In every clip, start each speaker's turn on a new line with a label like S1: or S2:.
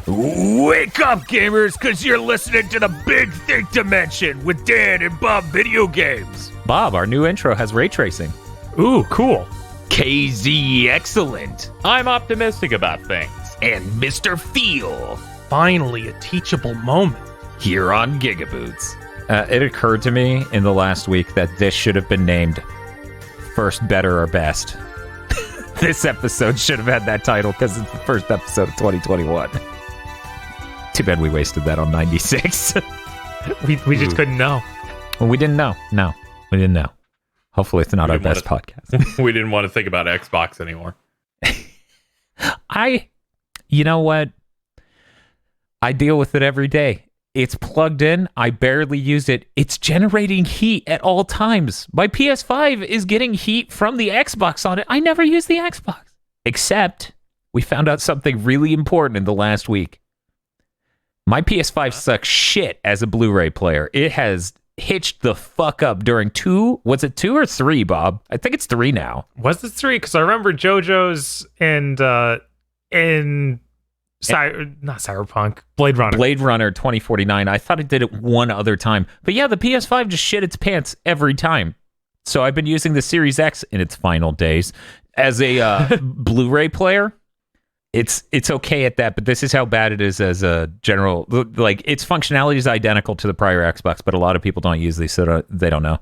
S1: Wake up, gamers, because you're listening to the Big Think Dimension with Dan and Bob Video Games.
S2: Bob, our new intro has ray tracing.
S1: Ooh, cool.
S3: KZ Excellent.
S4: I'm optimistic about things.
S3: And Mr. Feel.
S1: Finally, a teachable moment.
S3: Here on GigaBoots.
S2: It occurred to me in the last week that this should have been named First, Better, or Best. This episode should have had that title because it's the first episode of 2021. Too bad we wasted that on 96.
S1: We just couldn't know.
S2: Well, we didn't know. No, we didn't know. Hopefully it's not our best podcast.
S4: We didn't want to think about Xbox anymore.
S2: You know what? I deal with it every day. It's plugged in. I barely use it. It's generating heat at all times. My PS5 is getting heat from the Xbox on it. I never use the Xbox. Except we found out something really important in the last week. My PS5 sucks shit as a Blu-ray player. It has hitched the fuck up during was it 2 or 3, Bob? I think it's 3 now.
S1: Was it 3? Because I remember JoJo's and not Cyberpunk, Blade Runner.
S2: Blade Runner 2049. I thought it did it one other time. But yeah, the PS5 just shit its pants every time. So I've been using the Series X in its final days as a Blu-ray player. It's okay at that, but this is how bad it is as a general. Like, its functionality is identical to the prior Xbox, but a lot of people don't use these, so they don't know.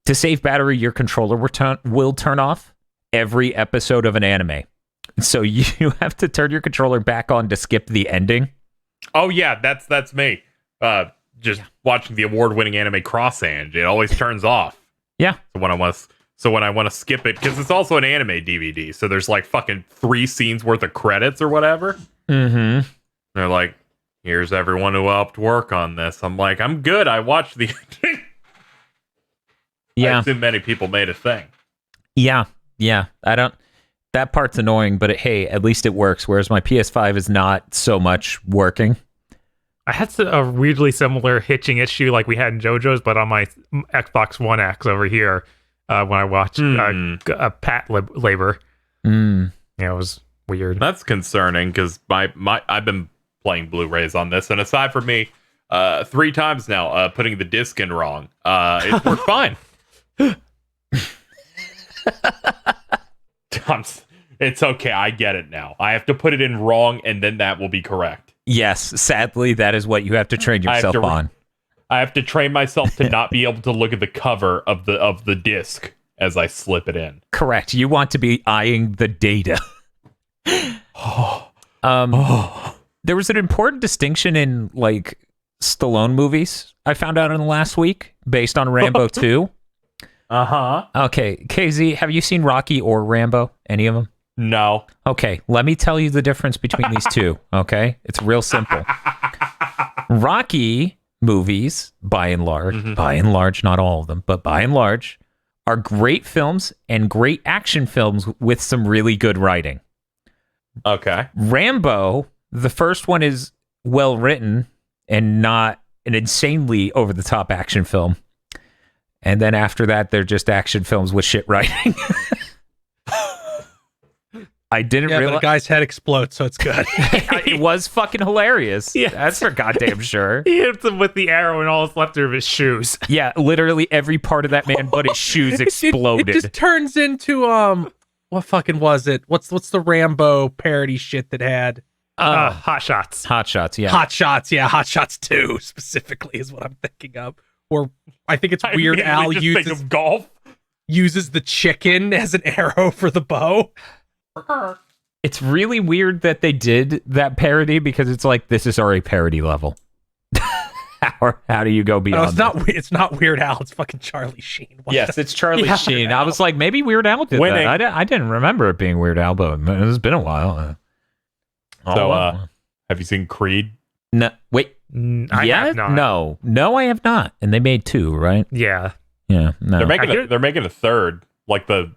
S2: To save battery, your controller will turn off every episode of an anime. So you have to turn your controller back on to skip the ending.
S4: Oh yeah, that's me. Watching the award-winning anime Cross Ange, it always turns off.
S2: Yeah.
S4: So when I want to skip it, because it's also an anime DVD, so there's like fucking 3 scenes worth of credits or whatever.
S2: Mm-hmm.
S4: They're like, here's everyone who helped work on this. I'm like, I'm good. I watched the ending.
S2: Yeah.
S4: I assume many people made a thing.
S2: Yeah. That part's annoying, but hey, at least it works, whereas my PS5 is not so much working.
S1: I had a weirdly similar hitching issue like we had in JoJo's, but on my Xbox One X over here. When I watched Pat Labor.
S2: Yeah,
S1: it was weird.
S4: That's concerning because I've been playing Blu-rays on this, and aside from me 3 times now putting the disc in wrong, it's worked fine. It's okay. I get it now. I have to put it in wrong, and then that will be correct.
S2: Yes, sadly, that is what you have to train yourself on.
S4: I have to train myself to not be able to look at the cover of the disc as I slip it in.
S2: Correct. You want to be eyeing the data. There was an important distinction in like Stallone movies I found out in the last week based on Rambo 2.
S4: Uh-huh.
S2: Okay, KZ, have you seen Rocky or Rambo? Any of them?
S4: No.
S2: Okay, let me tell you the difference between these two, okay? It's real simple. Rocky movies, by and large, not all of them, but by and large, are great films and great action films with some really good writing.
S4: Okay.
S2: Rambo, the first one is well written and not an insanely over-the-top action film. And then after that, they're just action films with shit writing. I didn't realize...
S5: but a guy's head explodes, so it's good.
S2: It was fucking hilarious.
S1: Yeah.
S2: That's for goddamn sure.
S1: He hits him with the arrow and all that's left are his shoes.
S2: Yeah, literally every part of that man but his shoes exploded.
S5: It just turns into, what fucking was it? What's the Rambo parody shit that had...
S1: Hot Shots.
S2: Hot Shots, yeah.
S5: Hot Shots, yeah. Hot Shots 2, specifically, is what I'm thinking of. Or I think it's Weird Al
S4: think of golf.
S5: uses the chicken as an arrow for the bow.
S2: It's really weird that they did that parody because it's like, this is already parody level. How do you go beyond
S5: It's not Weird Al, it's fucking Charlie Sheen.
S2: Yes, it's Charlie Sheen. I was like, maybe Weird Al did that. I didn't remember it being Weird Al, but it's been a while.
S4: Have you seen Creed?
S2: No, wait.
S1: I have not.
S2: No, I have not. And they made 2, right?
S1: Yeah.
S2: Yeah. No.
S4: They're making a third. Like the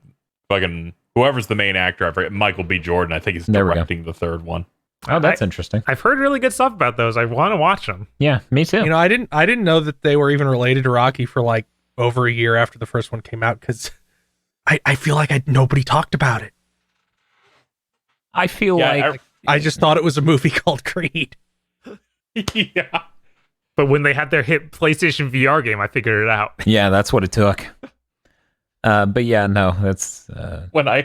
S4: fucking whoever's the main actor, I forget, Michael B. Jordan. I think he's directing the third one.
S2: Oh, that's interesting.
S1: I've heard really good stuff about those. I want to watch them.
S2: Yeah, me too.
S5: You know, I didn't know that they were even related to Rocky for like over a year after the first one came out because I feel like nobody talked about it.
S2: I feel like
S5: I just thought it was a movie called Creed.
S4: Yeah.
S1: But when they had their hit PlayStation VR game, I figured it out.
S2: Yeah, that's what it took. But yeah, no, that's
S4: When I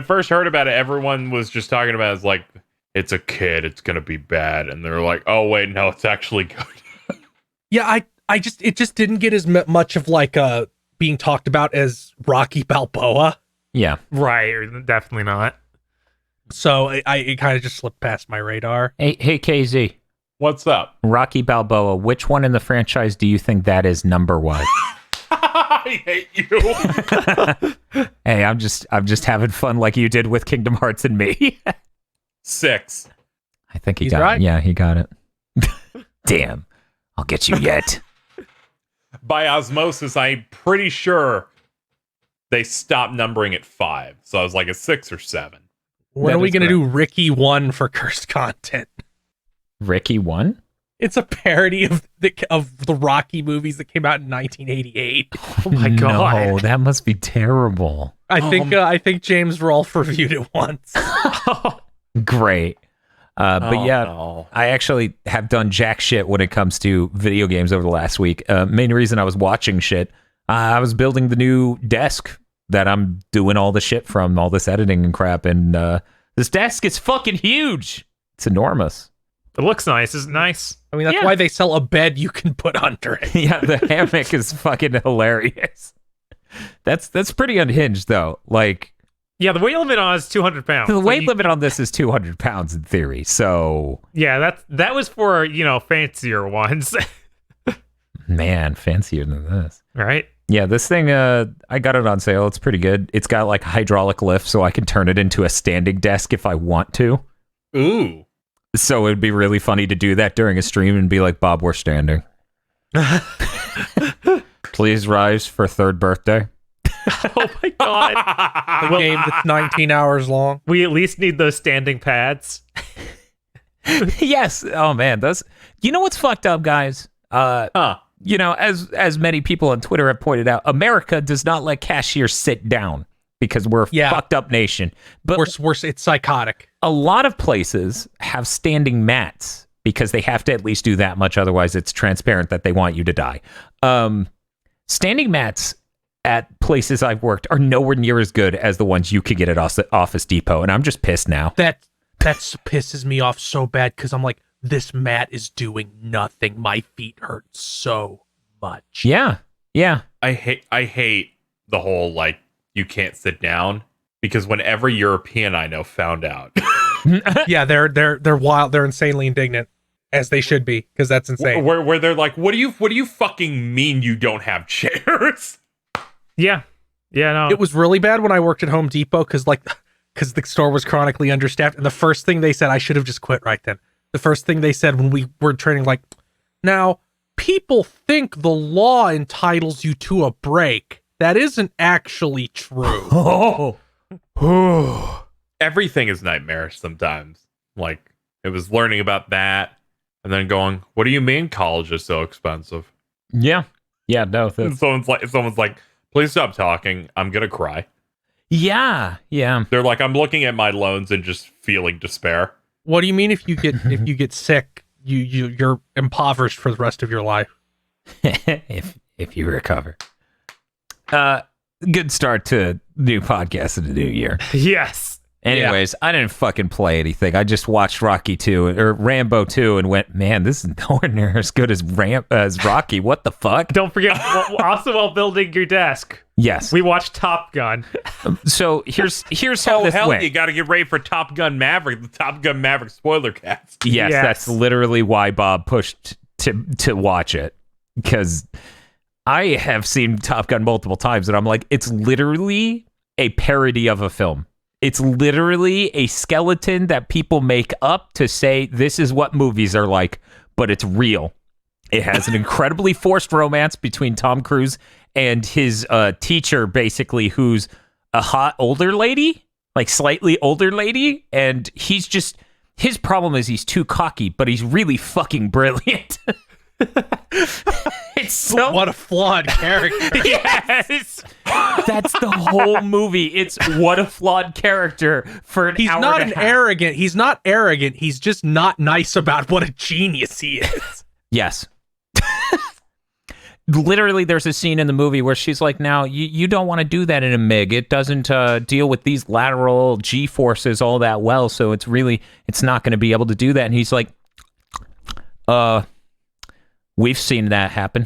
S4: first heard about it, everyone was just talking about it as like, it's a kid, it's gonna be bad, and they're like, oh wait, no, it's actually good.
S5: Yeah, it just didn't get as much of like being talked about as Rocky Balboa.
S2: yeah.
S1: Right, or definitely not.
S5: So it kind of just slipped past my radar.
S2: Hey, KZ,
S4: What's up?
S2: Rocky Balboa. Which one in the franchise do you think that is number one?
S4: I hate you.
S2: Hey, I'm just having fun like you did with Kingdom Hearts and me.
S4: 6.
S2: I think he
S5: He's
S2: got
S5: right.
S2: it. Yeah, he got it. Damn, I'll get you yet.
S4: By osmosis, I'm pretty sure they stopped numbering at 5. So I was like a 6 or 7.
S5: When
S2: That
S5: are we
S2: is
S5: going to do Ricky 1 for cursed content?
S2: Ricky won?
S5: It's a parody of the Rocky movies that came out in 1988.
S1: Oh my god.
S2: No, that must be terrible.
S5: I think James Rolfe reviewed it once.
S2: Great. But yeah,
S4: no.
S2: I actually have done jack shit when it comes to video games over the last week. Main reason I was watching shit, I was building the new desk that I'm doing all the shit from, all this editing and crap, and this desk is fucking huge. It's enormous.
S1: It looks nice. Isn't it nice?
S5: I mean, that's
S2: Yeah.
S5: why they sell a bed you can put under it.
S2: Yeah, the hammock is fucking hilarious. That's pretty unhinged though. Like
S1: Yeah, the weight limit on it is 200 pounds.
S2: the
S1: So
S2: weight
S1: you-
S2: limit on this is 200 pounds in theory. So
S1: Yeah, that was for, fancier ones.
S2: man, fancier than this.
S1: Right?
S2: Yeah, this thing, I got it on sale. It's pretty good. It's got like a hydraulic lift, so I can turn it into a standing desk if I want to.
S4: Ooh.
S2: So it'd be really funny to do that during a stream and be like, Bob, we're standing. Please rise for third birthday.
S1: Oh my god.
S5: The game that's 19 hours long.
S1: We at least need those standing pads.
S2: Yes. Oh man, those. You know what's fucked up, guys?
S4: Huh.
S2: As many people on Twitter have pointed out, America does not let cashiers sit down because we're a fucked up nation. But
S5: Worse, it's psychotic.
S2: a lot of places have standing mats because they have to at least do that much. Otherwise, it's transparent that they want you to die. Standing mats at places I've worked are nowhere near as good as the ones you could get at Office Depot, and I'm just pissed now.
S5: That pisses me off so bad because I'm like, this mat is doing nothing. My feet hurt so much.
S2: Yeah.
S4: I hate the whole like you can't sit down because when every European I know found out,
S5: Yeah, they're wild. They're insanely indignant, as they should be, because that's insane.
S4: where they're like, what do you fucking mean you don't have chairs?
S1: Yeah. Yeah, no.
S5: It was really bad when I worked at Home Depot because the store was chronically understaffed, and the first thing they said, I should have just quit right then. The first thing they said when we were training, like, now people think the law entitles you to a break. That isn't actually true.
S4: Everything is nightmarish sometimes. Like it was learning about that and then going, what do you mean college is so expensive?
S2: Yeah. No.
S4: And someone's like, please stop talking. I'm gonna cry.
S2: Yeah.
S4: They're like, I'm looking at my loans and just feeling despair.
S5: What do you mean if you get sick, you're impoverished for the rest of your life?
S2: if you recover. Good start to new podcast in the new year.
S1: Yes.
S2: Anyways, I didn't fucking play anything. I just watched Rocky 2 or Rambo 2 and went, man, this is nowhere near as good as Rocky. What the fuck?
S1: Don't forget, also while building your desk,
S2: Yes.
S1: we watched Top Gun.
S2: So here's how
S4: Oh
S2: this
S4: hell,
S2: went.
S4: you got to get ready for Top Gun Maverick, the Top Gun Maverick spoiler cast.
S2: Yes,
S1: Yes.
S2: that's literally why Bob pushed to watch it, because I have seen Top Gun multiple times and I'm like, it's literally a parody of a film. It's literally a skeleton that people make up to say this is what movies are like, but it's real. It has an incredibly forced romance between Tom Cruise and his teacher, basically, who's a hot older lady, like slightly older lady, and he's just, his problem is he's too cocky, but he's really fucking brilliant. It's so
S5: What a flawed character.
S1: Yes.
S2: That's the whole movie. It's what a flawed character for an
S5: He's
S2: hour
S5: not
S2: and a half.
S5: arrogant. He's not arrogant. He's just not nice about what a genius he is.
S2: Yes. Literally, there's a scene in the movie where she's like, now, you don't want to do that in a MiG. It doesn't deal with these lateral G-forces all that well, so it's not going to be able to do that. And he's like, we've seen that happen.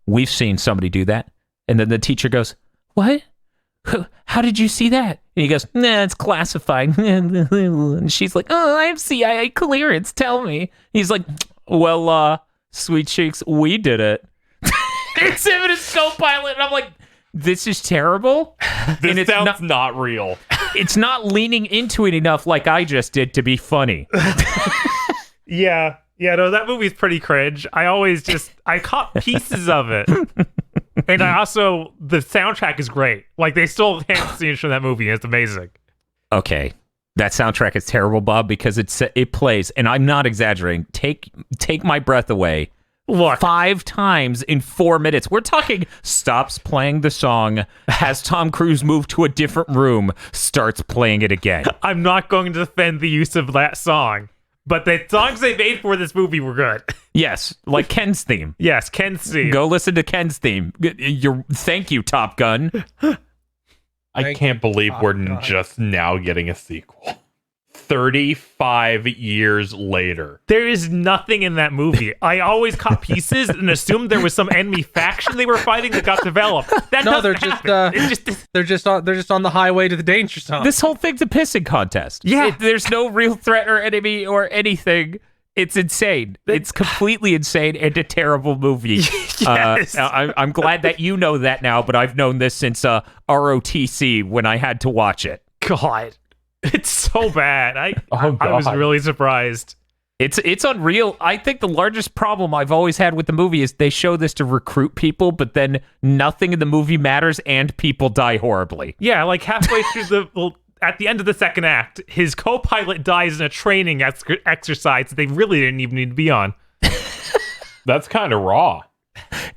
S2: We've seen somebody do that. And then the teacher goes, what? How did you see that? And he goes, nah, it's classified. And she's like, oh, I have CIA clearance. Tell me. He's like, well, sweet cheeks, we did it. It's him and his co-pilot, and I'm like, this is terrible.
S4: This sounds not real.
S2: It's not leaning into it enough like I just did to be funny.
S1: Yeah, no, that movie's pretty cringe. I caught pieces of it. And the soundtrack is great. Like, they stole hand scenes from that movie, and it's amazing.
S2: Okay, that soundtrack is terrible, Bob, because it plays, and I'm not exaggerating. Take my breath away.
S1: Look,
S2: 5 times in 4 minutes. We're talking stops playing the song, has Tom Cruise move to a different room, starts playing it again.
S1: I'm not going to defend the use of that song, but the songs they made for this movie were good.
S2: Yes, like Ken's theme.
S1: Yes, Ken's theme.
S2: Go listen to Ken's theme. Thank you, Top Gun.
S4: I can't believe we're just now getting a sequel. 35 years later.
S1: There is nothing in that movie. I always caught pieces and assumed there was some enemy faction they were fighting that got developed.
S5: They're just on the highway to the danger zone.
S2: This whole thing's a pissing contest.
S1: Yeah.
S2: There's no real threat or enemy or anything. It's insane. It's completely insane and a terrible movie.
S1: Yes.
S2: I'm glad that you know that now, but I've known this since ROTC when I had to watch it.
S1: God. It's so bad. I was really surprised.
S2: It's unreal. I think the largest problem I've always had with the movie is they show this to recruit people, but then nothing in the movie matters and people die horribly.
S1: Yeah, like halfway through at the end of the second act, his co-pilot dies in a training exercise that they really didn't even need to be on.
S4: That's kind of raw.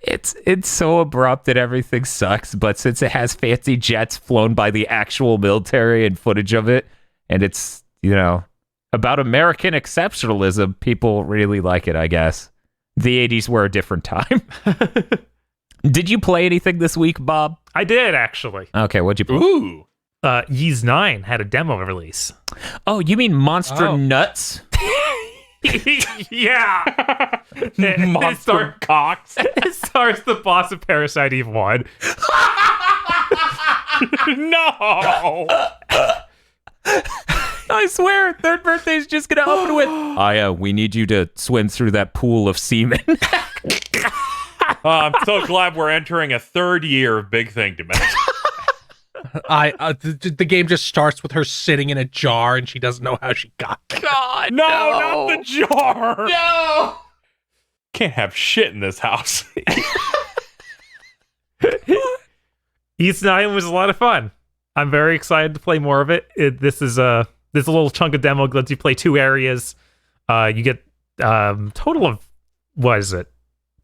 S2: It's so abrupt that everything sucks, but since it has fancy jets flown by the actual military and footage of it, and it's, about American exceptionalism, people really like it, I guess. The 80s were a different time. Did you play anything this week, Bob?
S1: I did, actually.
S2: Okay, what'd you play?
S4: Ooh.
S1: Ys 9 had a demo release.
S2: Oh, you mean Monster Nuts?
S1: Yeah.
S4: Monster Cocks.
S1: It stars the boss of Parasite Eve 1.
S4: No.
S2: I swear, third birthday's just gonna open with, Aya, we need you to swim through that pool of semen.
S4: I'm so glad we're entering a third year of Big Thing Dimension.
S5: The game just starts with her sitting in a jar and she doesn't know how she got there.
S2: God,
S4: No, not the jar.
S2: No.
S4: Can't have shit in this house.
S1: Ys 9 was a lot of fun. I'm very excited to play more of it. This is a little chunk of demo lets you play 2 areas. You get total of, what is it?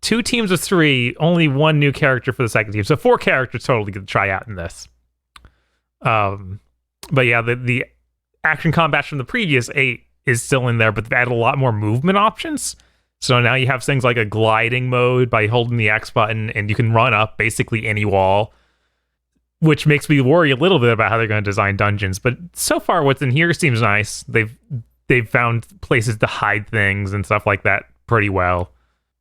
S1: 2 teams of 3, only 1 new character for the second team. So 4 characters total to get to try out in this. But yeah, the action combat from the previous 8 is still in there, but they've added a lot more movement options. So now you have things like a gliding mode by holding the X button, and you can run up basically any wall, which makes me worry a little bit about how they're going to design dungeons. But so far, what's in here seems nice. They've found places to hide things and stuff like that pretty well.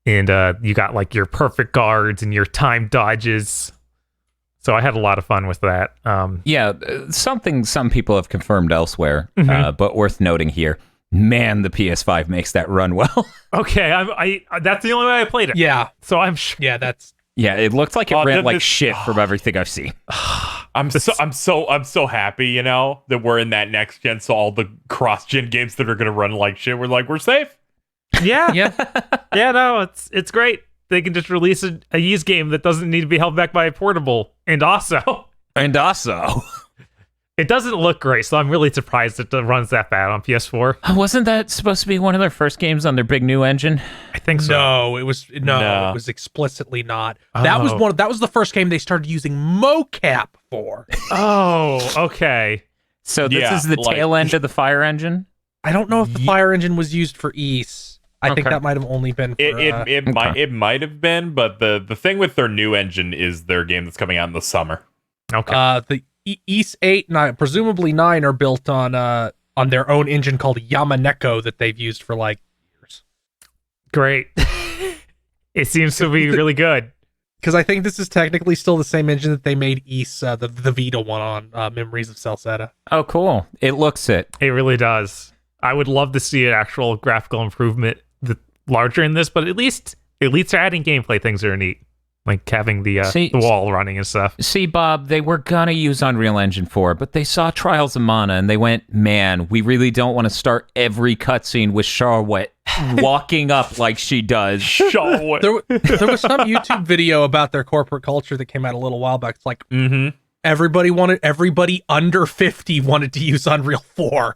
S1: And you got like your perfect guards and your time dodges. So I had a lot of fun with that.
S2: Yeah, something some people have confirmed elsewhere, but worth noting here. Man, the PS5 makes that run well.
S1: Okay, I that's the only way I played it.
S5: Yeah.
S1: So I'm sure.
S5: Yeah, that's...
S2: Yeah, it looked like it ran like shit from everything I've seen.
S4: I'm so happy, that we're in that next gen. So all the cross gen games that are gonna run like shit, we're safe.
S1: Yeah.
S5: Yeah.
S1: Yeah, no, it's great. They can just release a Ys game that doesn't need to be held back by a portable. And also, It doesn't look great, so I'm really surprised it runs that bad on PS4.
S2: Wasn't that supposed to be one of their first games on their big new engine?
S1: I think so.
S5: No, it was it was explicitly not. That was the first game they started using mocap for.
S1: Oh, okay.
S2: So this is the tail end of the Fire engine?
S5: I don't know if the Fire engine was used for Ys. I think that might have only been for...
S4: It might have been, but the thing with their new engine is their game that's coming out in the summer.
S1: Okay.
S5: The Ys 8 and presumably 9 are built on their own engine called Yamaneko that they've used for like years.
S1: Great. It seems to be really good.
S5: Because I think this is technically still the same engine that they made Ys, the Vita one on, Memories of Celceta.
S2: Oh, cool. It looks it.
S1: It really does. I would love to see an actual graphical improvement larger in this, but at least they're adding gameplay things that are neat. Like having the wall running and stuff.
S2: See, Bob, they were gonna use Unreal Engine 4, but they saw Trials of Mana and they went, man, we really don't want to start every cutscene with Charlotte walking up like she does.
S4: Charlotte.
S5: There was some YouTube video about their corporate culture that came out a little while back. It's like everybody under 50 wanted to use Unreal 4,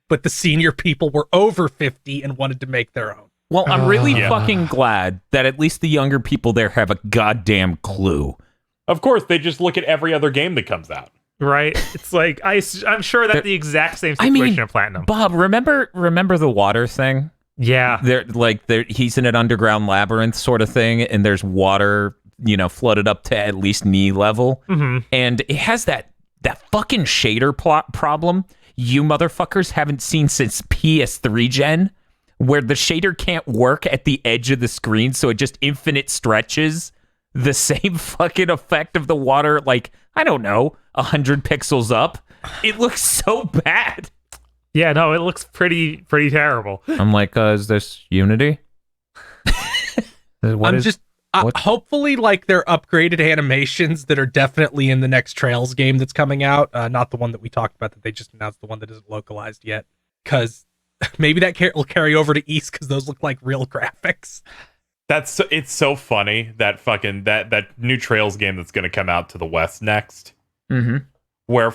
S5: but the senior people were over 50 and wanted to make their own.
S2: Well, I'm really fucking glad that at least the younger people there have a goddamn clue.
S4: Of course, they just look at every other game that comes out.
S1: Right? It's like, I'm sure that's the exact same situation in Platinum.
S2: Bob, remember the water thing?
S1: Yeah.
S2: He's in an underground labyrinth sort of thing, and there's water, flooded up to at least knee level.
S1: Mm-hmm.
S2: And it has that fucking shader plot problem you motherfuckers haven't seen since PS3 gen. Where the shader can't work at the edge of the screen, so it just infinite stretches the same fucking effect of the water, like, I don't know, 100 pixels up. It looks so bad.
S1: Yeah, no, it looks pretty terrible.
S2: I'm like, is this Unity?
S5: Hopefully, like, they're upgraded animations that are definitely in the next Trails game that's coming out, not the one that we talked about that they just announced, the one that isn't localized yet, because... Maybe that will carry over to East because those look like real graphics.
S4: It's so funny that fucking that new Trails game that's going to come out to the West next.
S2: Mm-hmm.
S4: Where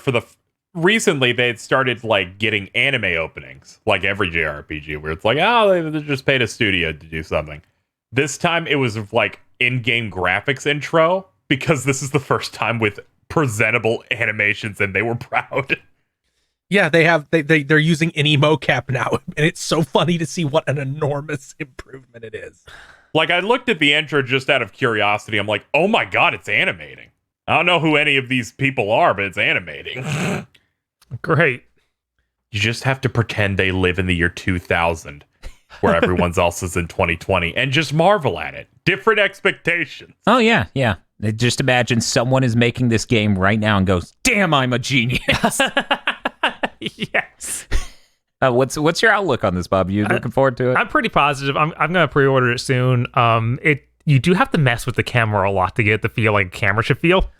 S4: recently they had started like getting anime openings, like every JRPG, where it's like, they just paid a studio to do something. This time it was like in-game graphics intro because this is the first time with presentable animations, and they were proud.
S5: Yeah, they're using any mocap now, and it's so funny to see what an enormous improvement it is.
S4: Like, I looked at the intro just out of curiosity. I'm like, oh my god, it's animating. I don't know who any of these people are, but it's animating.
S1: Great.
S4: You just have to pretend they live in the year 2000, where everyone else is in 2020, and just marvel at it. Different expectations.
S2: Oh, yeah. Just imagine someone is making this game right now and goes, damn, I'm a genius.
S1: Yes.
S2: What's your outlook on this, Bob? You looking forward to it?
S1: I'm pretty positive. I'm gonna pre-order it soon. You do have to mess with the camera a lot to get the feel like a camera should feel.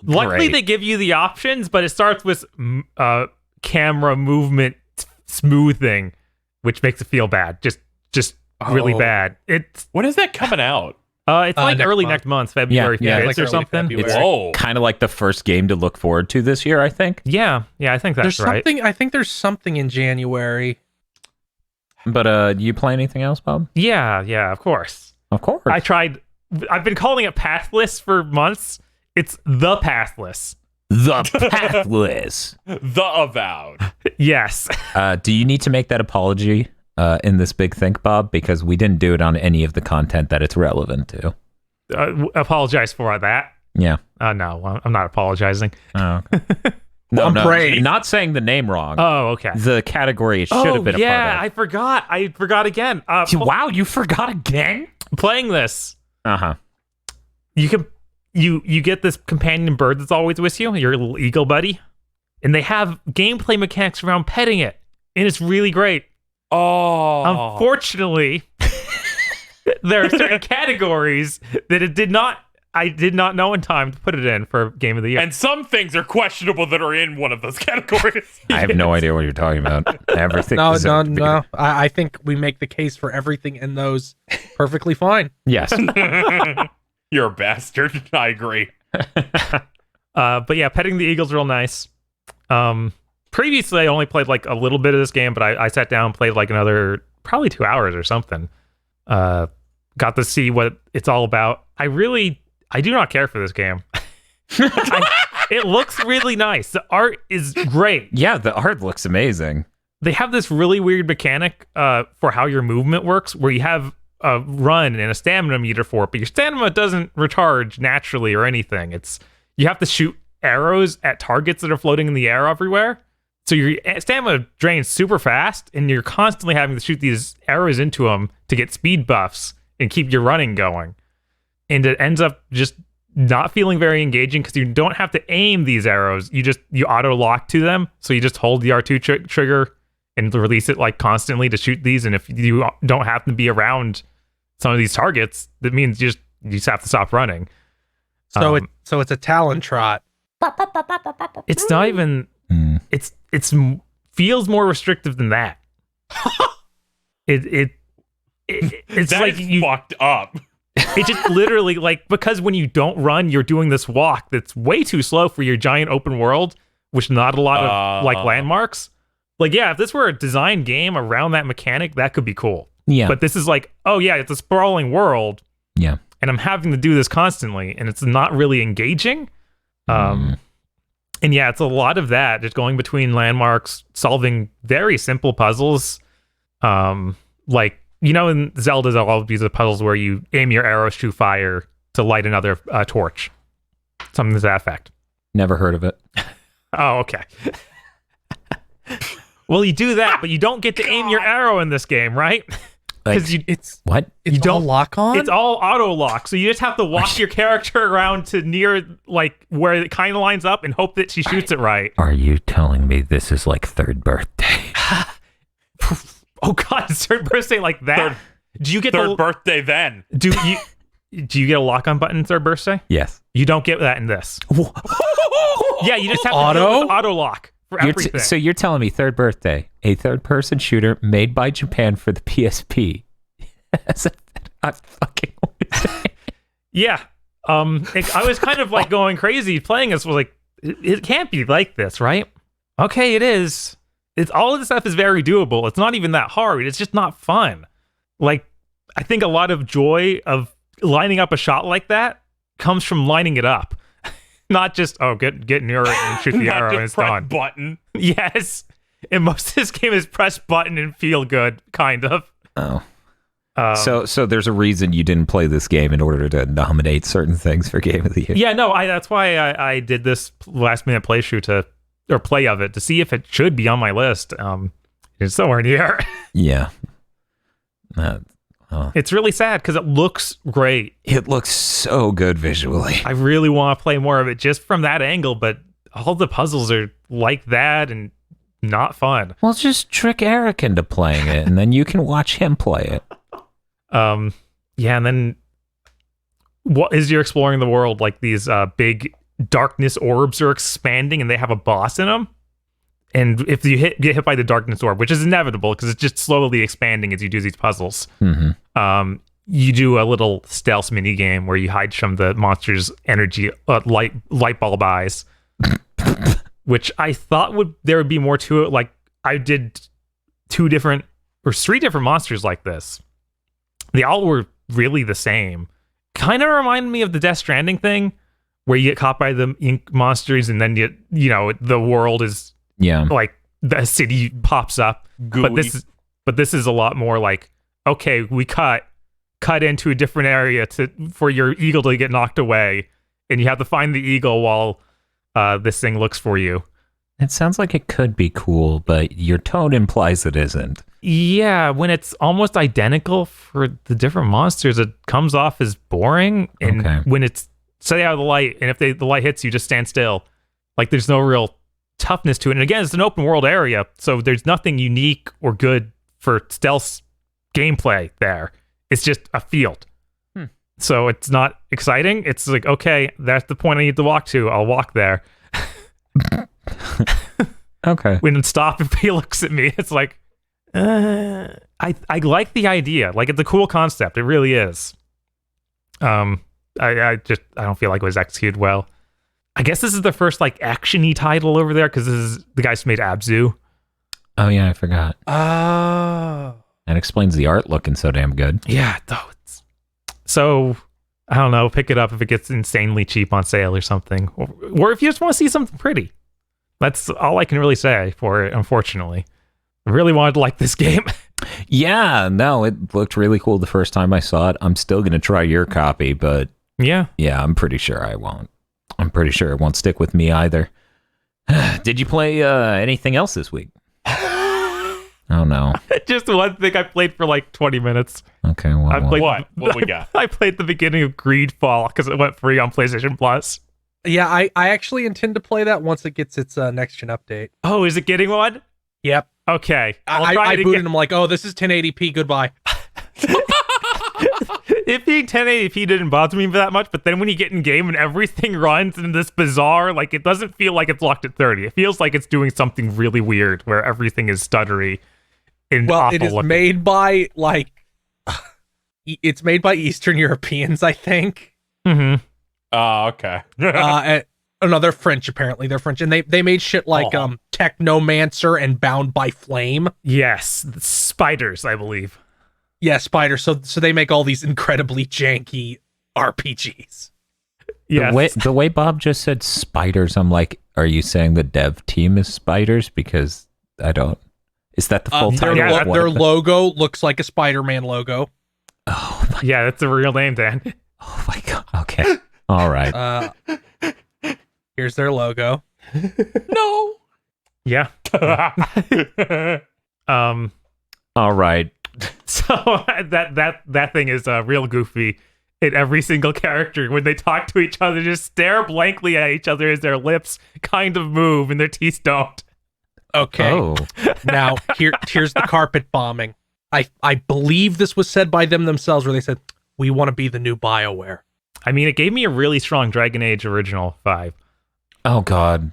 S1: Luckily, they give you the options, but it starts with camera movement smoothing, which makes it feel bad. Just really bad.
S4: When is that coming out?
S1: It's like early next month, February 5th
S5: like
S1: or something.
S2: It's kind of like the first game to look forward to this year, I think.
S1: Yeah, I think that's right.
S5: I think there's something in January.
S2: But you play anything else, Bob?
S1: Yeah, of course.
S2: Of course.
S1: I've been calling it Pathless for months. It's the Pathless.
S2: The Pathless.
S4: The Avowed.
S1: Yes.
S2: Do you need to make that apology in this big think, Bob? Because we didn't do it on any of the content that it's relevant to.
S1: Apologize for that.
S2: Yeah.
S1: No, I'm not apologizing.
S2: Oh. No, not saying the name wrong.
S1: Oh, okay.
S2: The category it should have been a part of.
S1: Yeah, I forgot again.
S2: Wow, you forgot again?
S1: Playing this.
S2: Uh-huh.
S1: You get this companion bird that's always with you, your little eagle buddy, and they have gameplay mechanics around petting it, and it's really great.
S4: Oh.
S1: Unfortunately, there are certain categories that I did not know in time to put it in for Game of the Year.
S4: And some things are questionable that are in one of those categories.
S2: I have no idea what you're talking about. Everything.
S5: No. I think we make the case for everything in those perfectly fine.
S2: Yes.
S4: You're a bastard. I agree.
S1: But yeah, petting the eagle's real nice. Previously, I only played like a little bit of this game, but I sat down and played like another probably 2 hours or something. Got to see what it's all about. I do not care for this game. It looks really nice. The art is great.
S2: Yeah, the art looks amazing.
S1: They have this really weird mechanic for how your movement works, where you have a run and a stamina meter for it, but your stamina doesn't recharge naturally or anything. You have to shoot arrows at targets that are floating in the air everywhere. So your stamina drains super fast, and you're constantly having to shoot these arrows into them to get speed buffs and keep your running going. And it ends up just not feeling very engaging because you don't have to aim these arrows. You auto lock to them. So you just hold the R2 trigger and release it like constantly to shoot these. And if you don't happen to be around some of these targets, that means you just have to stop running.
S5: So it's a Talon trot.
S1: It's not even. It's feels more restrictive than that. It's
S4: that
S1: like
S4: is fucked up.
S1: It just literally like, because when you don't run, you're doing this walk that's way too slow for your giant open world, which not a lot of like landmarks. Like, yeah, if this were a design game around that mechanic, that could be cool.
S2: Yeah.
S1: But this is like, oh yeah, it's a sprawling world.
S2: Yeah.
S1: And I'm having to do this constantly, and it's not really engaging. And yeah, it's a lot of that, just going between landmarks, solving very simple puzzles. Like, you know, in Zelda, there'll always be the puzzles where you aim your arrows through fire to light another torch. Something to that effect.
S2: Never heard of it.
S1: Oh, okay. Well, you do that, but you don't get to aim your arrow in this game, right? Because
S5: It's
S2: What?
S5: you don't lock on.
S1: it's all auto lock, so you just have to walk your character around to near like where it kind of lines up and hope that she shoots it right.
S2: Are you telling me this is like third birthday?
S1: Oh god, it's third birthday like that. Do you get
S4: Third birthday then.
S1: Do you get a lock on button in third birthday?
S2: Yes.
S1: You don't get that in this. Yeah, you just have
S5: Auto?
S1: to auto lock for everything.
S2: So you're telling me third birthday, a third-person shooter made by Japan for the PSP. I fucking
S1: Yeah. I was kind of like going crazy playing this. Was like, it can't be like this, right? Okay, it is. It's all of this stuff is very doable. It's not even that hard. It's just not fun. Like, I think a lot of joy of lining up a shot like that comes from lining it up, not just get near it and shoot the
S4: Not
S1: arrow
S4: just
S1: and it's
S4: press
S1: done.
S4: button.
S1: Yes. And most of this game is press button and feel good, kind of.
S2: Oh. So there's a reason you didn't play this game in order to nominate certain things for Game of the Year.
S1: Yeah, no, that's why I did this last minute playthrough or play of it to see if it should be on my list. It's somewhere near.
S2: Yeah.
S1: It's really sad because it looks great.
S2: It looks so good visually.
S1: I really want to play more of it just from that angle, but all the puzzles are like that and not fun.
S2: Well, just trick Eric into playing it, and then you can watch him play it.
S1: Yeah, and then what is you're exploring the world, like these big darkness orbs are expanding and they have a boss in them. And if you get hit by the darkness orb, which is inevitable because it's just slowly expanding as you do these puzzles, you do a little stealth mini game where you hide some of the monster's energy light bulb eyes, which I thought there would be more to it. Like, I did 3 different monsters like this. They all were really the same. Kind of reminded me of the Death Stranding thing, where you get caught by the ink monsters and then the world is like the city pops up.
S4: Gooey.
S1: But this is a lot more like, okay, we cut into a different area for your eagle to get knocked away, and you have to find the eagle while this thing looks for you.
S2: It sounds like it could be cool, but your tone implies it isn't.
S1: Yeah, when it's almost identical for the different monsters, it comes off as boring. And when it's stay out of the light, and if the light hits you, just stand still. Like, there's no real toughness to it. And again, it's an open world area, so there's nothing unique or good for stealth gameplay there. It's just a field. So it's not exciting. It's like, okay, that's the point I need to walk to. I'll walk there.
S2: Okay.
S1: When stop if he looks at me, it's like, I like the idea. Like, it's a cool concept. It really is. I don't feel like it was executed well. I guess this is the first like action-y title over there because this is the guys who made Abzu.
S2: Oh yeah, I forgot.
S5: Oh.
S2: That explains the art looking so damn good.
S1: Yeah, though. So I don't know. Pick it up if it gets insanely cheap on sale or something, or if you just want to see something pretty. That's all I can really say for it. Unfortunately, I really wanted to like this game.
S2: Yeah, no, it looked really cool the first time I saw it. I'm still gonna try your copy, but
S1: yeah,
S2: I'm pretty sure I won't. I'm pretty sure it won't stick with me either. Did you play anything else this week? Oh no.
S1: Just one thing I played for like 20 minutes.
S2: Okay, well,
S1: I played,
S4: What we got?
S1: I played the beginning of Greedfall because it went free on PlayStation Plus.
S5: Yeah, I actually intend to play that once it gets its next gen update.
S1: Oh, is it getting one?
S5: Yep.
S1: Okay.
S5: I booted him like, oh, this is 1080p. Goodbye.
S1: It being 1080p didn't bother me that much, but then when you get in game and everything runs in this bizarre, like it doesn't feel like it's locked at 30. It feels like it's doing something really weird where everything is stuttery.
S5: Well, it is made by like it's made by Eastern Europeans, I think.
S1: Mm-hmm.
S4: Oh, okay.
S5: No, they're French apparently. They're French, and they made shit like Technomancer and Bound by Flame.
S1: Yes, spiders, I believe.
S5: Yeah, Spider. So they make all these incredibly janky RPGs.
S1: Yes.
S2: The way Bob just said spiders, I'm like, are you saying the dev team is spiders? Because I don't. Is that the full title?
S5: Their logo looks like a Spider-Man logo.
S2: Oh,
S1: yeah, that's the real name, Dan.
S2: oh my god. Okay. All right.
S5: Here's their logo.
S4: No.
S1: Yeah.
S2: All right.
S1: So that thing is real goofy. And every single character, when they talk to each other, just stare blankly at each other as their lips kind of move and their teeth don't.
S5: Okay.
S2: Oh.
S5: Now here's the carpet bombing. I believe this was said by them themselves, where they said, "We want to be the new BioWare."
S1: I mean, it gave me a really strong Dragon Age original vibe.
S2: Oh god.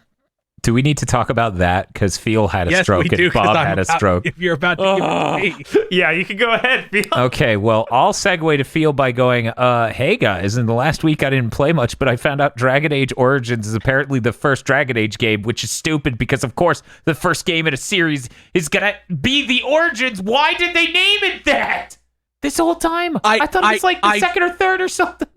S2: Do we need to talk about that? Because Phil had a stroke and
S5: 'cause
S2: Bob
S5: I'm
S2: had a
S5: about-
S2: stroke.
S5: If you're about to give it to me.
S1: Yeah, you can go ahead, Phil.
S2: Okay, well, I'll segue to Phil by going, hey guys, in the last week I didn't play much, but I found out Dragon Age Origins is apparently the first Dragon Age game, which is stupid because, of course, the first game in a series is gonna be the Origins. Why did they name it that? This whole time? I thought it was like the second or third or something.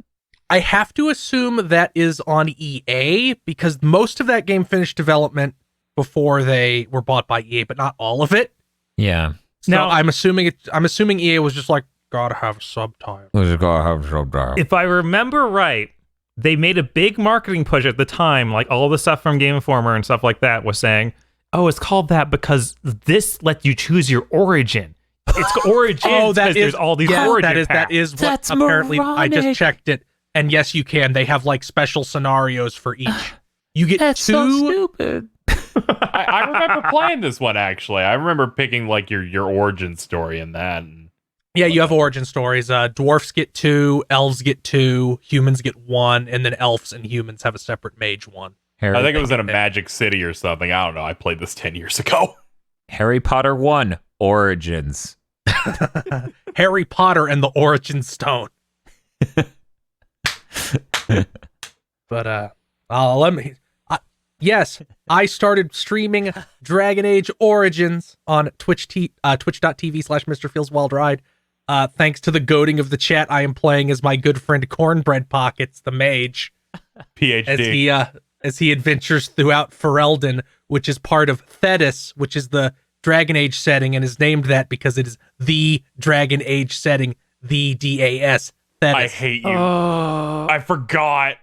S5: I have to assume that is on EA because most of that game finished development before they were bought by EA, but not all of it.
S2: Yeah.
S5: So
S1: Now-
S5: I'm assuming EA was just like, gotta have a subtitle.
S1: If I remember right, they made a big marketing push at the time, like all the stuff from Game Informer and stuff like that was saying, oh, it's called that because this lets you choose your origin. It's Origins because there's all these origin
S5: that
S1: packs.
S5: is what
S2: That's
S5: apparently
S2: moronic.
S5: I just checked it. And yes, you can. They have like special scenarios for each. You get
S2: That's
S5: two.
S2: so stupid.
S4: I remember playing this one actually. I remember picking like your origin story in that. And
S5: Yeah, you have origin stories. Dwarfs get 2, elves get 2, humans get 1, and then elves and humans have a separate mage one.
S4: I think it was in a Magic City or something. I don't know. I played this 10 years ago.
S2: Harry Potter 1 Origins.
S5: Harry Potter and the Origin Stone. But let me. Yes, I started streaming Dragon Age Origins on twitch.tv/Mr. Feels Wild Ride. Thanks to the goading of the chat, I am playing as my good friend Cornbread Pockets, the mage,
S4: PhD.
S5: as he adventures throughout Ferelden, which is part of Thetis, which is the Dragon Age setting, and is named that because it is the Dragon Age setting, the DAS. Thetis.
S4: I hate you. I forgot.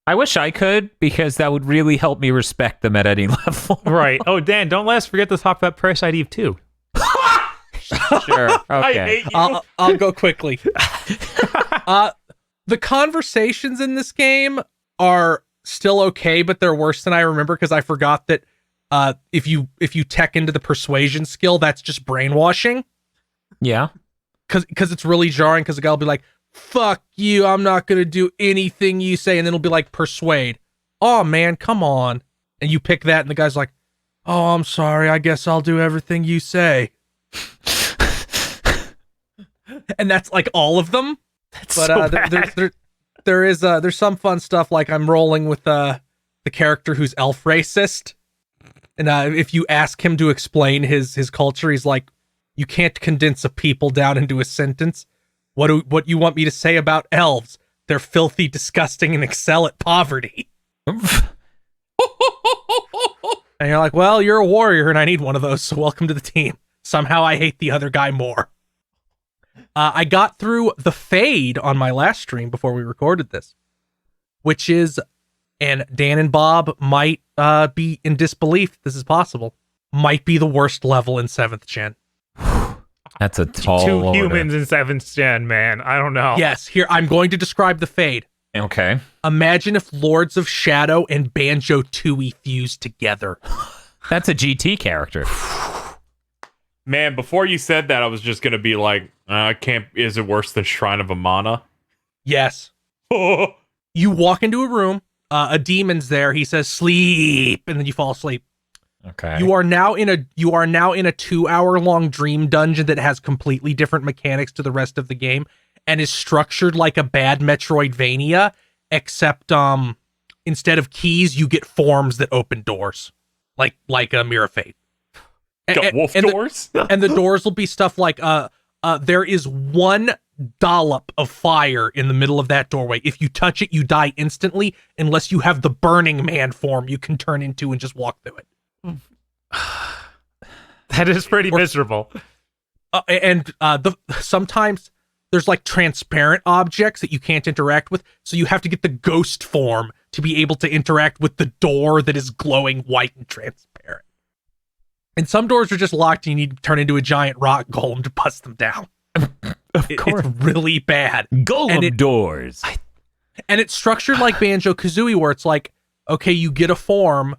S2: I wish I could, because that would really help me respect them at any level.
S1: Right. Oh, Dan, don't let us forget to talk about Parasite Eve II.
S2: Sure. Okay.
S4: I hate you.
S5: I'll go quickly. The conversations in this game are still okay, but they're worse than I remember because I forgot that if you tech into the persuasion skill, that's just brainwashing.
S2: Yeah.
S5: Because it's really jarring because the guy will be like, fuck you, I'm not going to do anything you say. And then it'll be like, persuade. Oh, man, come on. And you pick that and the guy's like, oh, I'm sorry, I guess I'll do everything you say. And that's like all of them.
S1: That's
S5: But
S1: so bad.
S5: there's some fun stuff, like I'm rolling with the character who's elf racist. And if you ask him to explain his culture, he's like, you can't condense a people down into a sentence. What you want me to say about elves? They're filthy, disgusting, and excel at poverty. And you're like, well, you're a warrior, and I need one of those, so welcome to the team. Somehow I hate the other guy more. I got through the Fade on my last stream before we recorded this, which is, and Dan and Bob might be in disbelief this is possible, might be the worst level in 7th gen.
S2: That's a tall
S1: Two
S2: order.
S1: humans in 7th gen, man. I don't know.
S5: Yes, here, I'm going to describe the Fade.
S2: Okay.
S5: Imagine if Lords of Shadow and Banjo Tooie fused together.
S2: That's a GT character.
S4: Man, before you said that, I was just gonna be like, is it worse than Shrine of Amana?
S5: Yes. You walk into a room, a demon's there, he says, sleep, and then you fall asleep.
S2: Okay.
S5: You are now in a 2-hour-long dream dungeon that has completely different mechanics to the rest of the game and is structured like a bad Metroidvania, except instead of keys, you get forms that open doors, like a Mirror Fate.
S4: Got wolf doors?
S5: And the doors will be stuff like there is one dollop of fire in the middle of that doorway. If you touch it, you die instantly unless you have the Burning Man form you can turn into and just walk through it.
S1: That is pretty miserable.
S5: Sometimes there's like transparent objects that you can't interact with, so you have to get the ghost form to be able to interact with the door that is glowing white and transparent. And some doors are just locked and you need to turn into a giant rock golem to bust them down.
S2: Of course.
S5: It's really bad.
S2: Golem doors.
S5: And it's structured like Banjo-Kazooie, where it's like, okay, you get a form,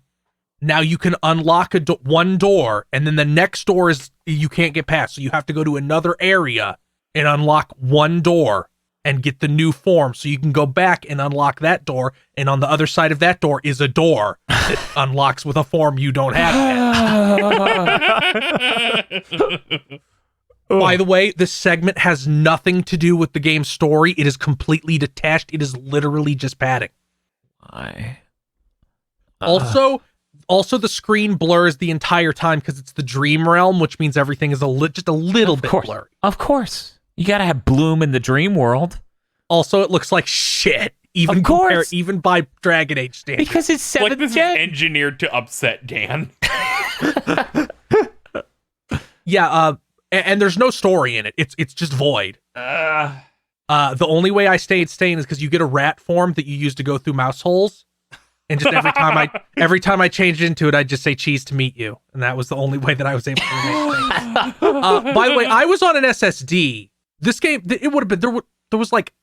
S5: now you can unlock one door, and then the next door is you can't get past, so you have to go to another area and unlock one door and get the new form, so you can go back and unlock that door, and on the other side of that door is a door that unlocks with a form you don't have yet. By the way, this segment has nothing to do with the game's story. It is completely detached. It is literally just padding.
S2: Why?
S5: Also, the screen blurs the entire time because it's the dream realm, which means everything is just a little bit blurry.
S2: Of course. You gotta have Bloom in the dream world.
S5: Also, it looks like shit, even by Dragon Age standards.
S2: Because it's 7th
S4: Like this is
S2: gen.
S4: engineered to upset Dan.
S5: Yeah, and there's no story in it. It's just void. The only way I stayed sane is because you get a rat form that you use to go through mouse holes. And just every time I changed into it, I'd just say cheese to meet you. And that was the only way that I was able to remain sane. By the way, I was on an SSD. This game, it would have been, there was like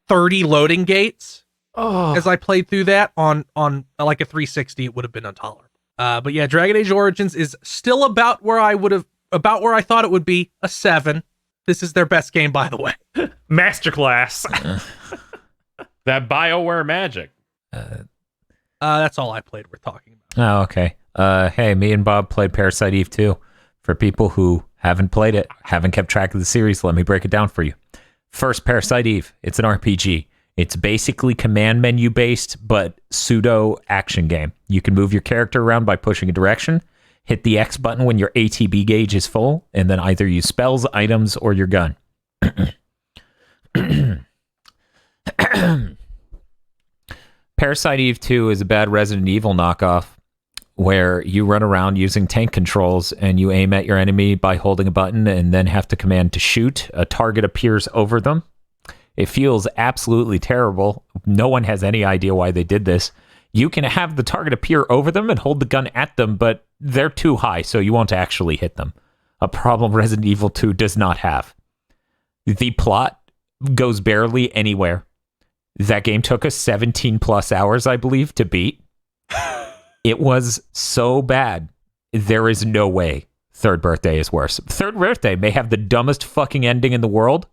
S5: 30 loading gates as I played through that on like a 360. It would have been intolerable. But yeah, Dragon Age Origins is still about where I thought it would be, a 7. This is their best game, by the way.
S1: Masterclass.
S4: That BioWare magic.
S5: That's all I played worth talking about.
S2: Oh, okay. Hey, me and Bob played Parasite Eve II. For people who haven't played it, haven't kept track of the series, let me break it down for you. First, Parasite Eve. It's an RPG. It's basically command menu based, but pseudo action game. You can move your character around by pushing a direction, hit the X button when your ATB gauge is full, and then either use spells, items, or your gun. Parasite Eve 2 is a bad Resident Evil knockoff where you run around using tank controls and you aim at your enemy by holding a button and then have to command to shoot. A target appears over them. It feels absolutely terrible. No one has any idea why they did this. You can have the target appear over them and hold the gun at them, but they're too high, so you won't actually hit them. A problem Resident Evil 2 does not have. The plot goes barely anywhere. That game took us 17 plus hours, I believe, to beat. It was so bad. There is no way Third Birthday is worse. Third Birthday may have the dumbest fucking ending in the world,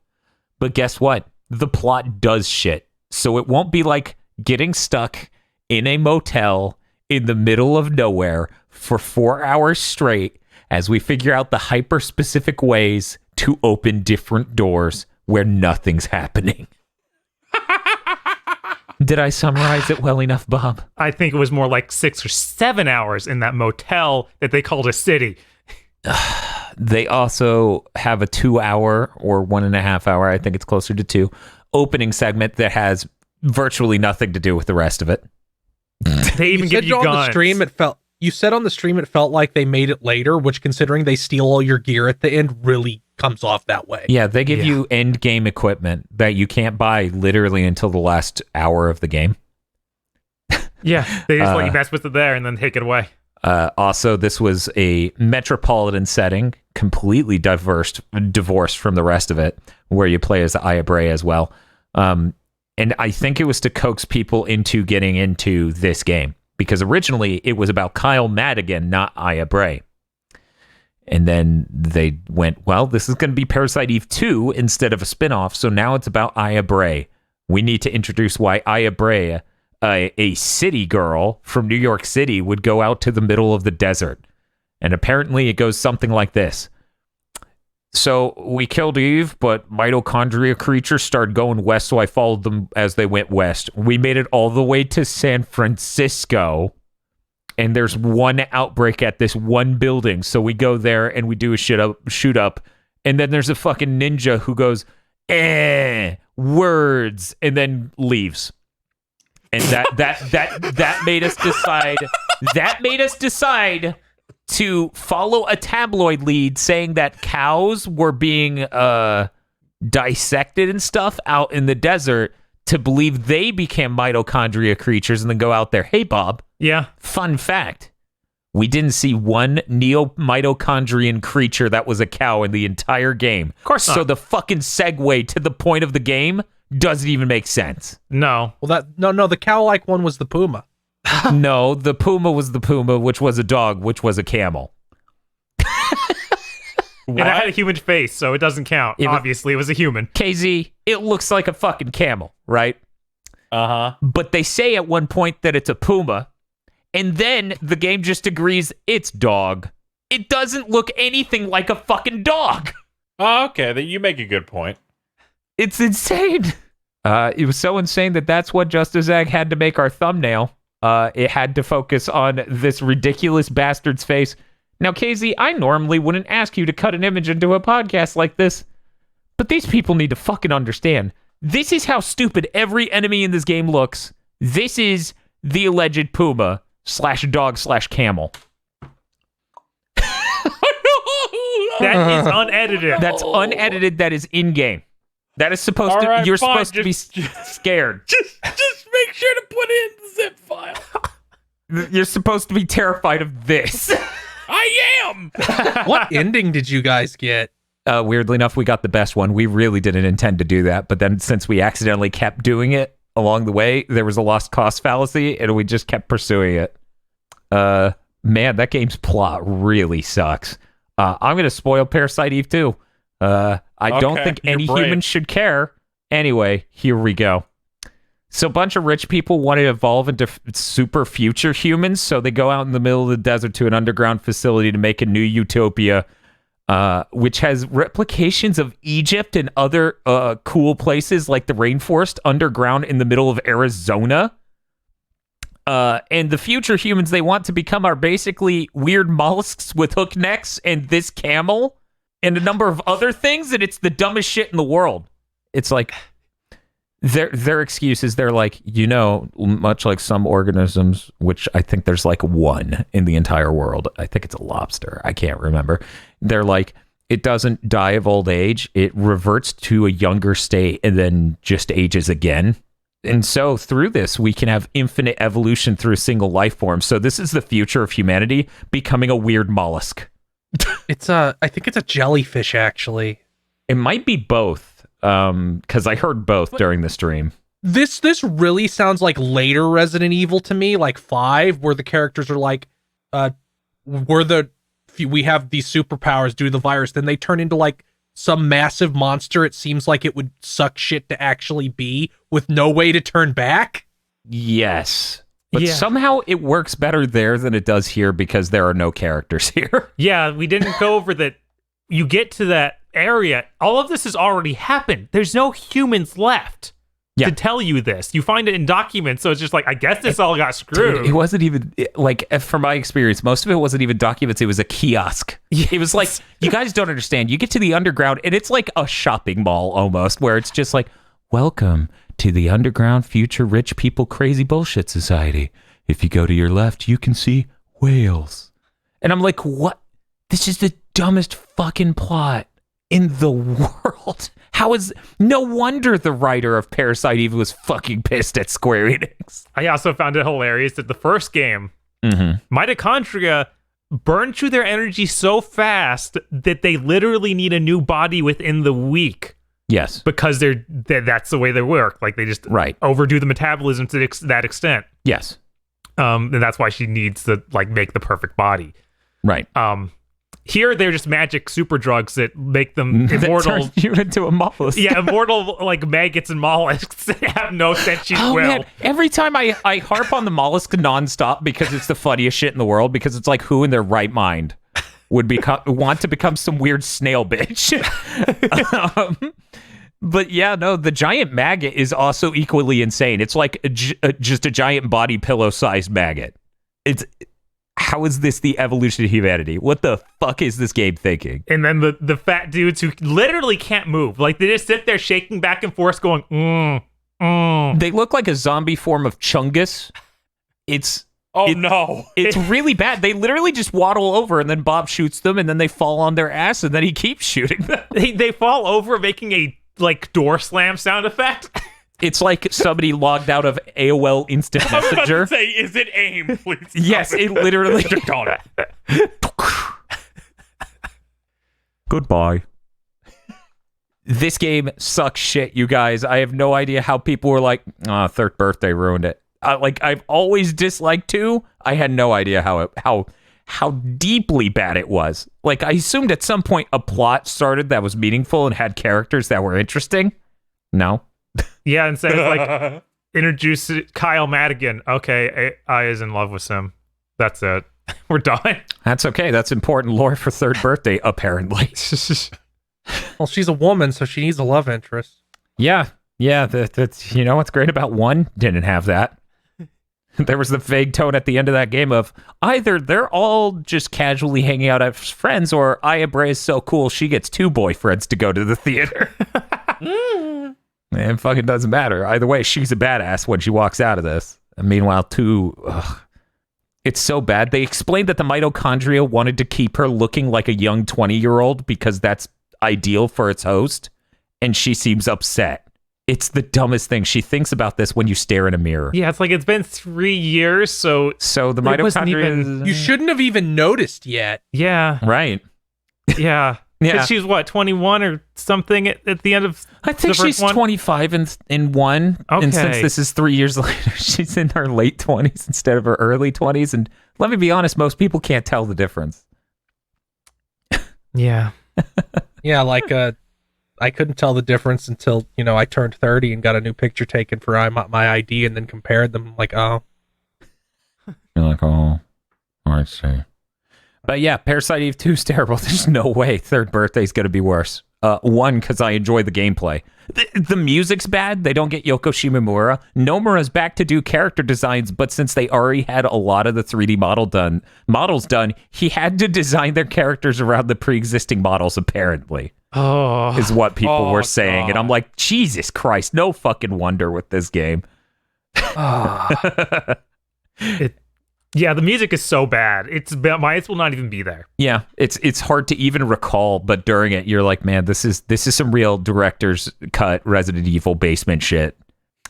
S2: but guess what? The plot does shit. So it won't be like getting stuck in a motel in the middle of nowhere for 4 hours straight as we figure out the hyper-specific ways to open different doors where nothing's happening. Did I summarize it well enough, Bob?
S1: I think it was more like 6 or 7 hours in that motel that they called a city.
S2: They also have a 2-hour or 1.5 hour, I think it's closer to 2, opening segment that has virtually nothing to do with the rest of it.
S1: They even give you
S5: on
S1: guns.
S5: the stream you said on the stream it felt like they made it later, which considering they steal all your gear at the end really comes off that way.
S2: Yeah, they give you end game equipment that you can't buy literally until the last hour of the game.
S1: Yeah, they just let you mess with it there and then take it away.
S2: Also, this was a metropolitan setting, completely divorced from the rest of it, where you play as Aya Bray as well. And I think it was to coax people into getting into this game, because originally it was about Kyle Madigan, not Aya Bray. And then they went, well, this is going to be Parasite Eve 2 instead of a spinoff, so now it's about Aya Bray. We need to introduce why Aya Bray, a city girl from New York City, would go out to the middle of the desert. And apparently it goes something like this. So we killed Eve, but mitochondria creatures started going west, so I followed them as they went west. We made it all the way to San Francisco, and there's one outbreak at this one building, so we go there and we do a shoot up, and then there's a fucking ninja who goes, words, and then leaves. And that made us decide. That made us decide to follow a tabloid lead saying that cows were being dissected and stuff out in the desert, to believe they became mitochondria creatures and then go out there. Hey, Bob.
S1: Yeah.
S2: Fun fact. We didn't see one neo-mitochondrian creature that was a cow in the entire game.
S1: Of course not.
S2: So the fucking segue to the point of the game doesn't even make sense.
S1: No.
S5: Well, the cow-like one was the puma.
S2: No, the puma was the puma, which was a dog, which was a camel.
S1: And it had a human face, so it doesn't count. Obviously, it was a human.
S2: KZ, it looks like a fucking camel, right?
S4: Uh-huh.
S2: But they say at one point that it's a puma, and then the game just agrees it's dog. It doesn't look anything like a fucking dog.
S4: Oh, okay. You make a good point.
S2: It's insane. It was so insane that's what Justice Egg had to make our thumbnail. It had to focus on this ridiculous bastard's face. Now, KZ, I normally wouldn't ask you to cut an image into a podcast like this, but these people need to fucking understand. This is how stupid every enemy in this game looks. This is the alleged puma / camel.
S1: That is unedited.
S2: That's unedited. That is in-game. That is supposed
S4: All
S2: to...
S4: right,
S2: you're
S4: fine,
S2: supposed to be scared.
S4: Just make sure to put it in the zip file.
S2: You're supposed to be terrified of this.
S4: I am!
S5: What ending did you guys get?
S2: Weirdly enough, we got the best one. We really didn't intend to do that, but then since we accidentally kept doing it along the way, there was a lost cost fallacy, and we just kept pursuing it. Man, that game's plot really sucks. I'm going to spoil Parasite Eve 2. I don't think any human should care. Anyway, here we go. So a bunch of rich people want to evolve into super future humans, so they go out in the middle of the desert to an underground facility to make a new utopia, which has replications of Egypt and other cool places like the rainforest underground in the middle of Arizona. And the future humans they want to become are basically weird mollusks with hook necks and this camel and a number of other things, and it's the dumbest shit in the world. It's like... Their excuses, they're like, much like some organisms, which I think there's like one in the entire world. I think it's a lobster. I can't remember. They're like, it doesn't die of old age. It reverts to a younger state and then just ages again. And so through this, we can have infinite evolution through a single life form. So this is the future of humanity becoming a weird mollusk.
S5: I think it's a jellyfish, actually.
S2: It might be both. Because I heard both during the stream.
S5: This really sounds like later Resident Evil to me, like 5, where the characters are like, we have these superpowers due to the virus, then they turn into like some massive monster. It seems like it would suck shit to actually be, with no way to turn back.
S2: Yes. But somehow it works better there than it does here because there are no characters here.
S1: Yeah, we didn't go over that. You get to that area, all of this has already happened. There's no humans left. to tell you this. You find it in documents, so it's just like, I guess this all got screwed.
S2: Dude, it wasn't even like, from my experience, most of it wasn't even documents. It was a kiosk. It was like, you guys don't understand. You get to the underground and it's like a shopping mall almost, where it's just like, welcome to the underground future rich people crazy bullshit society. If you go to your left, you can see whales. And I'm like, what? This is the dumbest fucking plot in the world. How is... No wonder the writer of Parasite Eve was fucking pissed at Square Enix.
S1: I also found it hilarious that the first game, mitochondria burn through their energy so fast that they literally need a new body within the week.
S2: Yes.
S1: Because that's the way they work. Like, they just overdo the metabolism to that extent.
S2: Yes.
S1: And that's why she needs to, like, make the perfect body.
S2: Right.
S1: Here, they're just magic super drugs that make them immortal.
S2: That turn you into a mollusk.
S1: Yeah, immortal, like, maggots and mollusks that have no sentient will.
S2: Man, every time I harp on the mollusk nonstop because it's the funniest shit in the world, because it's like, who in their right mind would want to become some weird snail bitch? But yeah, no, the giant maggot is also equally insane. It's like just a giant body pillow-sized maggot. How is this the evolution of humanity? What the fuck is this game thinking?
S1: And then the fat dudes who literally can't move. Like, they just sit there shaking back and forth going,
S2: They look like a zombie form of Chungus. It's really bad. They literally just waddle over, and then Bob shoots them, and then they fall on their ass, and then he keeps shooting them.
S1: They fall over, making a, like, door slam sound effect.
S2: It's like somebody logged out of AOL Instant
S4: I was about
S2: Messenger.
S4: to say, is it AIM, please?
S2: Yes, it literally... Goodbye. This game sucks shit, you guys. I have no idea how people were like, Third Birthday ruined it. I've always disliked 2. I had no idea how deeply bad it was. Like, I assumed at some point a plot started that was meaningful and had characters that were interesting. No.
S1: Yeah, instead of, like, introduce Kyle Madigan. Okay, I is in love with Sim. That's it. We're done.
S2: That's okay. That's important lore for Third Birthday, apparently.
S5: Well, she's a woman, so she needs a love interest.
S2: Yeah. That's, you know what's great about 1? Didn't have that. There was the vague tone at the end of that game of either they're all just casually hanging out as friends, or Aya Bray is so cool she gets 2 boyfriends to go to the theater. It fucking doesn't matter. Either way, she's a badass when she walks out of this. And meanwhile, 2, it's so bad. They explained that the mitochondria wanted to keep her looking like a young 20-year-old because that's ideal for its host, and she seems upset. It's the dumbest thing. She thinks about this when you stare in a mirror.
S1: Yeah, it's like, it's been 3 years, so
S2: the mitochondria...
S5: You shouldn't have even noticed yet.
S1: Yeah.
S2: Right.
S1: Yeah.
S2: Yeah.
S1: She's, what, 21 or something at the end of
S2: I think
S1: the first
S2: she's
S1: one?
S2: 25 in 1.
S1: Okay.
S2: And since this is 3 years later, she's in her late 20s instead of her early 20s. And let me be honest, most people can't tell the difference.
S1: Yeah.
S5: Yeah, like, I couldn't tell the difference until, I turned 30 and got a new picture taken for my ID and then compared them. Like, oh.
S2: You're like, oh, I see. But yeah, Parasite Eve 2 is terrible. There's no way Third Birthday is going to be worse. 1, because I enjoy the gameplay. The music's bad. They don't get Yoko Shimomura. Nomura's back to do character designs, but since they already had a lot of the 3D models done, he had to design their characters around the pre-existing models, apparently.
S1: Oh.
S2: Is what people were saying.
S4: God.
S2: And I'm like, Jesus Christ, no fucking wonder with this game.
S1: Yeah, the music is so bad. My eyes will not even be there.
S2: Yeah, it's hard to even recall, but during it, you're like, man, this is some real director's cut Resident Evil basement shit.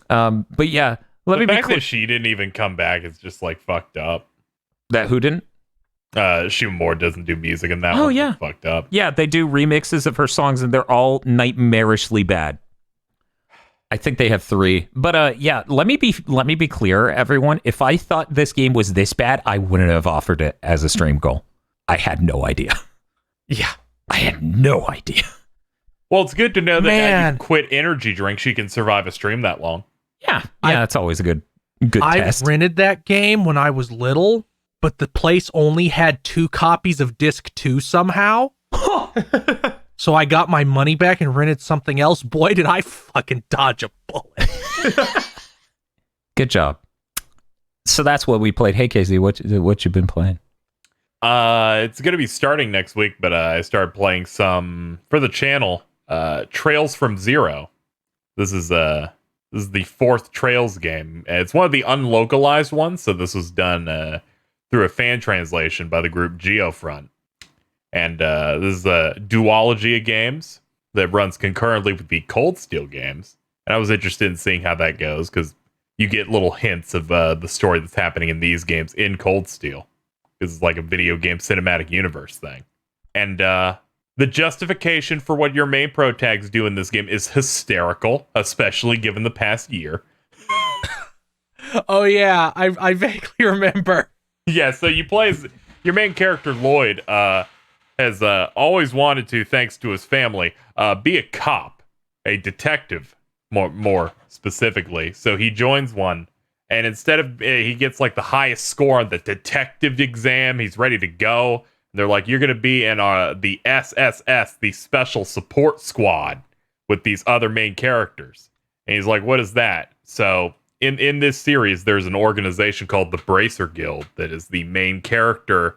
S2: But yeah, let me
S4: the
S2: be
S4: fact
S2: clear.
S4: that she didn't even come back is just like fucked up.
S2: That who didn't?
S4: Shimomura doesn't do music in that.
S2: Oh,
S4: one.
S2: yeah.
S4: It's fucked up.
S2: Yeah, they do remixes of her songs, and they're all nightmarishly bad. I think they have 3. But yeah, let me be clear, everyone. If I thought this game was this bad, I wouldn't have offered it as a stream goal. I had no idea.
S1: Yeah.
S2: I had no idea.
S4: Well, it's good to know that as
S5: Man.
S4: you quit energy drinks, she can survive a stream that long.
S2: Yeah, that's always a good test.
S5: I rented that game when I was little, but the place only had 2 copies of disc 2 somehow. So I got my money back and rented something else. Boy, did I fucking dodge a bullet.
S2: Good job. So that's what we played. Hey, Casey, what you been playing?
S4: It's gonna be starting next week, but I started playing some for the channel. Trails from Zero. This is the fourth Trails game. It's one of the unlocalized ones, so this was done through a fan translation by the group Geofront. And this is a duology of games that runs concurrently with the Cold Steel games. And I was interested in seeing how that goes, because you get little hints of the story that's happening in these games in Cold Steel. It's like a video game cinematic universe thing. And the justification for what your main pro tags do in this game is hysterical, especially given the past year.
S5: Oh yeah, I vaguely remember.
S4: Yeah, so you play as your main character, Lloyd, has always wanted to, thanks to his family, be a cop, a detective, more specifically. So he joins one, and instead of he gets like the highest score on the detective exam, he's ready to go. They're like, you're going to be in the SSS, the Special Support Squad, with these other main characters. And he's like, what is that? So in this series, there's an organization called the Bracer Guild that is the main character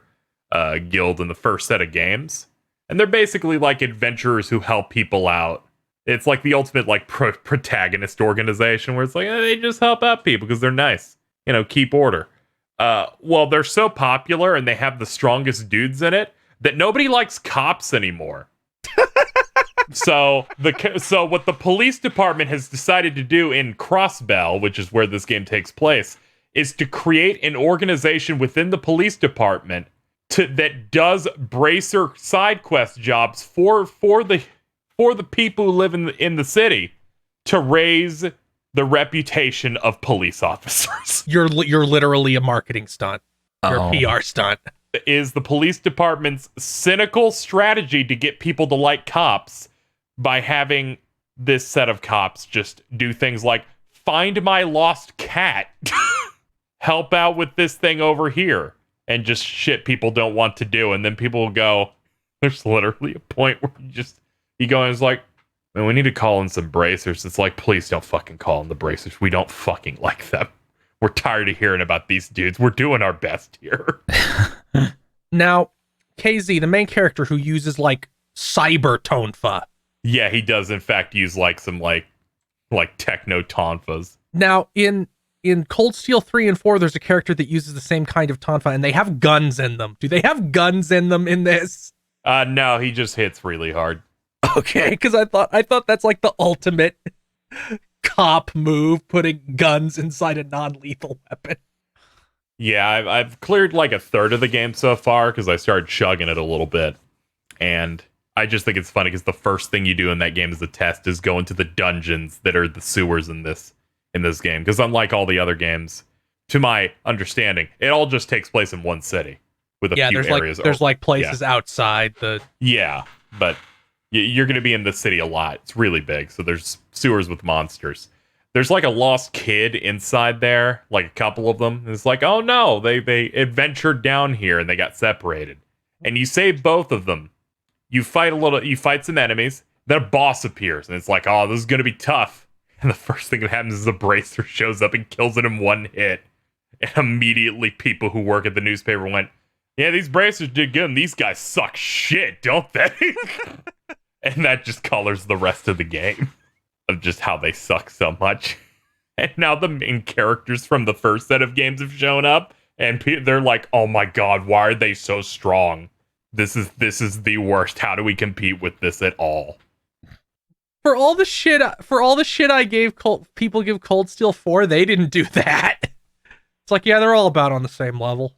S4: guild in the first set of games. And they're basically like adventurers who help people out. It's like the ultimate like protagonist organization where it's like, they just help out people because they're nice. You know, keep order. Well, they're so popular and they have the strongest dudes in it that nobody likes cops anymore. So what the police department has decided to do in Crossbell, which is where this game takes place, is to create an organization within the police department that does bracer side quest jobs for the people who live in the city to raise the reputation of police officers.
S5: You're literally a marketing stunt. You're a PR stunt.
S4: Is the police department's cynical strategy to get people to like cops by having this set of cops just do things like find my lost cat, help out with this thing over here, and just shit people don't want to do. And then people will go, there's literally a point where you go and it's like, man, we need to call in some bracers. It's like, please don't fucking call in the bracers. We don't fucking like them. We're tired of hearing about these dudes. We're doing our best here.
S5: Now, KZ, the main character who uses like cyber tonfa.
S4: Yeah, he does in fact use like some like techno tonfas.
S5: Now, in Cold Steel 3 and 4, there's a character that uses the same kind of tonfa, and they have guns in them. Do they have guns in them in this?
S4: No, he just hits really hard.
S5: Okay, because I thought that's like the ultimate cop move, putting guns inside a non-lethal weapon.
S4: Yeah, I've cleared like a third of the game so far because I started chugging it a little bit, and I just think it's funny because the first thing you do in that game as a test is go into the dungeons that are the sewers in this game. Because unlike all the other games, to my understanding, it all just takes place in one city with a few areas.
S5: There's like places outside the.
S4: Yeah, but you're going to be in the city a lot. It's really big, so there's sewers with monsters. There's like a lost kid inside there, like a couple of them. It's like, oh no, they adventured down here and they got separated. And you save both of them. You fight some enemies. Then a boss appears, and it's like, oh, this is gonna be tough. And the first thing that happens is a bracer shows up and kills it in one hit. And immediately, people who work at the newspaper went, yeah, these bracers did good, and these guys suck shit, don't they? And that just colors the rest of the game of just how they suck so much. And now the main characters from the first set of games have shown up, and they're like, oh my god, why are they so strong? This is the worst. How do we compete with this at all?
S5: For all the shit I gave people give Cold Steel 4, they didn't do that. It's like, yeah, they're all about on the same level.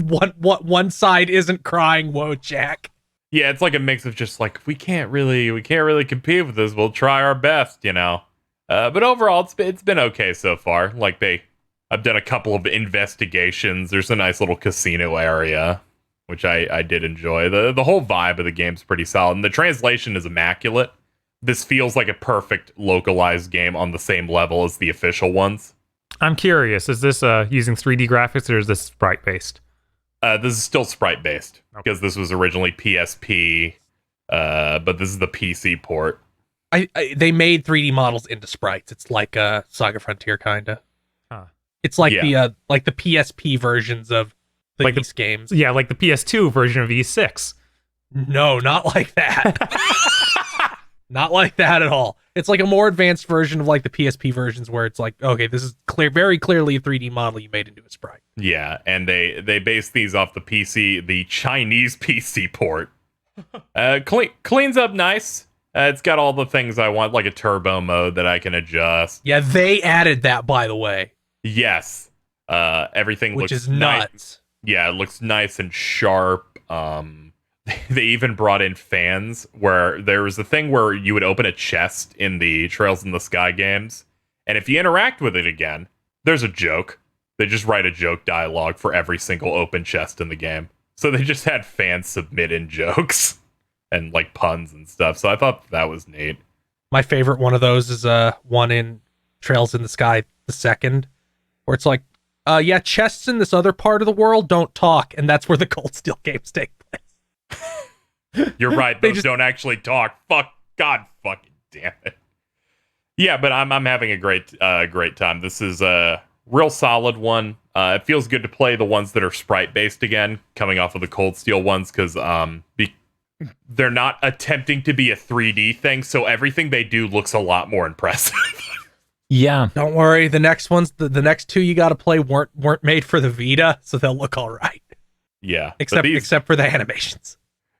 S5: One side isn't crying, whoa, Jack.
S4: Yeah, it's like a mix of just like, we can't really compete with this. We'll try our best, you know. But overall, it's been okay so far. Like I've done a couple of investigations. There's a nice little casino area, which I did enjoy. The whole vibe of the game's pretty solid, and the translation is immaculate. This feels like a perfect localized game on the same level as the official ones.
S1: I'm curious, is this using 3D graphics or is this sprite based?
S4: This is still sprite based because this was originally PSP, but this is the PC port.
S5: they made 3D models into sprites. It's like Saga Frontier kinda.
S1: Huh.
S5: It's like the PSP versions of these games.
S1: Yeah, like the PS2 version of E6.
S5: No, not like that. Not like that at all. It's like a more advanced version of like the PSP versions where it's like, okay, this is very clearly a 3D model you made into a sprite.
S4: Yeah, and they base these off the Chinese PC port. Cleans up nice. It's got all the things I want, like a turbo mode that I can adjust.
S5: Yeah, they added that, by the way.
S4: Yes. Everything
S5: which
S4: looks
S5: is nuts.
S4: Nice. Yeah, it looks nice and sharp. They even brought in fans where there was a thing where you would open a chest in the Trails in the Sky games, and if you interact with it again, there's a joke. They just write a joke dialogue for every single open chest in the game. So they just had fans submit in jokes and like puns and stuff. So I thought that was neat.
S5: My favorite one of those is one in Trails in the Sky, the second, where it's like, yeah, chests in this other part of the world don't talk, and that's where the Cold Steel games take place.
S4: You're right. Those don't actually talk. God fucking damn it. Yeah, but I'm having a great time. This is a real solid one. It feels good to play the ones that are sprite based again, coming off of the Cold Steel ones, because they're not attempting to be a 3D thing, so everything they do looks a lot more impressive.
S2: Yeah.
S5: Don't worry, the next ones, the next two you got to play weren't made for the Vita, so they'll look all right.
S4: Yeah,
S5: except for the animations.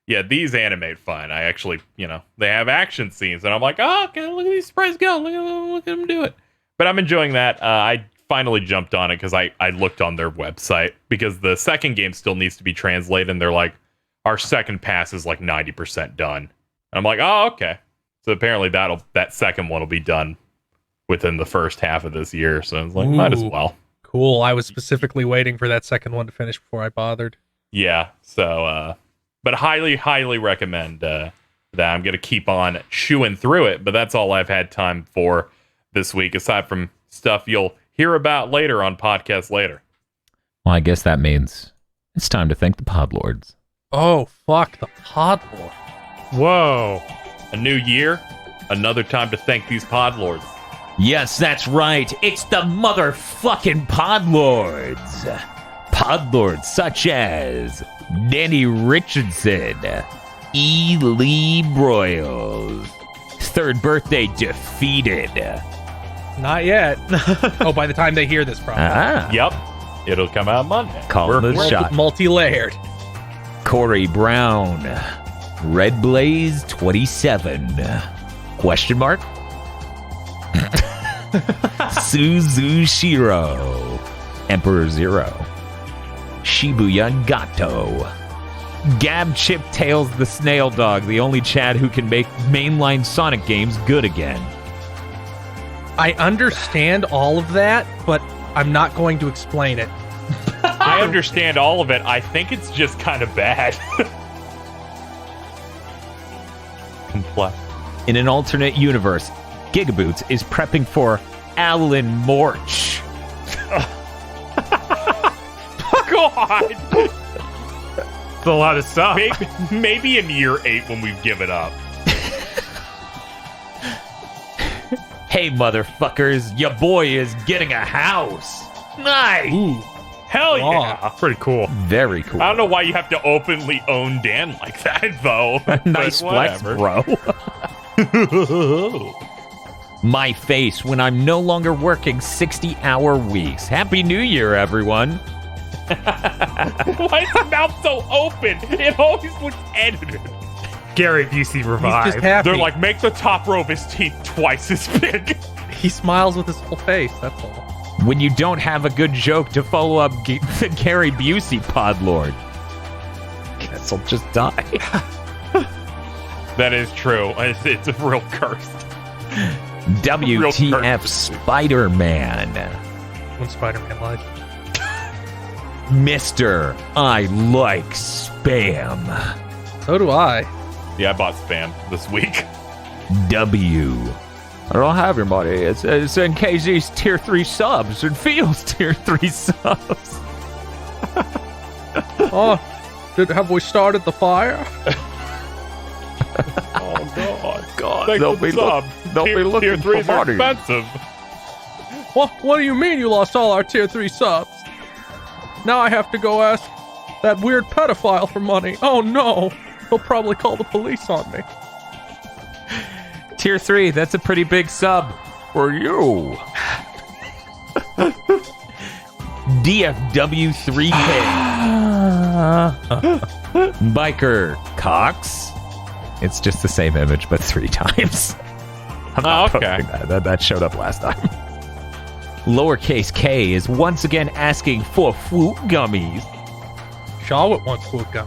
S4: Yeah, these animate fine. I actually, they have action scenes, and I'm like, oh, okay, look at these sprites go. Look at them do it. But I'm enjoying that. I finally jumped on it because I looked on their website, because the second game still needs to be translated, and they're like, our second pass is like 90% done. And I'm like, oh, okay. So apparently that second one will be done within the first half of this year. So I was like, might as well.
S5: Cool. I was specifically waiting for that second one to finish before I bothered.
S4: Yeah. So, but highly, highly recommend that. I'm going to keep on chewing through it, but that's all I've had time for this week, aside from stuff you'll hear about later on podcasts later.
S2: Well, I guess that means it's time to thank the Podlords.
S5: Oh, fuck, the Podlord.
S1: Whoa.
S4: A new year, another time to thank these Podlords.
S2: Yes, that's right. It's the motherfucking Podlords. Podlords such as Danny Richardson, E. Lee Broyles, third birthday defeated.
S5: Not yet. Oh, by the time they hear this, probably.
S4: Yep. It'll come out Monday.
S2: Call the shot.
S5: Multi-layered.
S2: Corey Brown, Red Blaze 27, question mark? Suzushiro, Emperor Zero, Shibuya Gato, Gab Chip Tails the Snail Dog, the only Chad who can make mainline Sonic games good again.
S5: I understand all of that, but I'm not going to explain it.
S4: I understand all of it. I think it's just kind of bad. Complex.
S2: In an alternate universe, GigaBoots is prepping for Alan Morch.
S4: God!
S1: It's a lot of stuff.
S4: Maybe in year 8 when we've given up.
S2: Hey, motherfuckers, your boy is getting a house. Nice!
S5: Ooh.
S4: Hell yeah!
S1: Pretty cool.
S2: Very cool.
S4: I don't know why you have to openly own Dan like that, though.
S2: Nice flex, bro. My face when I'm no longer working 60-hour weeks. Happy New Year, everyone.
S4: Why is his mouth so open? It always looks edited.
S1: Gary Busey revived.
S5: He's just happy.
S4: They're like, make the top row of his teeth twice as big.
S5: He smiles with his whole face, that's all.
S2: When you don't have a good joke to follow up the Gary Busey Podlord, guess I'll just die.
S4: That is true. It's a real curse.
S2: WTF Spider-Man.
S5: When Spider-Man lied.
S2: Mr. I like spam.
S5: So do I.
S4: Yeah, I bought Spam this week.
S2: W. I don't have your money. It's in KZ's tier 3 subs and Feels tier 3 subs.
S5: Oh, have we started the fire?
S4: Oh,
S2: God,
S4: Thanks
S2: they'll
S4: for
S2: be
S4: the sub.
S2: looking
S4: Tier
S2: for
S4: 3s are
S2: money.
S4: expensive.
S5: What do you mean you lost all our tier 3 subs? Now I have to go ask that weird pedophile for money. Oh no, he'll probably call the police on me.
S2: Tier 3, that's a pretty big sub for you. DFW3K. Biker Cox. It's just the same image, but 3 times. I'm not
S4: okay.
S2: posting that showed up last time. Lowercase k is once again asking for fruit gummies.
S5: Charlotte wants food gum.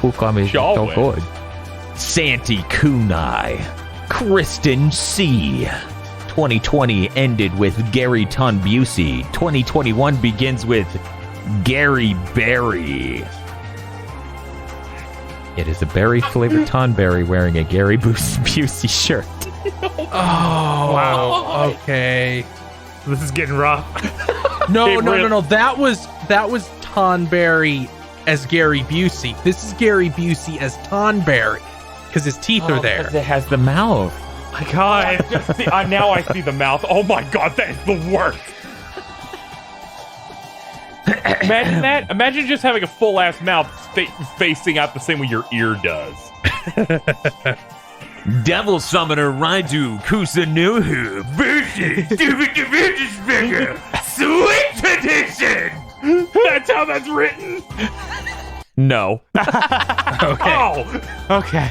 S2: Fruit gummies
S4: Shall
S2: are
S4: we?
S2: so good. Santi Kunai. Kristen C. 2020 ended with Gary Busey. 2021 begins with Gary Berry. It is a berry-flavored Tonberry wearing a Gary Busey shirt.
S5: Oh, wow. Okay.
S1: This is getting rough.
S5: No. That was Tonberry as Gary Busey. This is Gary Busey as Tonberry because his teeth are there.
S2: It has the mouth.
S1: My God.
S4: Now I see the mouth. Oh my god, that is the worst. Imagine that. Imagine just having a full ass mouth facing out the same way your ear does.
S3: Devil Summoner Raiju Kusanuhu versus Switch Edition!
S4: That's how that's written.
S2: No.
S5: Okay.
S4: Oh,
S1: Okay.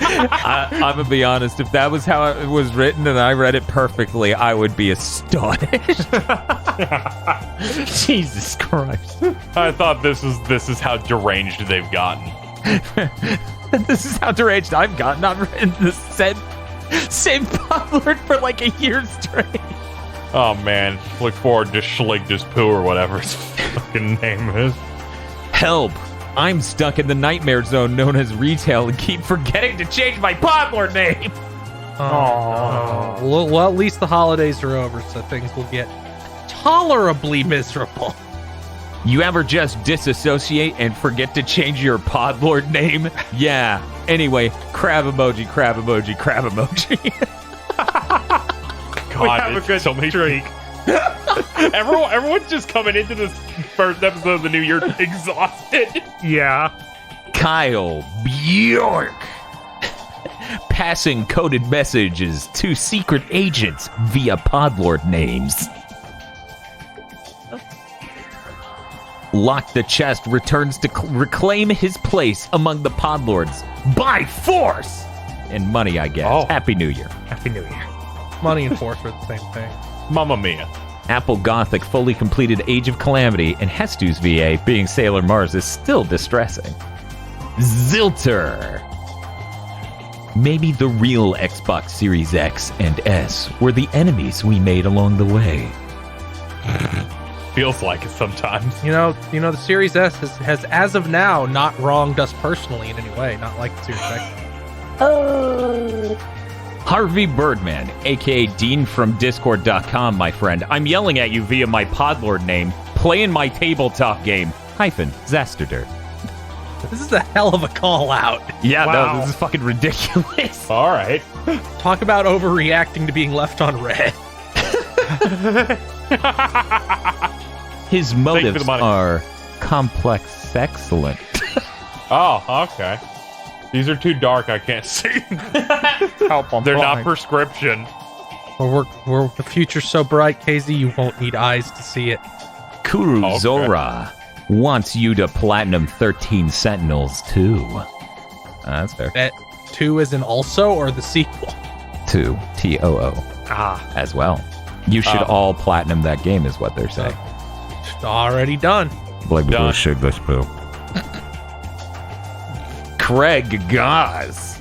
S2: I'm gonna be honest. If that was how it was written and I read it perfectly, I would be astonished. Jesus Christ!
S4: I thought this is how deranged they've gotten.
S2: This is how deranged I've gotten. I've written the same word for like a year straight.
S4: Oh man, look forward to Schligda's Poo or whatever his fucking name is.
S2: Help! I'm stuck in the nightmare zone known as retail and keep forgetting to change my Podlord name.
S5: Oh. Well, at least the holidays are over, so things will get tolerably miserable.
S2: You ever just disassociate and forget to change your Podlord name? Yeah. Anyway, crab emoji, crab emoji, crab emoji.
S4: God,
S1: We have a
S4: it's
S1: good
S4: so many
S1: streak.
S4: Everyone's just coming into this first episode of the new year exhausted.
S1: Yeah.
S2: Kyle Bjork. Passing coded messages to secret agents via Podlord names. Lock the Chest returns to reclaim his place among the Podlords by force! And money, I guess.
S4: Oh.
S2: Happy New Year.
S1: Happy New Year.
S5: Money and force are the same thing.
S4: Mamma mia.
S2: Apple Gothic fully completed Age of Calamity, and Hestu's VA, being Sailor Mars, is still distressing. Zilter. Maybe the real Xbox Series X and S were the enemies we made along the way.
S4: Feels like it sometimes.
S5: You know, the Series S has as of now not wronged us personally in any way, not like the Series X.
S2: Harvey Birdman, aka Dean from Discord.com, my friend. I'm yelling at you via my Podlord name, playing my tabletop game, Zasterder.
S5: This is a hell of a call out.
S2: Yeah,
S1: Wow.
S2: no, this is fucking ridiculous.
S4: All right.
S5: Talk about overreacting to being left on red.
S2: His
S4: for the
S2: motives
S4: money.
S2: are complex excellent.
S4: Oh, okay. These are too dark. I can't see.
S2: Help, I'm
S4: They're not
S2: blind.
S4: prescription.
S5: Well, we're the future's so bright, KZ, you won't need eyes to see it.
S2: Kuruzora wants you to platinum 13 Sentinels too. That's fair.
S5: That 2 is an also or the sequel?
S2: 2 TOO as well. You should all platinum that game, is what they're saying.
S5: Already done.
S4: Done.
S2: Craig Goss.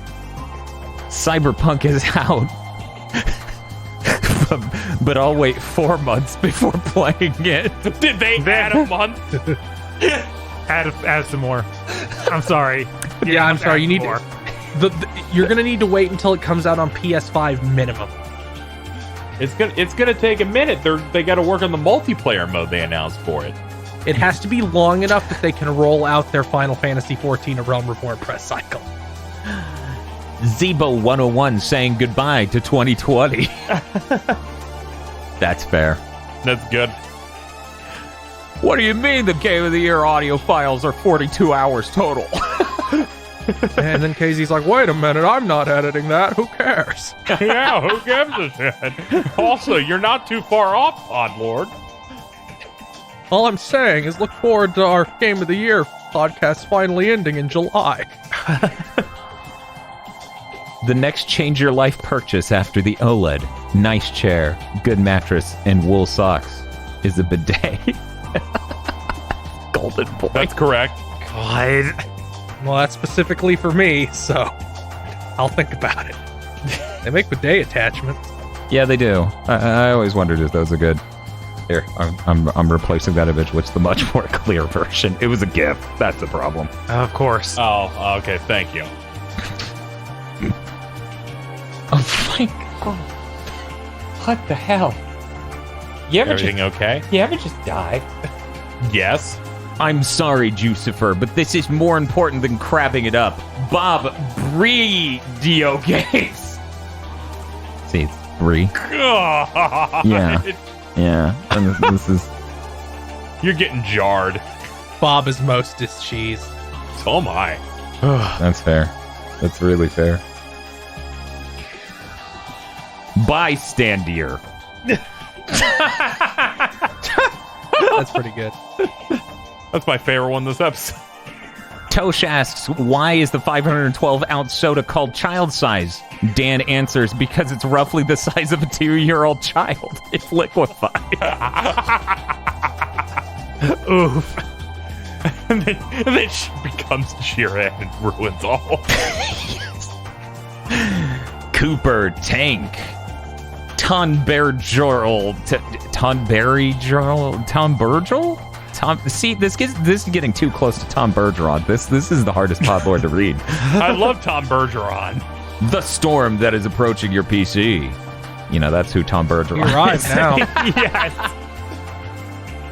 S2: Cyberpunk is out. But I'll wait 4 months before playing it.
S4: Did they add a month?
S1: Add some more. I'm sorry.
S5: Yeah, I'm sorry. You need
S1: more.
S5: you're gonna need to wait until it comes out on PS5 minimum.
S4: It's gonna take a minute. They got to work on the multiplayer mode they announced for it.
S5: It has to be long enough that they can roll out their Final Fantasy XIV A Realm Reborn press cycle.
S2: Zebo 101 saying goodbye to 2020. That's fair.
S4: That's good.
S2: What do you mean the Game of the Year audio files are 42 hours total?
S5: And then Casey's like, wait a minute, I'm not editing that. Who cares?
S4: Yeah, who gives a shit? Also, you're not too far off, Podlord.
S5: All I'm saying is look forward to our Game of the Year podcast finally ending in July.
S2: The next change your life purchase after the OLED, nice chair, good mattress, and wool socks is a bidet. Golden boy.
S4: That's correct.
S1: God.
S5: Well, that's specifically for me, so I'll think about it. They make bidet attachments.
S2: Yeah, they do. I always wondered if those are good. Here, I'm replacing that image with the much more clear version. It was a GIF. That's the problem.
S1: Of course.
S4: Oh, okay. Thank you.
S2: Oh my god! What the hell? You ever
S4: Everything okay?
S2: You ever just die?
S4: Yes.
S2: I'm sorry, Jucifer, but this is more important than crabbing it up. Bob Dio Games. See, it's Bree.
S4: God.
S2: Yeah. And this is.
S4: You're getting jarred.
S5: Bob is most is cheese.
S4: Oh my.
S2: That's fair. That's really fair. Bystander.
S5: That's pretty good.
S4: That's my favorite one this episode.
S2: Tosh asks, why is the 512-ounce soda called child size? Dan answers, because it's roughly the size of a 2-year-old child. It's liquefied.
S1: Oof.
S4: and then she becomes Jira and ruins all.
S2: Cooper Tank. Tonbergerl. See, this is getting too close to Tom Bergeron. This is the hardest Podlord to read.
S4: I love Tom Bergeron.
S2: The storm that is approaching your PC. You know, that's who Tom Bergeron
S5: You're right
S2: is.
S5: now.
S1: Yes.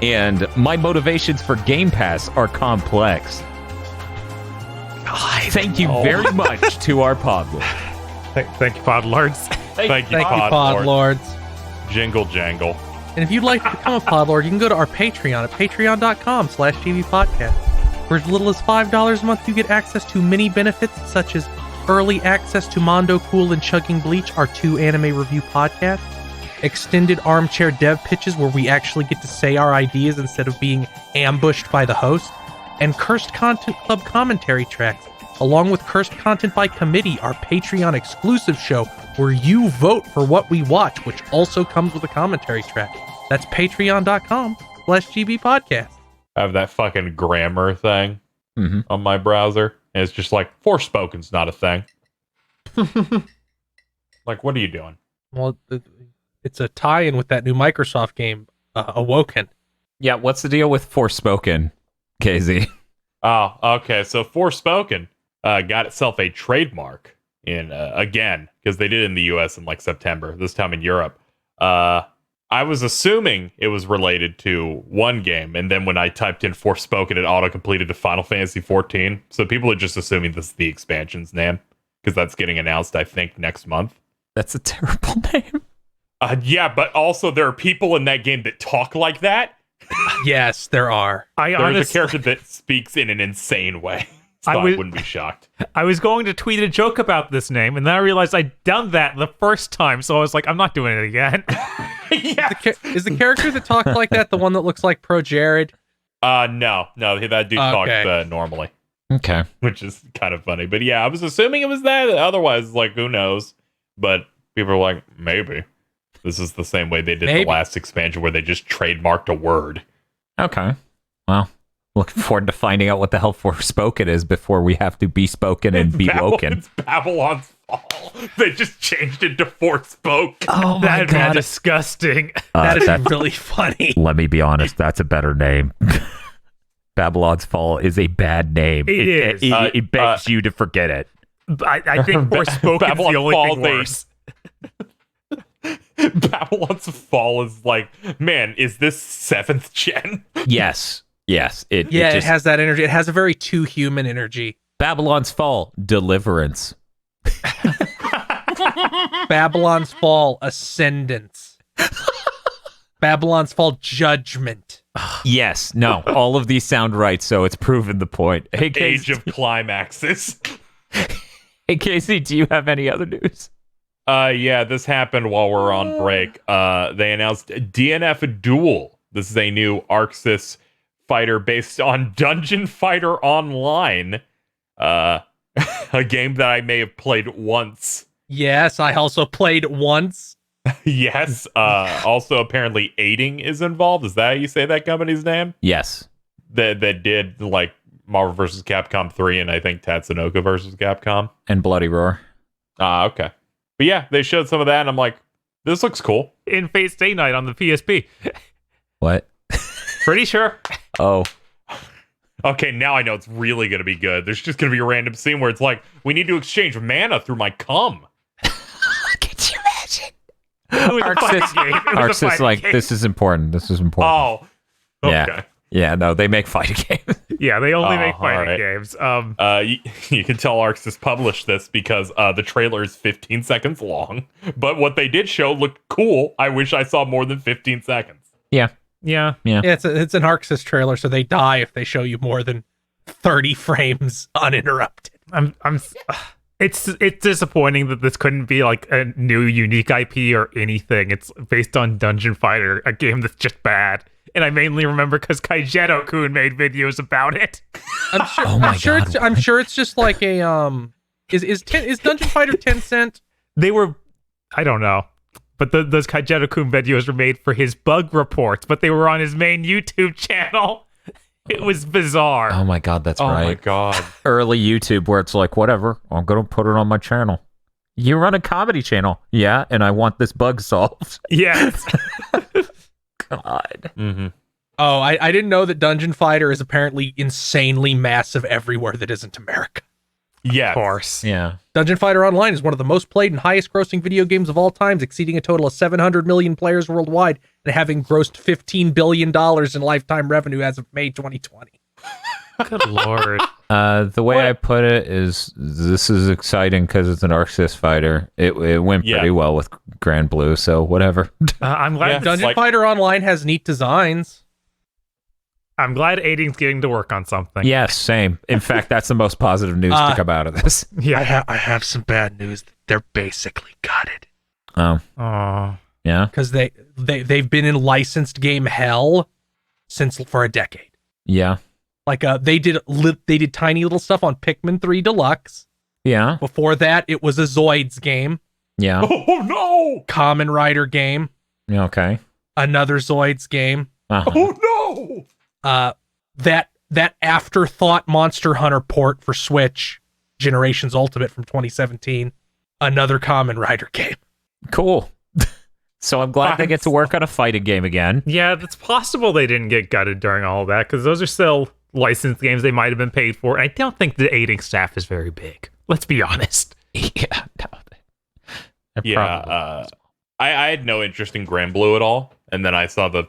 S2: And my motivations for Game Pass are complex. Thank you very much to our Podlord.
S1: Thank you, Podlords.
S4: Thank you,
S5: Thank you,
S4: Podlord.
S5: Podlords.
S4: Jingle jangle.
S5: And if you'd like to become a Podlord, you can go to our Patreon at patreon.com/GBpodcast. For as little as $5 a month, you get access to many benefits such as early access to Mondo Cool and Chugging Bleach, our 2 anime review podcasts, extended armchair dev pitches where we actually get to say our ideas instead of being ambushed by the host, and Cursed Content Club commentary tracks, along with Cursed Content by Committee, our Patreon exclusive show where you vote for what we watch, which also comes with a commentary track. That's patreon.com/GBpodcast.
S4: I have that fucking grammar thing
S2: Mhm.
S4: on my browser, and it's just like, Forspoken's not a thing. Like, what are you doing?
S5: Well, it's a tie-in with that new Microsoft game, Awoken.
S2: Yeah, what's the deal with Forspoken, KZ?
S4: Oh, okay. So Forspoken got itself a trademark in again, because they did it in the US in like September, this time in Europe. I was assuming it was related to one game, and then when I typed in Forspoken, it auto-completed to Final Fantasy 14. So people are just assuming this is the expansion's name, because that's getting announced, I think, next month.
S2: That's a terrible name.
S4: Yeah, but also there are people in that game that talk like that.
S5: Yes, there are.
S4: There's a character that speaks in an insane way. So I wouldn't be shocked.
S1: I was going to tweet a joke about this name, and then I realized I'd done that the first time, so I was like, I'm not doing it again.
S5: Is the character that talks like that the one that looks like Pro Jared?
S4: No, that dude
S5: Okay.
S4: talks normally,
S2: Okay.
S4: which is kind of funny. But yeah, I was assuming it was that. Otherwise, like, who knows? But people are like, maybe. This is the same way they did
S5: Maybe.
S4: the last expansion where they just trademarked a word.
S2: Okay. Well, looking forward to finding out what the hell Forspoken is before we have to be spoken and be woken.
S4: It's Babylon's Fall. They just changed it to Forspoken.
S2: Oh
S1: That'd be disgusting.
S5: That is
S2: that's-
S5: really funny.
S2: Let me be honest, that's a better name. Babylon's Fall is a bad name.
S1: It is.
S2: It begs you to forget it.
S1: I think Forspoken's
S4: Babylon
S1: the only
S4: Fall,
S1: thing
S4: they-
S1: worse.
S4: Babylon's Fall is like, man, is this 7th gen?
S2: Yes. It
S5: Yeah, it
S2: just,
S5: has that energy. It has a very too human energy.
S2: Babylon's Fall, Deliverance.
S5: Babylon's Fall Ascendance. Babylon's Fall Judgment.
S2: Yes, no, all of these sound right, so it's proven the point. Hey,
S4: Age
S2: Casey,
S4: of Climaxes.
S2: hey, Casey, do you have any other news?
S4: Yeah, this happened while we're on break. They announced DNF Duel. This is a new ArcSys fighter based on Dungeon Fighter Online. A game that I may have played once.
S5: Yes, I also played once.
S4: Yes. Also, apparently, aiding is involved. Is that how you say that company's name?
S2: Yes.
S4: That did like Marvel vs. Capcom 3 and I think Tatsunoko vs. Capcom.
S2: And Bloody Roar.
S4: Okay. But yeah, they showed some of that, and I'm like, this looks cool.
S1: In Fate Stay Night on the PSP.
S2: What?
S1: Pretty sure.
S2: Oh.
S4: Okay, now I know it's really going to be good. There's just going to be a random scene where it's like, we need to exchange mana through my cum.
S2: Can you imagine?
S1: It was a fighting game. It was a
S2: Arc's
S1: fighting
S2: like,
S1: game.
S2: this is important. This is important.
S4: Oh,
S2: Yeah.
S4: okay.
S2: Yeah, no, they make fighting games.
S1: Yeah, they only make
S4: all
S1: fighting
S4: right.
S1: games.
S4: You can tell Arcs has published this because the trailer is 15 seconds long. But what they did show looked cool. I wish I saw more than 15 seconds.
S2: Yeah.
S1: Yeah.
S5: Yeah, it's an ArcSys trailer, so they die if they show you more than 30 frames uninterrupted.
S1: It's disappointing that this couldn't be like a new unique IP or anything. It's based on Dungeon Fighter, a game that's just bad. And I mainly remember because Kaijeto-kun made videos about it.
S5: I'm sure.
S2: Oh my God.
S5: I'm sure it's just like a Is Dungeon Fighter Tencent?
S1: They were, I don't know, but those Kaijeto-kun videos were made for his bug reports, but they were on his main YouTube channel. It was bizarre.
S2: Oh my God, that's
S4: Oh
S2: right.
S4: my god.
S2: Early YouTube where it's like, whatever, I'm going to put it on my channel. You run a comedy channel. Yeah, and I want this bug solved.
S1: Yes.
S2: God.
S4: Mm-hmm.
S5: Oh, I didn't know that Dungeon Fighter is apparently insanely massive everywhere that isn't America.
S4: Yeah.
S1: Of course.
S2: Yeah.
S5: Dungeon Fighter Online is one of the most played and highest grossing video games of all times, exceeding a total of 700 million players worldwide and having grossed $15 billion in lifetime revenue as of May 2020.
S1: Good lord.
S2: The way I put it is, this is exciting because it's an ArcSys fighter. It went pretty well with Grand Blue, so whatever.
S1: I'm glad
S4: Yeah.
S5: Dungeon Fighter Online has neat designs.
S1: I'm glad Aiding's getting to work on something.
S2: Yes, same. In fact, that's the most positive news to come out of this.
S1: Yeah.
S5: I have some bad news. They're basically gutted.
S2: Oh,
S1: Oh.
S2: yeah?
S5: Because they've been in licensed game hell for a decade.
S2: Yeah.
S5: Like they did tiny little stuff on Pikmin 3 Deluxe.
S2: Yeah.
S5: Before that, it was a Zoids game,
S2: Yeah.
S4: Oh no!
S5: Kamen Rider game,
S2: Okay.
S5: another Zoids game.
S2: Uh-huh.
S4: Oh no!
S5: That afterthought Monster Hunter port for Switch, Generations Ultimate from 2017, another Kamen Rider game.
S2: Cool. So I'm glad they get to work on a fighting game again.
S1: Yeah, it's possible they didn't get gutted during all of that because those are still licensed games they might have been paid for. I don't think the Aiding staff is very big. Let's be honest.
S2: Yeah. No.
S4: Yeah, I had no interest in Grand Blue at all, and then I saw the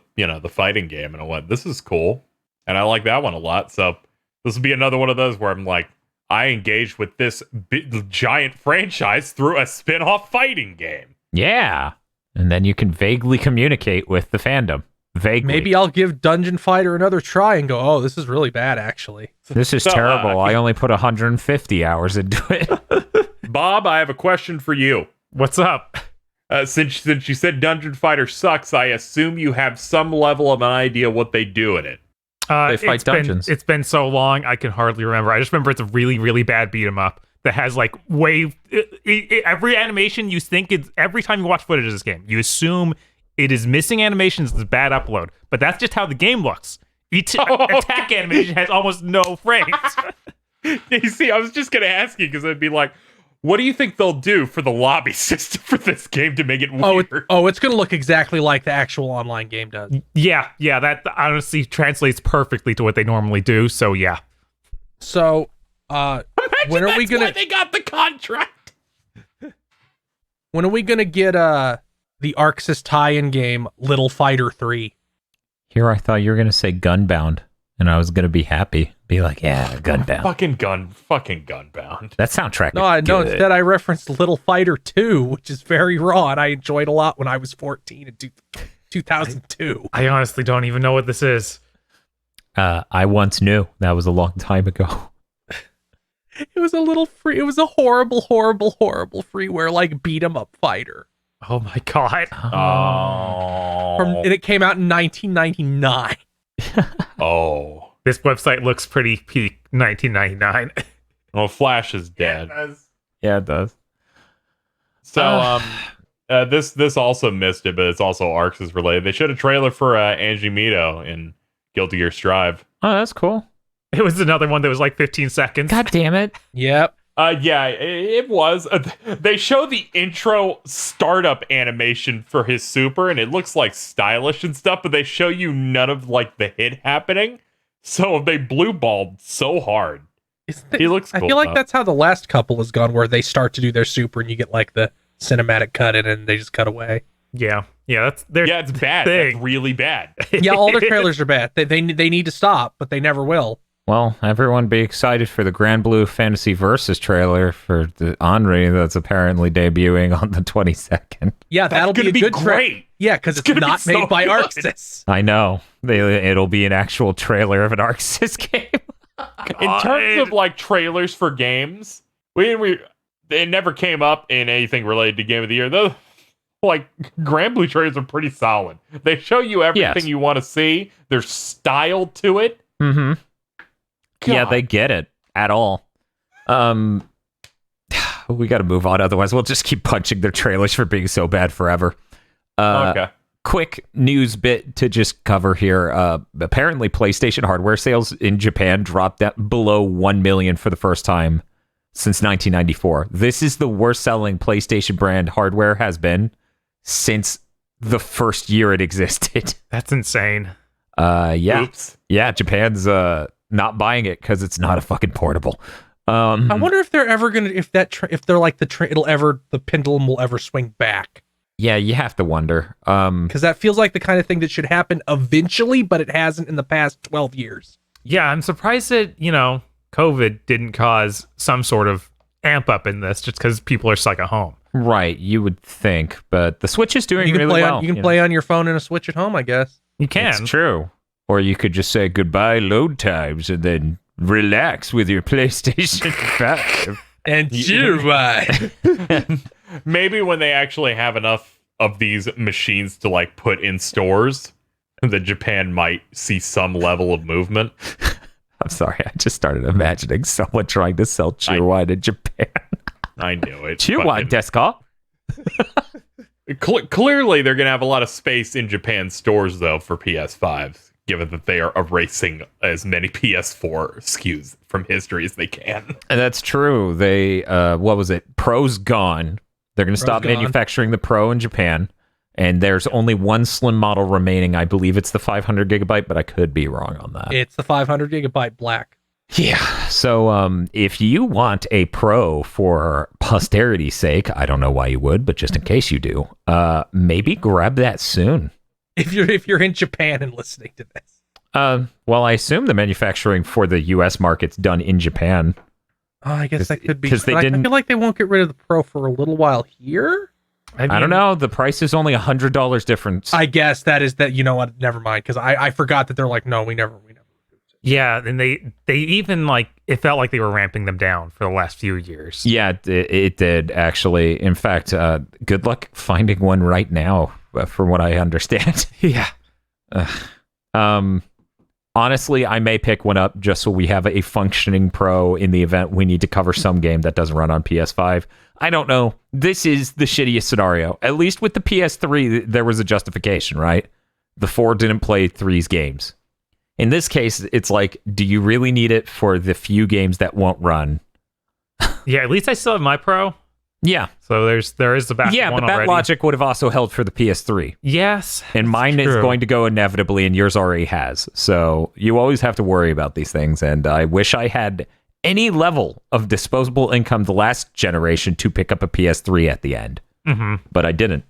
S4: fighting game, and I went, "This is cool," and I like that one a lot. So this will be another one of those where I'm like, I engaged with this giant franchise through a spin-off fighting game.
S2: Yeah. And then you can vaguely communicate with the fandom. Vaguely.
S5: Maybe I'll give Dungeon Fighter another try and go, oh, this is really bad, actually.
S2: This is
S4: So,
S2: terrible. I only put 150 hours into it.
S4: Bob, I have a question for you.
S1: What's up?
S4: Since you said Dungeon Fighter sucks, I assume you have some level of an idea what they do in it.
S2: They fight
S1: it's
S2: dungeons.
S1: It's been so long, I can hardly remember. I just remember it's a really, really bad beat 'em up that has like every animation you think it's every time you watch footage of this game, you assume it is missing animations, it's bad upload, but that's just how the game looks. Attack animation has almost no frames.
S4: You see, I was just gonna ask you because I'd be like, what do you think they'll do for the lobby system for this game to make it weird?
S5: It's going to look exactly like the actual online game does.
S1: Yeah, that honestly translates perfectly to what they normally do. So yeah.
S5: So, when are we
S4: That's why
S5: gonna?
S4: they got the contract.
S5: When are we gonna get the ArcSys tie-in game, Little Fighter 3?
S2: Here I thought you were going to say Gunbound. and I was gonna be happy. Be like, yeah, Gunbound.
S4: Fucking Gunbound.
S2: That soundtrack.
S5: No,
S2: is good.
S5: instead I referenced Little Fighter 2, which is very raw, and I enjoyed a lot when I was 14 in 2002.
S1: I honestly don't even know what this is.
S2: I once knew. That was a long time ago.
S5: It was a little free. It was a horrible, horrible, horrible freeware like beat 'em up fighter.
S1: Oh my god.
S4: Oh.
S5: And it came out in 1999.
S4: Oh.
S1: This website looks pretty peak 1999.
S4: Well, Flash is dead.
S2: Yeah, it does.
S4: So, this also missed it, but it's also Arcs is related. They showed a trailer for Angie Mito in Guilty Gear Strive.
S2: Oh, that's cool.
S1: It was another one that was like 15 seconds.
S2: God damn it.
S5: Yep.
S4: Yeah, it was. They show the intro startup animation for his super, and it looks like stylish and stuff, but they show you none of like the hit happening. So they blue balled so hard. He looks cool,
S5: I feel like
S4: though.
S5: that's how the last couple has gone, where they start to do their super and you get like the cinematic cut in and they just cut away.
S1: Yeah, that's their
S4: Yeah, it's bad.
S1: thing.
S4: That's really bad.
S5: Yeah, all their trailers are bad. They need to stop, but they never will.
S2: Well, everyone be excited for the Grand Blue Fantasy Versus trailer for the Henri that's apparently debuting on the 22nd.
S5: Yeah, that'll
S4: That's
S5: be a
S4: gonna
S5: good
S4: great.
S5: Yeah, because it's
S4: gonna be
S5: not
S4: so
S5: made by
S4: good.
S5: Arxis.
S2: I know. It'll be an actual trailer of an Arxis game.
S4: In terms of like trailers for games, we it never came up in anything related to Game of the Year. Though, like Grand Blue trailers are pretty solid. They show you everything
S2: Yes.
S4: you want to see. There's style to it.
S2: Mm-hmm. Yeah,
S4: God.
S2: they get it at all. We got to move on. Otherwise, we'll just keep punching their trailers for being so bad forever.
S4: Okay.
S2: Quick news bit to just cover here. Apparently, PlayStation hardware sales in Japan dropped below 1 million for the first time since 1994. This is the worst selling PlayStation brand hardware has been since the first year it existed.
S1: That's insane.
S2: Yeah.
S4: Oops.
S2: Yeah, Japan's not buying it because it's not a fucking portable.
S5: I wonder if they're ever gonna, if they're like the pendulum will ever swing back.
S2: Yeah, you have to wonder.
S5: Because that feels like the kind of thing that should happen eventually, but it hasn't in the past 12 years.
S1: Yeah, I'm surprised that, COVID didn't cause some sort of amp up in this just because people are stuck at home.
S2: Right, you would think, but the Switch is doing really well.
S5: You can play on your phone and a Switch at home, I guess.
S1: You can.
S2: It's true. Or you could just say goodbye load times and then relax with your PlayStation 5.
S5: And
S4: Maybe when they actually have enough of these machines to like put in stores, that Japan might see some level of movement.
S2: I'm sorry, I just started imagining someone trying to sell Cheerwine in Japan.
S4: I knew it.
S2: Cheerwine desu ka?
S4: Clearly, they're going to have a lot of space in Japan stores, though, for PS5s, given that they are erasing as many PS4 SKUs from history as they can.
S2: And that's true. They, what was it? Pro's gone. They're going to stop
S5: gone.
S2: manufacturing the Pro in Japan. And there's only one slim model remaining. I believe it's the 500 gigabyte, but I could be wrong on that.
S5: It's the 500 gigabyte black.
S2: Yeah. So if you want a Pro for posterity's sake, I don't know why you would, but just in case you do, maybe grab that soon.
S5: If you're in Japan and listening to this.
S2: Well, I assume the manufacturing for the U.S. market's done in Japan.
S5: Oh, I guess that could be.
S2: 'cause they
S5: but I
S2: didn't-
S5: feel like they won't get rid of the Pro for a little while here.
S2: I don't know. The price is only $100 difference.
S5: I guess that is that. You know what? Never mind. Because I forgot that they're like, no, we never.
S1: Yeah, and they even it felt like they were ramping them down for the last few years.
S2: Yeah, it did actually. In fact, good luck finding one right now, from what I understand.
S1: Yeah.
S2: Honestly, I may pick one up just so we have a functioning Pro in the event we need to cover some game that doesn't run on PS5. I don't know. This is the shittiest scenario. At least with the PS3, there was a justification, right? The 4 didn't play 3's games. In this case, it's like, do you really need it for the few games that won't run?
S1: Yeah, at least I still have my Pro.
S2: Yeah.
S1: So there is the back
S2: Yeah,
S1: one
S2: but that
S1: already.
S2: logic would have also held for the PS3.
S1: Yes.
S2: And mine is
S1: true.
S2: going to go inevitably, and yours already has. So you always have to worry about these things. And I wish I had any level of disposable income the last generation to pick up a PS3 at the end.
S1: Mm-hmm.
S2: But I didn't.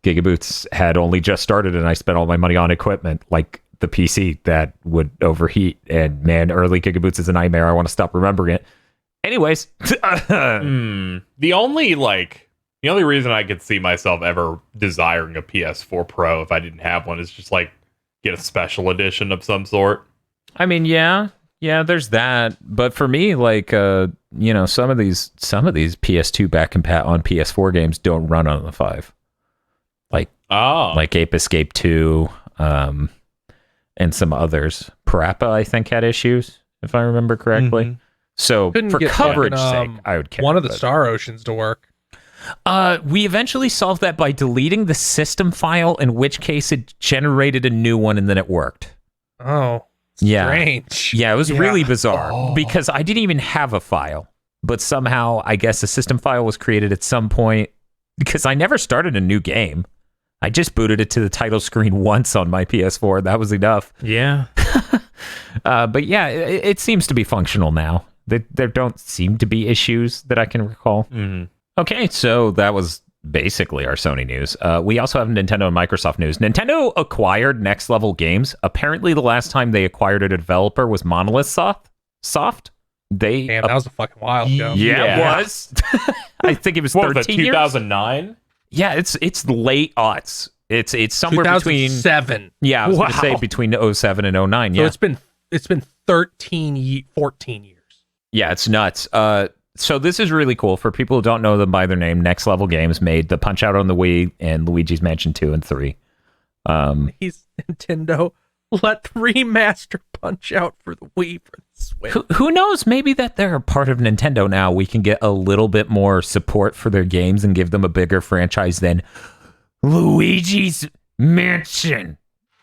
S2: GigaBoots had only just started, and I spent all my money on equipment like the PC that would overheat. And man, early GigaBoots is a nightmare. I want to stop remembering it. Anyways,
S4: The only reason I could see myself ever desiring a PS4 Pro if I didn't have one is just like get a special edition of some sort.
S2: I mean, yeah, there's that. But for me, like, some of these PS2 back compat on PS4 games don't run on the 5. Like Ape Escape 2, and some others. Parappa, I think, had issues, if I remember correctly.
S5: Mhm.
S2: So
S5: Couldn't
S2: for
S5: get
S2: coverage
S5: fucking,
S2: sake, I would care.
S5: one of the
S2: but-
S5: Star Oceans to work.
S2: We eventually solved that by deleting the system file, in which case it generated a new one and then it worked.
S5: Oh,
S2: Yeah.
S5: strange.
S2: Yeah, it was
S5: Yeah.
S2: really bizarre because I didn't even have a file, but somehow I guess a system file was created at some point because I never started a new game. I just booted it to the title screen once on my PS4. That was enough.
S1: Yeah.
S2: But yeah, it seems to be functional now. There don't seem to be issues that I can recall.
S4: Mm-hmm.
S2: Okay, so that was basically our Sony news. We also have Nintendo and Microsoft news. Nintendo acquired Next Level Games. Apparently, the last time they acquired a developer was Monolith Soft. They
S5: Damn, that was a fucking while ago.
S2: yeah, it was. I think it was
S4: What was
S2: 13
S4: it,
S2: years.
S4: 2009?
S2: Yeah, it's late aughts. It's somewhere between
S5: 2007.
S2: yeah, I was going to
S1: Wow.
S2: say between 07 and 09.
S5: So
S2: Yeah,
S5: it's been 14 years.
S2: yeah, it's nuts. So this is really cool for people who don't know them by their name. Next Level Games made the Punch Out on the Wii and Luigi's Mansion 2 and 3.
S5: He's Nintendo. Let the remaster Punch Out for the Wii for the Switch.
S2: Who knows? Maybe that they're a part of Nintendo now. We can get a little bit more support for their games and give them a bigger franchise than Luigi's Mansion.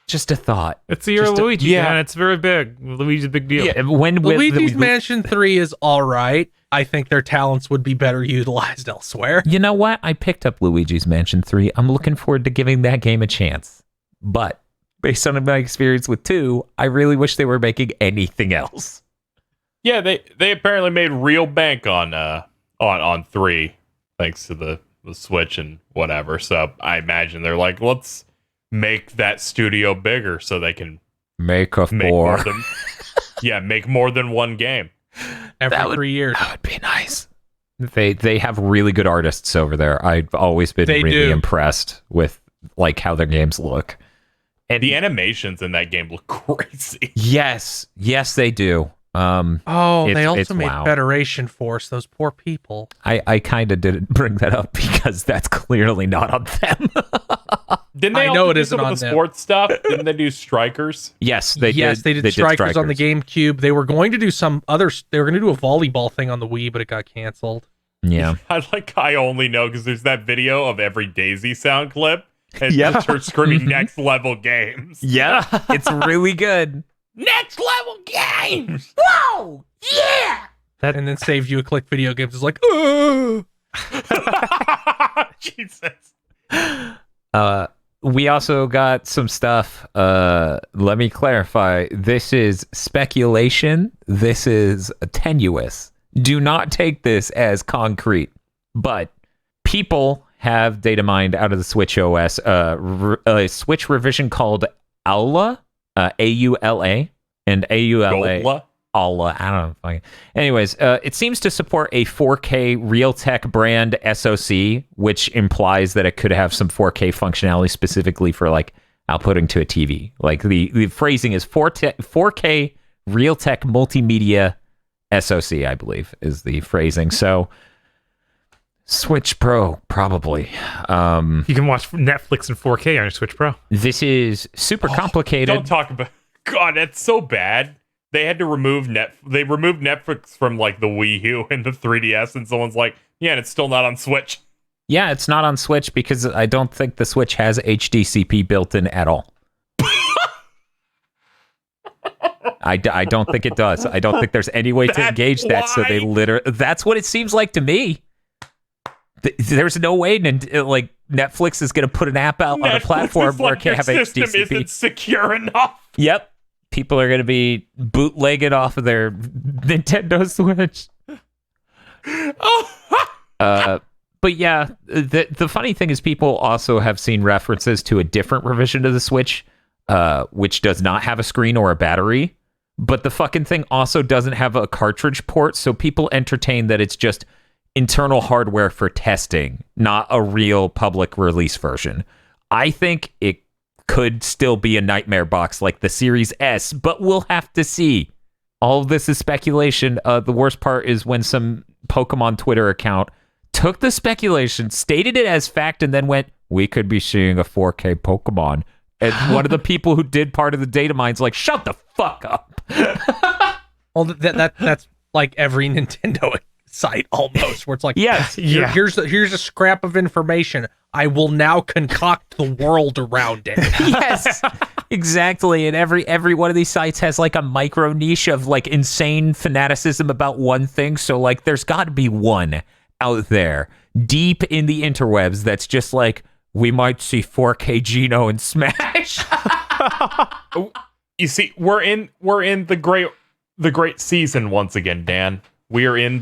S2: Just a thought.
S1: It's the year of Luigi. Yeah, it's very big. Luigi's a big deal.
S2: Yeah, when
S5: Luigi's Mansion 3 is all right. I think their talents would be better utilized elsewhere.
S2: You know what? I picked up Luigi's Mansion 3. I'm looking forward to giving that game a chance. But based on my experience with 2, I really wish they were making anything else.
S4: Yeah, they apparently made real bank on 3 thanks to the Switch and whatever. So I imagine they're like, let's make that studio bigger so they can
S2: Make a
S4: make
S2: 4.
S4: more than make more than one game.
S5: Every 3 years.
S2: That would be nice. They have really good artists over there. I've always been
S5: They
S2: really
S5: do.
S2: impressed with like how their games look. And
S4: The animations in that game look crazy.
S2: yes, they do.
S5: Oh,
S2: It's-
S5: they also
S2: it's
S5: made
S2: wow.
S5: Federation Force. Those poor people.
S2: I kind of didn't bring that up because that's clearly not on them.
S4: Didn't they
S5: I know
S4: also
S5: it
S4: do
S5: isn't
S4: some
S5: on
S4: of the
S5: them.
S4: sports stuff? Didn't they do Strikers?
S2: Yes, they did.
S5: They did Strikers on the GameCube. They were going to do some other. They were going to do a volleyball thing on the Wii, but it got canceled.
S2: Yeah.
S4: I only know because there's that video of every Daisy sound clip and
S2: Yep.
S4: just her screaming next level games.
S2: Yeah, it's really good.
S4: Next level games! Whoa! Yeah!
S5: And then saved you a click video games. It's like, oh,
S4: Jesus.
S2: We also got some stuff. Let me clarify. This is speculation. This is tenuous. Do not take this as concrete. But people have data mined out of the Switch OS a Switch revision called Aula, A-U-L-A, and A-U-L-A.
S4: Gola?
S2: Aula, I don't know. Anyways, it seems to support a 4K Realtek brand SoC, which implies that it could have some 4K functionality specifically for like outputting to a TV. Like the phrasing is 4K Realtek multimedia SoC, I believe, is the phrasing. So Switch Pro, probably.
S1: You can watch Netflix in 4K on your Switch Pro.
S2: This is super complicated.
S4: Don't talk about... God, that's so bad. They had to remove They removed Netflix from like the Wii U and the 3DS, and someone's like, yeah, and it's still not on Switch.
S2: Yeah, it's not on Switch because I don't think the Switch has HDCP built in at all. I don't think it does. I don't think there's any way to
S4: That's
S2: engage that. So they
S4: why.
S2: that's what it seems like to me. There's no way like Netflix is going to put an app out on a platform where it can't have
S4: your system
S2: HDCP.
S4: isn't secure enough.
S2: Yep. People are going to be bootlegging off of their Nintendo Switch. But yeah, the funny thing is people also have seen references to a different revision of the Switch which does not have a screen or a battery, but the fucking thing also doesn't have a cartridge port, so people entertain that it's just internal hardware for testing, not a real public release version. I think it could still be a nightmare box like the Series S, but we'll have to see. All of this is speculation. The worst part is when some Pokemon Twitter account took the speculation, stated it as fact, and then went, we could be seeing a 4K Pokemon. And one of the people who did part of the data mine's like, shut the fuck up.
S5: Well, that's like every Nintendo site almost, where it's like,
S2: yes,
S5: here's a scrap of information. I will now concoct the world around it.
S2: Yes, exactly. And every one of these sites has like a micro niche of like insane fanaticism about one thing. So like, there's got to be one out there deep in the interwebs that's just like, we might see 4K Geno in Smash.
S4: You see, we're in the great season once again, Dan. We are in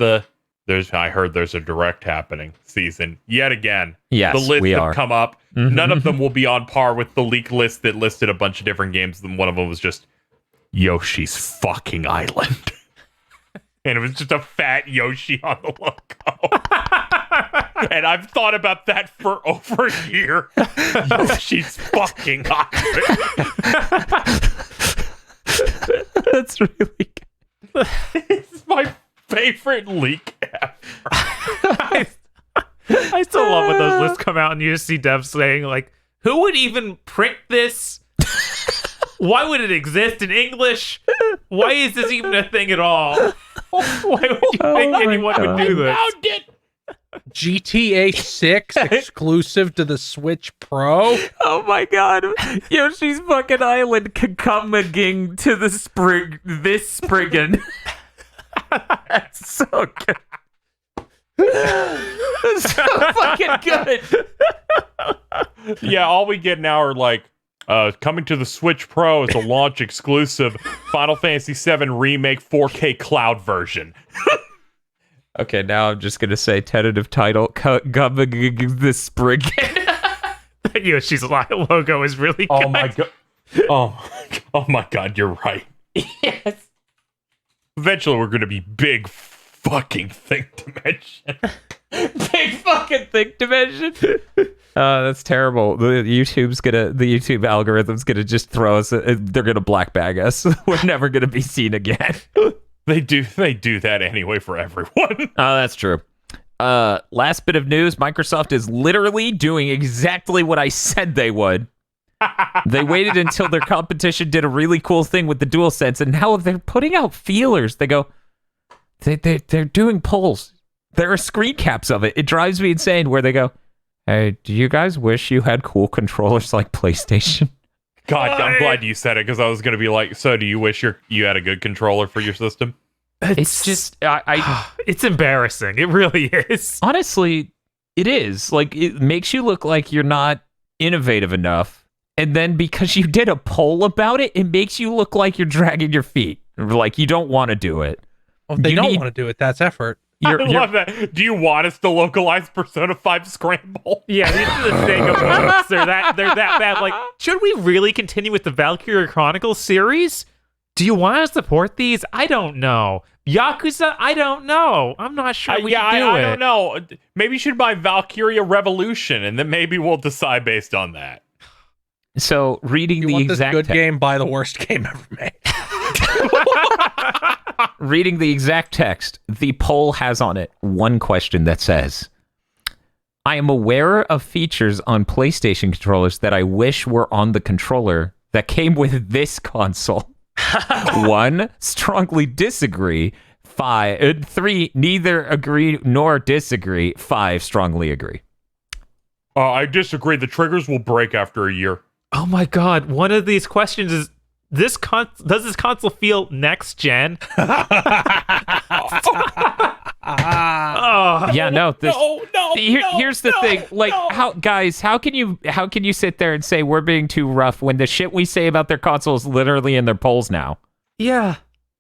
S4: I heard there's a direct happening season yet again.
S2: Yes,
S4: the lists
S2: we
S4: have
S2: are.
S4: come up.
S2: Mm-hmm.
S4: None of them will be on par with the leak list that listed a bunch of different games. And one of them was just Yoshi's fucking Island, and it was just a fat Yoshi on the logo. And I've thought about that for over a year. Yoshi's fucking Island.
S2: That's really good.
S4: It's my favorite leak ever.
S1: I still love when those lists come out and you just see devs saying, like, who would even print this? Why would it exist in English? Why is this even a thing at all? Why would you think anyone would do this?
S5: GTA 6 exclusive to the Switch Pro.
S2: Oh my god. Yoshi's fucking Island ccomign to the Sprign. That's so good. That's so fucking good.
S4: Yeah, all we get now are like coming to the Switch Pro is a launch exclusive Final Fantasy VII Remake 4K cloud version.
S2: Okay, now I'm just gonna say tentative title the Sprign.
S1: Yoshi's logo is really good.
S4: Oh my god. Oh my god, you're right.
S2: Yes.
S4: Eventually we're gonna be big fucking Think Dimension.
S2: Big fucking Think Dimension. That's terrible. The YouTube algorithm's gonna just throw us. They're gonna black bag us. We're never gonna be seen again.
S4: They do that anyway for everyone.
S2: Oh, that's true. Last bit of news: Microsoft is literally doing exactly what I said they would. They waited until their competition did a really cool thing with the DualSense, and now they're putting out feelers. They go, they're doing polls. There are screen caps of it. It drives me insane. Where they go, hey, do you guys wish you had cool controllers like PlayStation?
S4: God, I'm glad you said it, because I was going to be like, so do you wish you had a good controller for your system?
S2: It's just,
S1: it's embarrassing. It really is.
S2: Honestly, it is. Like, it makes you look like you're not innovative enough. And then because you did a poll about it, it makes you look like you're dragging your feet. Like, you don't want to do it.
S5: Well, if they don't want to do it, that's effort.
S4: I love that. Do you want us to localize Persona 5 Scramble?
S1: Yeah, these are the thing about they're that bad. Like, should we really continue with the Valkyria Chronicles series? Do you want to support these? I don't know. Yakuza? I don't know. I'm not sure we can do
S4: I
S1: it.
S4: don't know. Maybe you should buy Valkyria Revolution, and then maybe we'll decide based on that.
S2: So, reading the exact
S5: good game, buy the worst game ever made.
S2: Reading the exact text, the poll has on it one question that says, I am aware of features on PlayStation controllers that I wish were on the controller that came with this console. 1, strongly disagree. 3, neither agree nor disagree. 5, strongly agree.
S4: I disagree. The triggers will break after a year.
S1: Oh my god, one of these questions is, does this console feel next gen?
S2: Yeah, no. Here's the thing. Like, how can you sit there and say we're being too rough when the shit we say about their console is literally in their polls now?
S1: Yeah.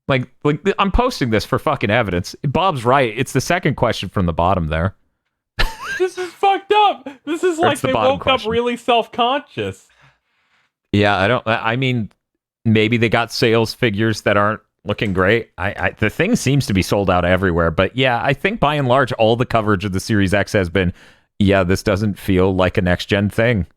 S2: Like I'm posting this for fucking evidence. Bob's right. It's the second question from the bottom there.
S4: This is fucked up. This is like
S2: the
S4: they
S2: bottom
S4: woke
S2: question.
S4: up really self-conscious.
S2: Yeah, I mean, maybe they got sales figures that aren't looking great. The thing seems to be sold out everywhere. But yeah, I think by and large, all the coverage of the Series X has been, yeah, this doesn't feel like a next-gen thing.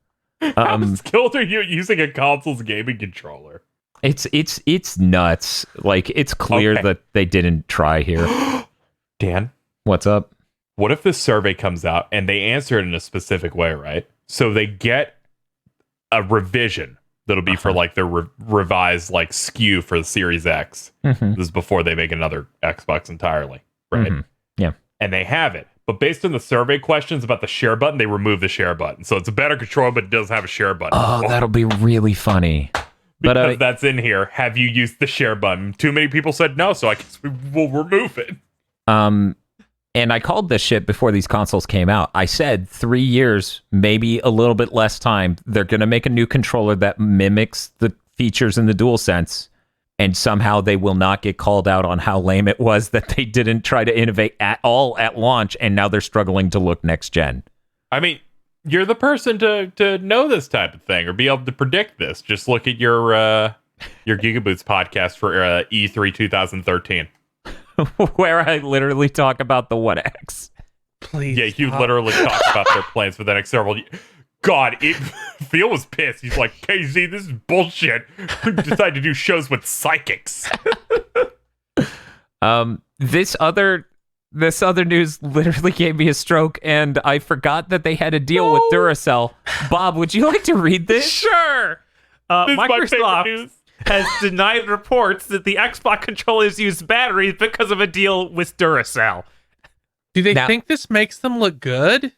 S4: How skilled are you at using a console's gaming controller?
S2: It's nuts. Like, it's clear that they didn't try here.
S4: Dan,
S2: what's up?
S4: What if this survey comes out and they answer it in a specific way, right? So they get a revision that'll be for like their revised like SKU for the Series X. This is before they make another Xbox entirely, right?
S2: Yeah.
S4: And they have it. But based on the survey questions about the share button, they remove the share button. So it's a better controller, but it doesn't have a share button.
S2: Oh, that'll be really funny.
S4: Because that's in here. Have you used the share button? Too many people said no, so I guess we will remove it.
S2: And I called this shit before these consoles came out. I said 3 years, maybe a little bit less time. They're going to make a new controller that mimics the features in the DualSense, and somehow they will not get called out on how lame it was that they didn't try to innovate at all at launch, and now they're struggling to look next gen.
S4: I mean, you're the person to know this type of thing or be able to predict this. Just look at your GigaBoots podcast for E3 2013.
S2: Where I literally talk about the One X.
S5: Please.
S4: Yeah, you literally talked about their plans for the next several years. God, Phil was pissed. He's like, KZ, this is bullshit. We decided to do shows with psychics.
S2: This other news literally gave me a stroke, and I forgot that they had a deal with Duracell. Bob, would you like to read this?
S1: Sure.
S4: This is my favorite
S1: Microsoft
S4: news.
S1: has denied reports that the Xbox controllers use batteries because of a deal with Duracell.
S5: Do they think this makes them look good?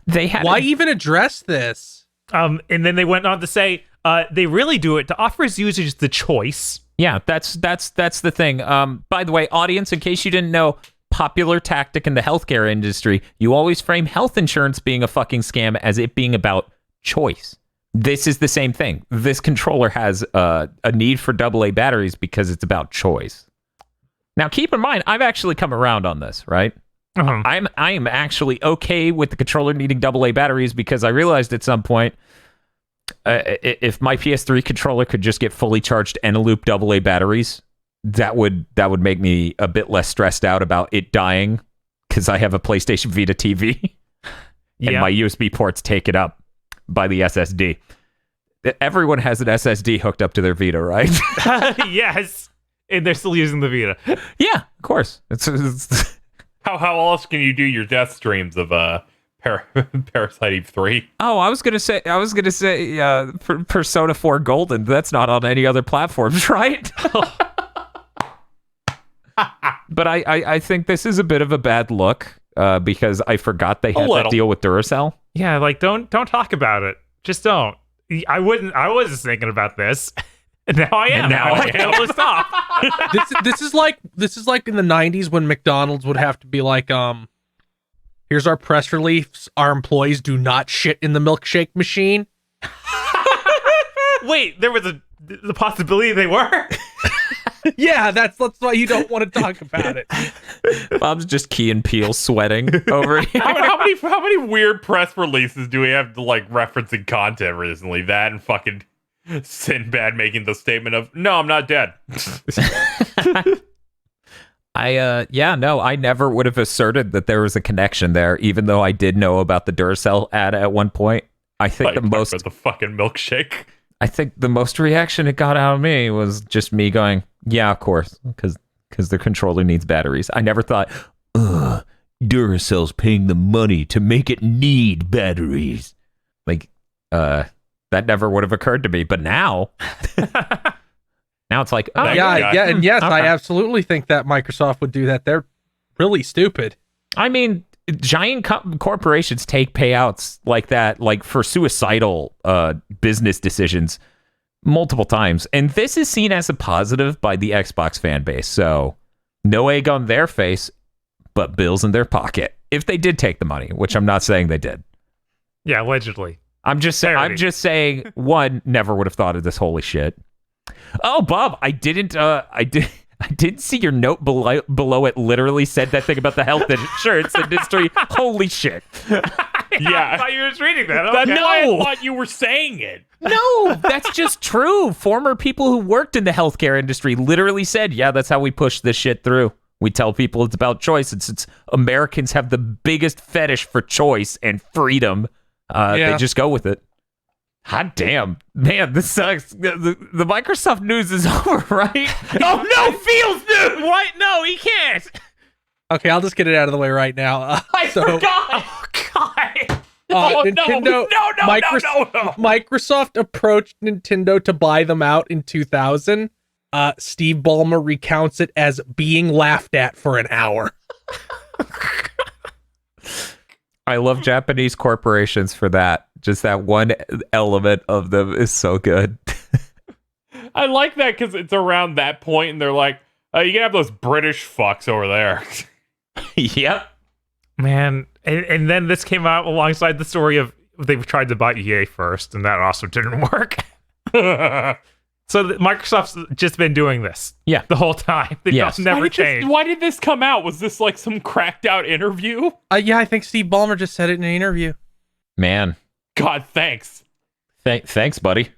S2: They had
S5: Why even address this?
S1: And then they went on to say they really do it to offer users the choice.
S2: Yeah, that's the thing. By the way, audience, in case you didn't know, popular tactic in the healthcare industry, you always frame health insurance being a fucking scam as it being about choice. This is the same thing. This controller has a need for AA batteries because it's about choice. Now, keep in mind, I've actually come around on this, right?
S1: Uh-huh.
S2: I am actually okay with the controller needing AA batteries because I realized at some point, if my PS3 controller could just get fully charged Eneloop AA batteries, that would make me a bit less stressed out about it dying because I have a PlayStation Vita TV and my USB ports take it up by the SSD. Everyone has an SSD hooked up to their Vita, right?
S1: Yes. And they're still using the Vita.
S2: Yeah, of course. It's
S4: How else can you do your death streams of Parasite Eve 3?
S2: Oh, I was gonna say Persona 4 Golden. That's not on any other platforms, right? But I think this is a bit of a bad look because I forgot they had that deal with Duracell.
S1: Yeah, like don't talk about it. Just don't. I was thinking about this. And now I am.
S2: And now I am.
S1: Will stop.
S5: This is like in the 90s when McDonald's would have to be like, here's our press release. Our employees do not shit in the milkshake machine.
S1: Wait, there was the possibility they were?
S5: Yeah, that's why you don't want to talk about it.
S2: Bob's just Key and Peele sweating over here.
S4: How many weird press releases do we have to like referencing content recently? That and fucking Sinbad making the statement of, no, I'm not dead.
S2: I never would have asserted that there was a connection there, even though I did know about the Duracell ad at one point. I think the
S4: fucking milkshake.
S2: I think the most reaction it got out of me was just me going, yeah, of course, because the controller needs batteries. I never thought,
S3: Duracell's paying the money to make it need batteries.
S2: Like, that never would have occurred to me. But now, it's like, oh,
S5: yeah, and yes, I absolutely think that Microsoft would do that. They're really stupid.
S2: I mean, giant corporations take payouts like that, like for suicidal business decisions multiple times. And this is seen as a positive by the Xbox fan base. So no egg on their face, but bills in their pocket. If they did take the money, which I'm not saying they did.
S1: Yeah, allegedly.
S2: I'm just saying one, never would have thought of this. Holy shit. Oh, Bob, I didn't see your note below it literally said that thing about the health insurance industry. Holy shit.
S4: Yeah.
S1: I thought you were just reading that.
S4: That's
S1: Okay.
S4: why I
S2: No.
S4: thought you were saying it.
S2: No, that's just true. Former people who worked in the healthcare industry literally said, yeah, that's how we push this shit through. We tell people it's about choice. It's Americans have the biggest fetish for choice and freedom. They just go with it. Hot damn. Man, this sucks. The Microsoft news is over, right? Oh, no, Fields news!
S1: What? No, he can't.
S5: Okay, I'll just get it out of the way right now.
S2: I forgot.
S1: Oh, God.
S5: Nintendo,
S4: no.
S5: Microsoft approached Nintendo to buy them out in 2000. Steve Ballmer recounts it as being laughed at for an hour.
S2: I love Japanese corporations for that. Just that one element of them is so good.
S4: I like that because it's around that point, and they're like, you can have those British fucks over there.
S2: Yep.
S1: Man, and then this came out alongside the story of they tried to buy EA first, and that also didn't work. So Microsoft's just been doing this, the whole time. They've never changed.
S4: Why did this come out? Was this like some cracked out interview?
S5: Yeah, I think Steve Ballmer just said it in an interview.
S2: Man,
S4: God, thanks.
S2: thanks, buddy.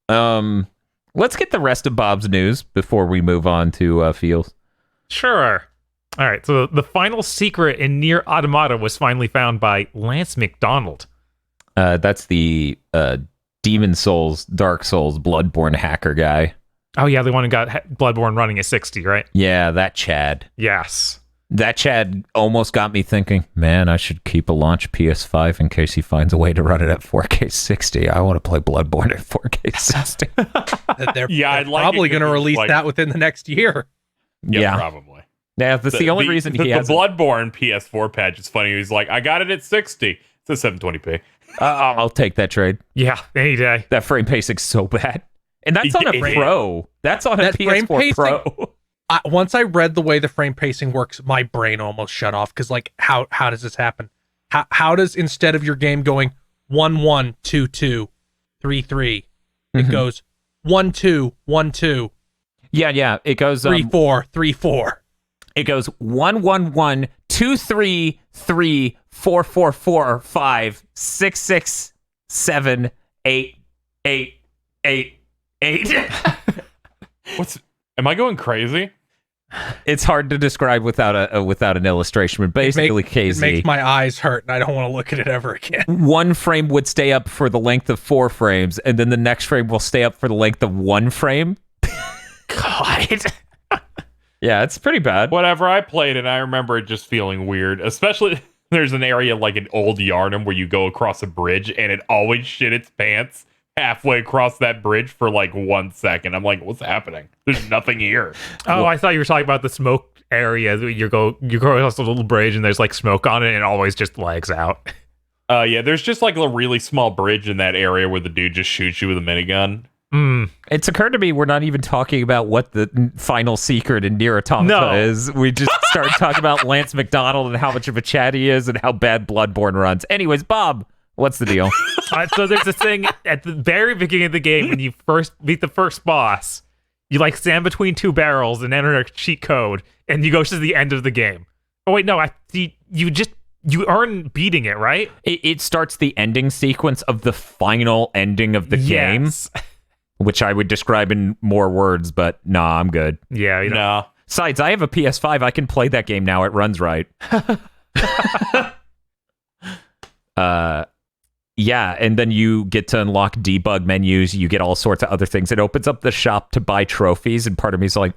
S2: Let's get the rest of Bob's news before we move on to Fields.
S1: Sure. All right, so the final secret in Nier Automata was finally found by Lance McDonald.
S2: That's the Demon Souls, Dark Souls, Bloodborne hacker guy.
S1: Oh, yeah, the one who got Bloodborne running at 60, right?
S2: Yeah, that Chad.
S1: Yes.
S2: That Chad almost got me thinking, man, I should keep a launch PS5 in case he finds a way to run it at 4K 60. I want to play Bloodborne at 4K 60.
S5: They're
S4: I'd like
S5: probably
S4: it
S5: going to
S4: 'cause it's
S5: release
S4: like-
S5: that within the next year.
S4: Yeah, probably.
S2: Yeah, that's the only reason he has
S4: the Bloodborne PS4 patch is funny. He's like, I got it at 60. It's a 720p.
S2: I'll take that trade.
S1: Yeah, any day.
S2: That frame pacing's so bad. And that's on a
S4: Yeah.
S2: Pro. That's on a
S5: That frame
S2: PS4 Pro.
S5: Once I read the way the frame pacing works, my brain almost shut off because, like, how does this happen? How does, instead of your game going 1-1, 2-2, 3-3, it goes 1-2, 1-2,
S2: Yeah. It goes
S5: 3-4, 3-4.
S2: It goes 1-1-1, 2-3-3, 4-4-4, 5, 6-6, 7, 8, 8, 8, 8.
S4: Am I going crazy?
S2: It's hard to describe without an illustration, but basically,
S5: It
S2: KZ.
S5: makes my eyes hurt, and I don't want to look at it ever again.
S2: One frame would stay up for the length of 4 frames, and then the next frame will stay up for the length of 1 frame.
S1: God.
S2: Yeah, it's pretty bad.
S4: Whatever, I played it, I remember it just feeling weird. Especially, there's an area like an old Yarnum where you go across a bridge, and it always shit its pants halfway across that bridge for like 1 second. I'm like, what's happening? There's nothing here.
S1: Oh, I thought you were talking about the smoke area. You go across a little bridge, and there's like smoke on it, and it always just lags out.
S4: Yeah, there's just like a really small bridge in that area where the dude just shoots you with a minigun.
S2: It's occurred to me we're not even talking about what the final secret in Nier Automata is. We just started talking about Lance McDonald and how much of a chat he is and how bad Bloodborne runs. Anyways, Bob, what's the deal?
S1: So there's this thing at the very beginning of the game when you first meet the first boss. You like stand between 2 barrels and enter a cheat code, and you go to the end of the game. Oh wait, no, you earn beating it, right?
S2: It starts the ending sequence of the final ending of the game,
S1: Yes.
S2: which I would describe in more words, but nah, I'm good.
S1: Yeah, you know.
S4: No.
S2: Besides, I have a PS5. I can play that game now. It runs right. Yeah, and then you get to unlock debug menus. You get all sorts of other things. It opens up the shop to buy trophies, and part of me is like,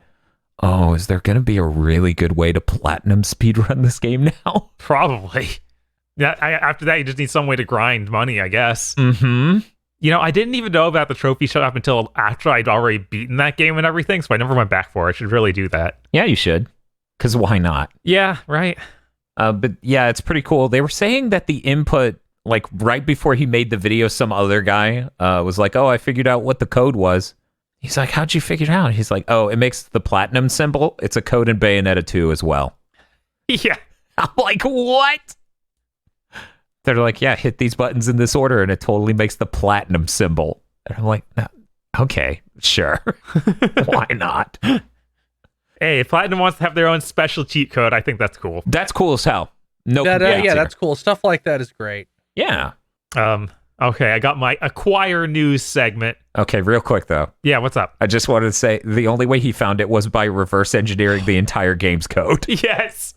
S2: oh, is there going to be a really good way to platinum speedrun this game now?
S1: Probably. Yeah. After that, you just need some way to grind money, I guess.
S2: Mm-hmm.
S1: You know, I didn't even know about the trophy shop until after I'd already beaten that game and everything, so I never went back for it. I should really do that.
S2: Yeah, you should. Because why not?
S1: Yeah, right.
S2: But yeah, it's pretty cool. They were saying that the input, like right before he made the video, some other guy was like, oh, I figured out what the code was. He's like, how'd you figure it out? He's like, oh, it makes the platinum symbol. It's a code in Bayonetta 2 as well.
S1: Yeah.
S2: I'm like, what? They're like, yeah, hit these buttons in this order, and it totally makes the platinum symbol. And I'm like, no, okay, sure. Why not?
S1: Hey, if Platinum wants to have their own special cheat code, I think that's cool.
S2: That's cool as hell. No
S5: Yeah,
S2: complaints here.
S5: that's cool. Stuff like that is great.
S2: Yeah.
S1: Okay, I got my acquire news segment.
S2: Okay, real quick though.
S1: Yeah, what's up?
S2: I just wanted to say the only way he found it was by reverse engineering the entire game's code.
S1: Yes.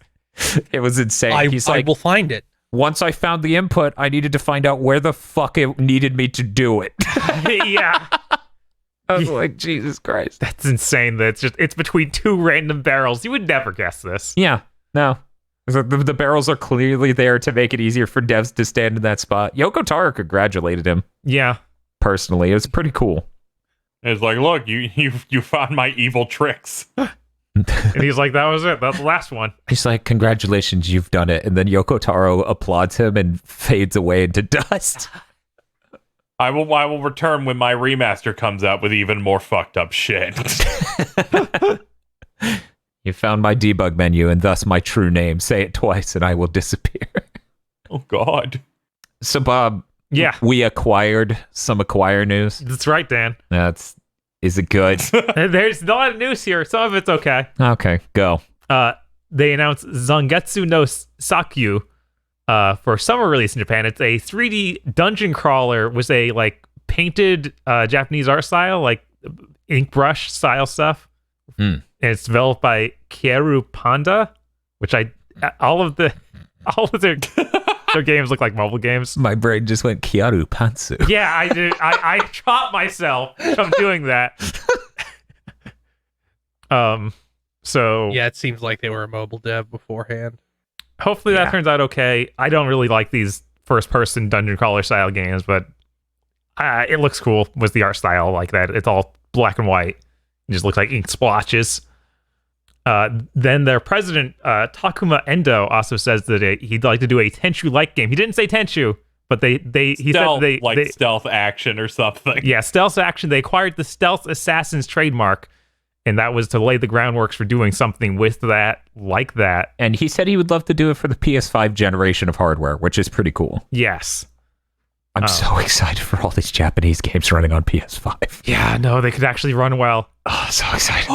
S2: It was insane. He's
S5: I
S2: like,
S5: will find it.
S2: once I found the input, I needed to find out where the fuck it needed me to do it.
S1: Yeah.
S2: I was like, Jesus Christ.
S1: That's insane that it's between two random barrels. You would never guess this.
S2: Yeah, no. The barrels are clearly there to make it easier for devs to stand in that spot. Yoko Taro congratulated him
S1: Yeah.
S2: personally. It was pretty cool.
S4: It's like, look, you found my evil tricks.
S1: And he's like, that was it. That's the last one.
S2: He's like, congratulations, you've done it. And then Yoko Taro applauds him and fades away into dust.
S4: I will return when my remaster comes out with even more fucked up shit.
S2: You found my debug menu and thus my true name. Say it twice and I will disappear.
S4: Oh, God.
S2: So, Bob,
S1: Yeah.
S2: we acquired some Acquire news.
S1: That's right, Dan.
S2: Is it good?
S1: There's a lot of news here. Some of it's okay.
S2: Okay, go.
S1: They announced Zangetsu no Sakyu for summer release in Japan. It's a 3D dungeon crawler with a like painted Japanese art style, like ink brush style stuff.
S2: Mm.
S1: And it's developed by Kieru Panda, which all of their games look like mobile games.
S2: My brain just went Kiaru Pantsu.
S1: Yeah, I did. I caught myself from doing that. So
S5: Yeah, it seems like they were a mobile dev beforehand.
S1: hopefully that turns out okay. I don't really like these first-person dungeon crawler style games, but it looks cool with the art style like that. It's all black and white. It just looks like ink splotches. Then their president, Takuma Endo, also says that he'd like to do a Tenchu-like game. He didn't say Tenchu, but he said
S4: stealth action or something.
S1: Yeah, stealth action. They acquired the Stealth Assassin's trademark, and that was to lay the groundworks for doing something with that, like that.
S2: And he said he would love to do it for the PS5 generation of hardware, which is pretty cool.
S1: Yes.
S2: I'm so excited for all these Japanese games running on PS5.
S1: Yeah, no, they could actually run well.
S2: Oh, so excited.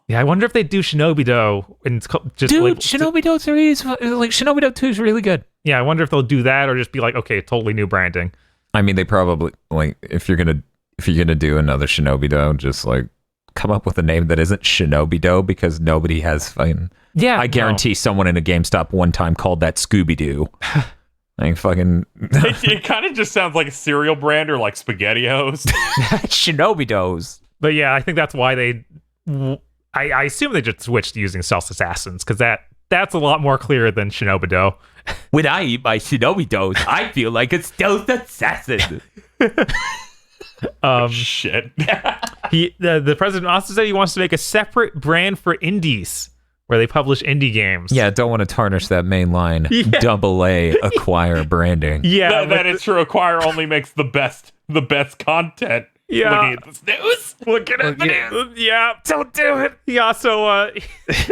S1: Yeah, I wonder if they do Shinobido and just
S2: Dude, Shinobido 3 is like Shinobido 2 is really good.
S1: Yeah, I wonder if they'll do that or just be like, okay, totally new branding.
S2: I mean, they probably like if you're gonna do another Shinobido, just like come up with a name that isn't Shinobido because nobody has fucking.
S1: Yeah,
S2: I guarantee someone in a GameStop one time called that Scooby Doo. Like fucking.
S4: It kind of just sounds like a cereal brand or like SpaghettiOs.
S2: Shinobidos.
S1: But yeah, I think that's why they. I assume they just switched to using Stealth Assassins because that's a lot more clear than Shinobido.
S3: When I eat my Shinobidos, I feel like a stealth assassin.
S4: Shit.
S1: The president also said he wants to make a separate brand for indies where they publish indie games.
S2: Yeah, don't want to tarnish that main line.
S1: Yeah.
S2: AA Acquire branding.
S1: Yeah,
S4: that is true. Acquire only makes the best content.
S1: Yeah.
S4: Looking at this news.
S1: Looking at the news. Yeah, don't do it. He also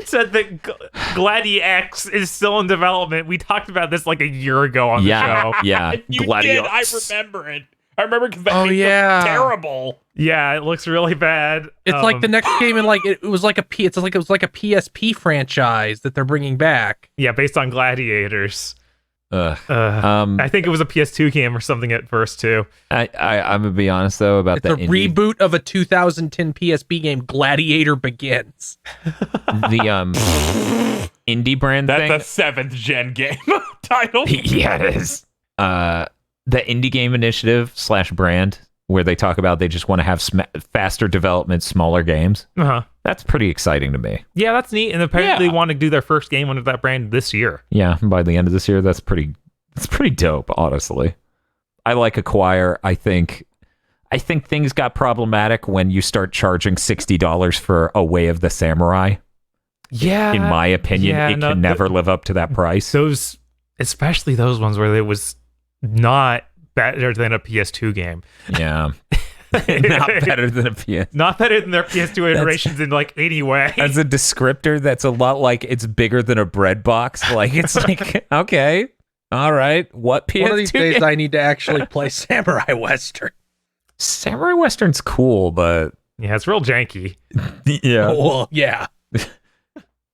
S1: said that Gladi-X is still in development. We talked about this like a year ago on the show.
S2: Yeah,
S4: You did. I remember it. I remember because that game looked terrible.
S1: Yeah, it looks really bad.
S5: It's like the next game, and like it was like a PSP franchise that they're bringing back.
S1: Yeah, based on Gladiators.
S2: I
S1: think it was a PS2 game or something at first too.
S2: I'm gonna be honest though about
S5: It's a reboot of a 2010 PSP game, Gladiator Begins.
S2: The indie brand
S4: That's
S2: thing.
S4: a 7th gen game title.
S2: Yeah, it is. The indie game initiative / brand where they talk about they just want to have faster development, smaller games. That's pretty exciting to me.
S1: Yeah, that's neat. And apparently they want to do their first game under that brand this year.
S2: Yeah, by the end of this year, that's pretty dope, honestly. I like Acquire. I think things got problematic when you start charging $60 for A Way of the Samurai.
S1: Yeah.
S2: In my opinion, it can never live up to that price.
S1: Those, especially those ones where it was not better than a PS2 game.
S2: Yeah. Not better than a PS.
S1: Not better than their PS2 iterations in like any way.
S2: As a descriptor, that's a lot like it's bigger than a bread box. Like it's like, okay, all right. What PS2?
S5: One of these days I need to actually play Samurai Western.
S2: Samurai Western's cool, but
S1: yeah, it's real janky.
S2: Yeah.
S5: Oh, well, yeah.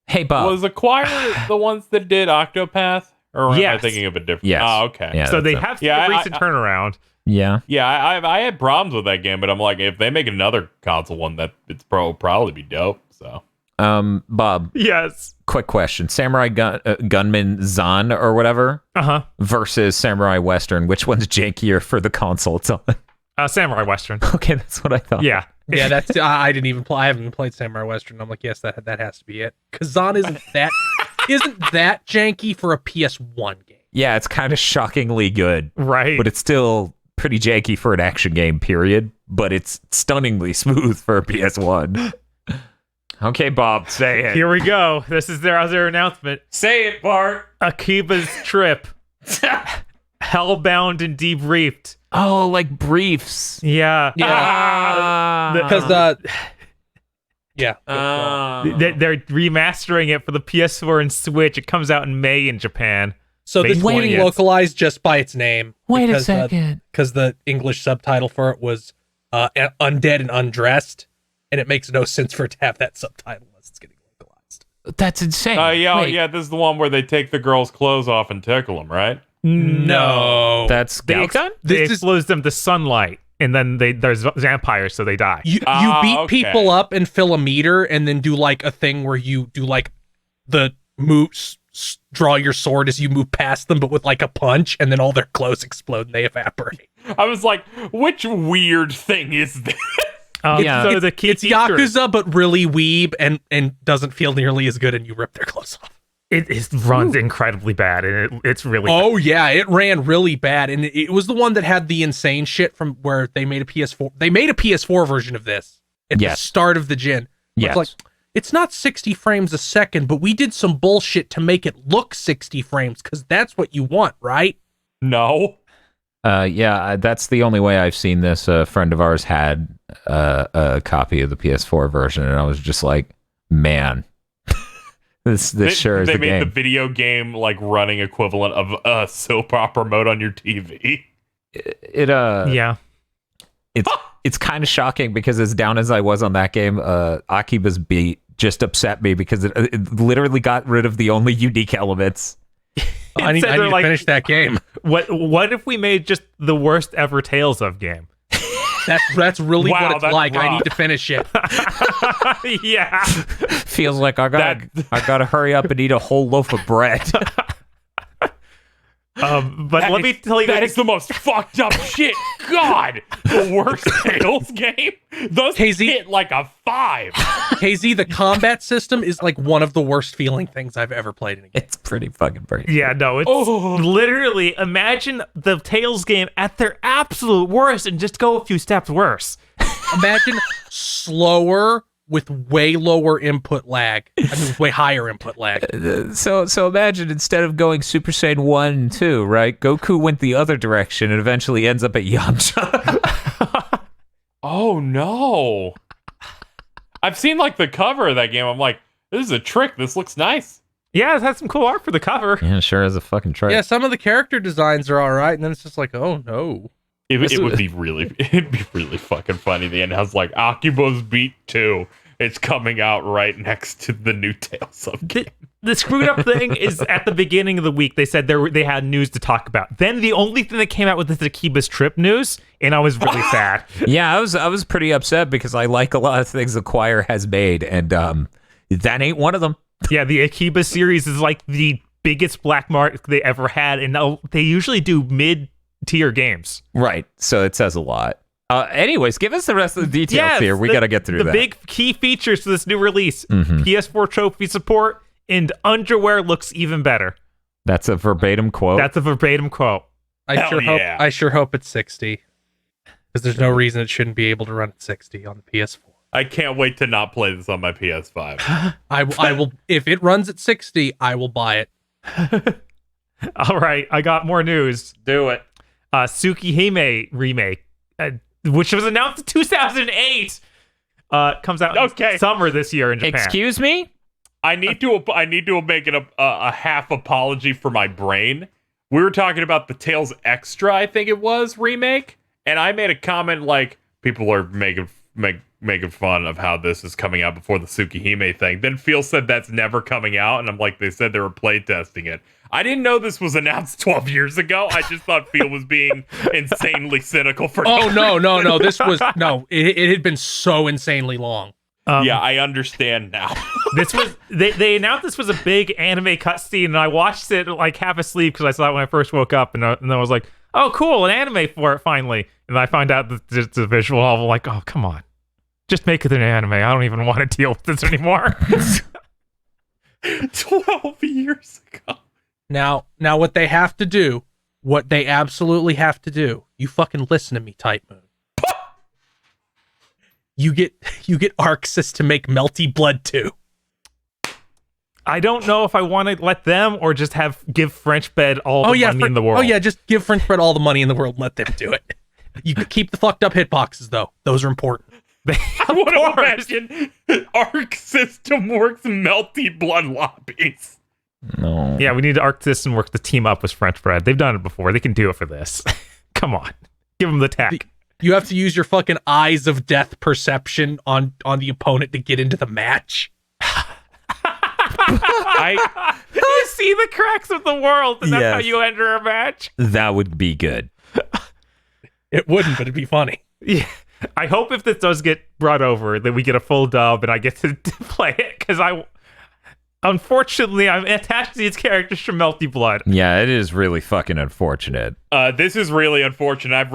S2: Hey, Bob.
S4: Was Acquire the ones that did Octopath? Or am I
S1: Yes.
S4: thinking of a different?
S2: Yes.
S4: Oh, okay.
S2: Yeah,
S1: So they
S2: that's
S1: have seen
S4: Yeah,
S1: a recent turnaround.
S2: Yeah.
S4: Yeah, I had problems with that game, but I'm like, if they make another console one, that it's probably be dope. So
S2: Bob,
S1: Yes.
S2: quick question: Samurai Gunman Zan or whatever
S1: Uh-huh.
S2: versus Samurai Western. Which one's jankier for the console it's on?
S1: Samurai Western.
S2: Okay, that's what I thought.
S1: Yeah.
S5: Yeah, that's I didn't even play. I haven't even played Samurai Western. I'm like, yes, that has to be it. Kazan isn't that janky for a PS1 game.
S2: Yeah, it's kind of shockingly good,
S1: Right.
S2: but it's still pretty janky for an action game, period. But it's stunningly smooth for a PS1. Okay, Bob, say it.
S1: Here we go. This is their other announcement.
S2: Say it, Bart.
S1: Akiba's trip. Hellbound and debriefed.
S2: Oh, like briefs.
S1: Yeah.
S2: Ah.
S5: Because yeah.
S1: They're remastering it for the PS4 and Switch. It comes out in May in Japan.
S5: So this is
S1: Wait.
S5: being localized just by its name.
S2: Wait a second.
S5: Because the English subtitle for it was Undead and Undressed, and it makes no sense for it to have that subtitle unless it's getting localized.
S2: That's insane.
S4: yeah,
S2: Wait,
S4: this is the one where they take the girl's clothes off and tickle them, right?
S5: No.
S2: That's
S1: They,
S2: Galgun?
S1: they
S5: This is-
S1: expose them to sunlight, and then there's vampires, so they die.
S5: You beat
S4: okay.
S5: people up and fill a meter, and then do like a thing where you do like the moves, draw your sword as you move past them, but with like a punch, and then all their clothes explode and they evaporate.
S4: I was like, which weird thing is this?
S2: Yeah.
S1: So the key
S5: It's
S1: feature-
S5: Yakuza, but really weeb and doesn't feel nearly as good, and you rip their clothes off.
S1: It runs incredibly bad, and it's really
S5: Oh yeah, it ran really bad, and it was the one that had the insane shit from where they made a PS4. They made a PS4 version of this at the
S2: Yes.
S5: start of the gen.
S2: Yes.
S5: It's like, it's not 60 frames a second, but we did some bullshit to make it look 60 frames because that's what you want, right?
S4: No.
S2: Yeah, that's the only way I've seen this. A friend of ours had a copy of the PS4 version, and I was just like, man, this sure is
S4: they
S2: the
S4: made
S2: game.
S4: the video game like running equivalent of a soap opera mode on your TV.
S1: yeah.
S2: It's kind of shocking because as down as I was on that game, Akiba's beat just upset me because it literally got rid of the only unique elements.
S5: I need
S1: Instead, they're
S5: to
S1: like-
S5: finish that game.
S1: What if we made just the worst ever Tales of game?
S5: That's really
S4: Wow,
S5: what it's
S4: that's
S5: like. I
S4: rough.
S5: need to finish it.
S1: Yeah.
S2: Feels like I gotta hurry up and eat a whole loaf of bread.
S1: But let me tell you
S4: that is the most fucked up shit. God, the worst Tales game. Those
S5: KZ?
S4: hit like a 5.
S5: KZ, the combat system is like one of the worst feeling things I've ever played in a game.
S2: It's pretty fucking brain.
S1: Yeah, no, it's literally imagine the Tales game at their absolute worst and just go a few steps worse.
S5: Imagine slower with way lower input lag. I mean, way higher input lag.
S2: So imagine instead of going Super Saiyan 1 and 2, right? Goku went the other direction and eventually ends up at Yamcha.
S4: Oh no. I've seen like the cover of that game. I'm like, this is a trick. This looks nice.
S1: Yeah, it has some cool art for the cover.
S2: Yeah, sure is a fucking trick.
S5: Yeah, some of the character designs are all right, and then it's just like, oh no.
S4: It would be really fucking funny. The end has like Akiba's Beat 2. It's coming out right next to the new Tales of.
S1: The screwed up thing is at the beginning of the week they said they had news to talk about. Then the only thing that came out was the Akiba's trip news, and I was really sad.
S2: Yeah, I was pretty upset because I like a lot of things the Choir has made, and that ain't one of them.
S1: Yeah, the Akiba series is like the biggest black mark they ever had, and they usually do mid-tier games.
S2: Right. So it says a lot. Anyways, give us the rest of the details
S1: Yes,
S2: here. We got to get through
S1: the
S2: that.
S1: big key features for this new release:
S2: Mhm.
S1: PS4 trophy support, and underwear looks even better.
S2: That's a verbatim quote.
S1: That's a verbatim quote.
S4: Hell yeah.
S5: I sure hope it's 60. Because there's no reason it shouldn't be able to run at 60 on the PS4.
S4: I can't wait to not play this on my PS5.
S5: I will if it runs at 60, I will buy it.
S1: All right, I got more news.
S4: Do it.
S1: Tsukihime remake, which was announced in 2008, comes out
S4: Okay.
S1: summer this year in Japan.
S2: Excuse me?
S4: I need to make it a half apology for my brain. We were talking about the Tales Extra, I think it was, remake, and I made a comment like people are making fun of how this is coming out before the Tsukihime thing. Then Phil said that's never coming out, and I'm like, they said they were playtesting it. I didn't know this was announced 12 years ago. I just thought Phil was being insanely cynical for
S5: Oh, no. This was, no, it had been so insanely long.
S4: yeah, I understand now.
S1: This was they announced this was a big anime cutscene, and I watched it like half asleep because I saw it when I first woke up, and then I was like, "Oh, cool, an anime for it finally!" And I find out that it's a visual novel. Like, oh, come on, just make it an anime. I don't even want to deal with this anymore.
S4: 12 years ago.
S5: Now, what they have to do, what they absolutely have to do, you fucking listen to me, Type Moon. You get Arxis to make Melty Blood 2.
S1: I don't know if I want to let them or just give French Bed all the money in the world.
S5: Oh yeah, just give French Bread all the money in the world and let them do it. You can keep the fucked up hitboxes though; those are important.
S4: I want to imagine Arc System Works Melty Blood lobbies.
S2: No.
S1: Yeah, we need Arc System Works to team up with French Bread. They've done it before. They can do it for this. Come on, give them the tech.
S5: You have to use your fucking eyes of death perception on the opponent to get into the match.
S1: You see the cracks of the world, and that's
S2: Yes.
S1: how you enter a match.
S2: That would be good.
S5: It wouldn't, but it'd be funny.
S1: Yeah, I hope if this does get brought over, that we get a full dub and I get to play it because unfortunately, I'm attached to these characters from Melty Blood.
S2: Yeah, it is really fucking unfortunate.
S4: This is really unfortunate. I've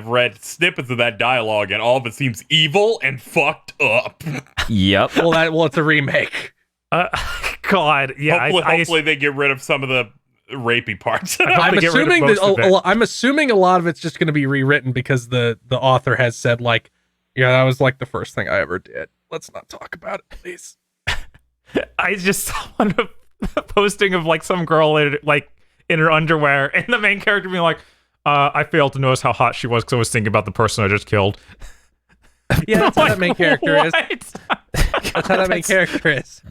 S4: read snippets of that dialogue, and all of it seems evil and fucked up.
S2: Yep.
S5: Well, it's a remake.
S1: God, yeah.
S4: Hopefully they get rid of some of the rapey parts.
S5: I'm
S1: get rid of
S5: assuming
S1: most of it.
S5: I'm assuming a lot of it's just going to be rewritten because the author has said like, yeah, that was like the first thing I ever did. Let's not talk about it, please.
S1: I just saw a posting of like some girl in her underwear, and the main character being like, "I failed to notice how hot she was because I was thinking about the person I just killed."
S5: Yeah, that's how that main character is.
S1: What?
S5: That's how that main character is.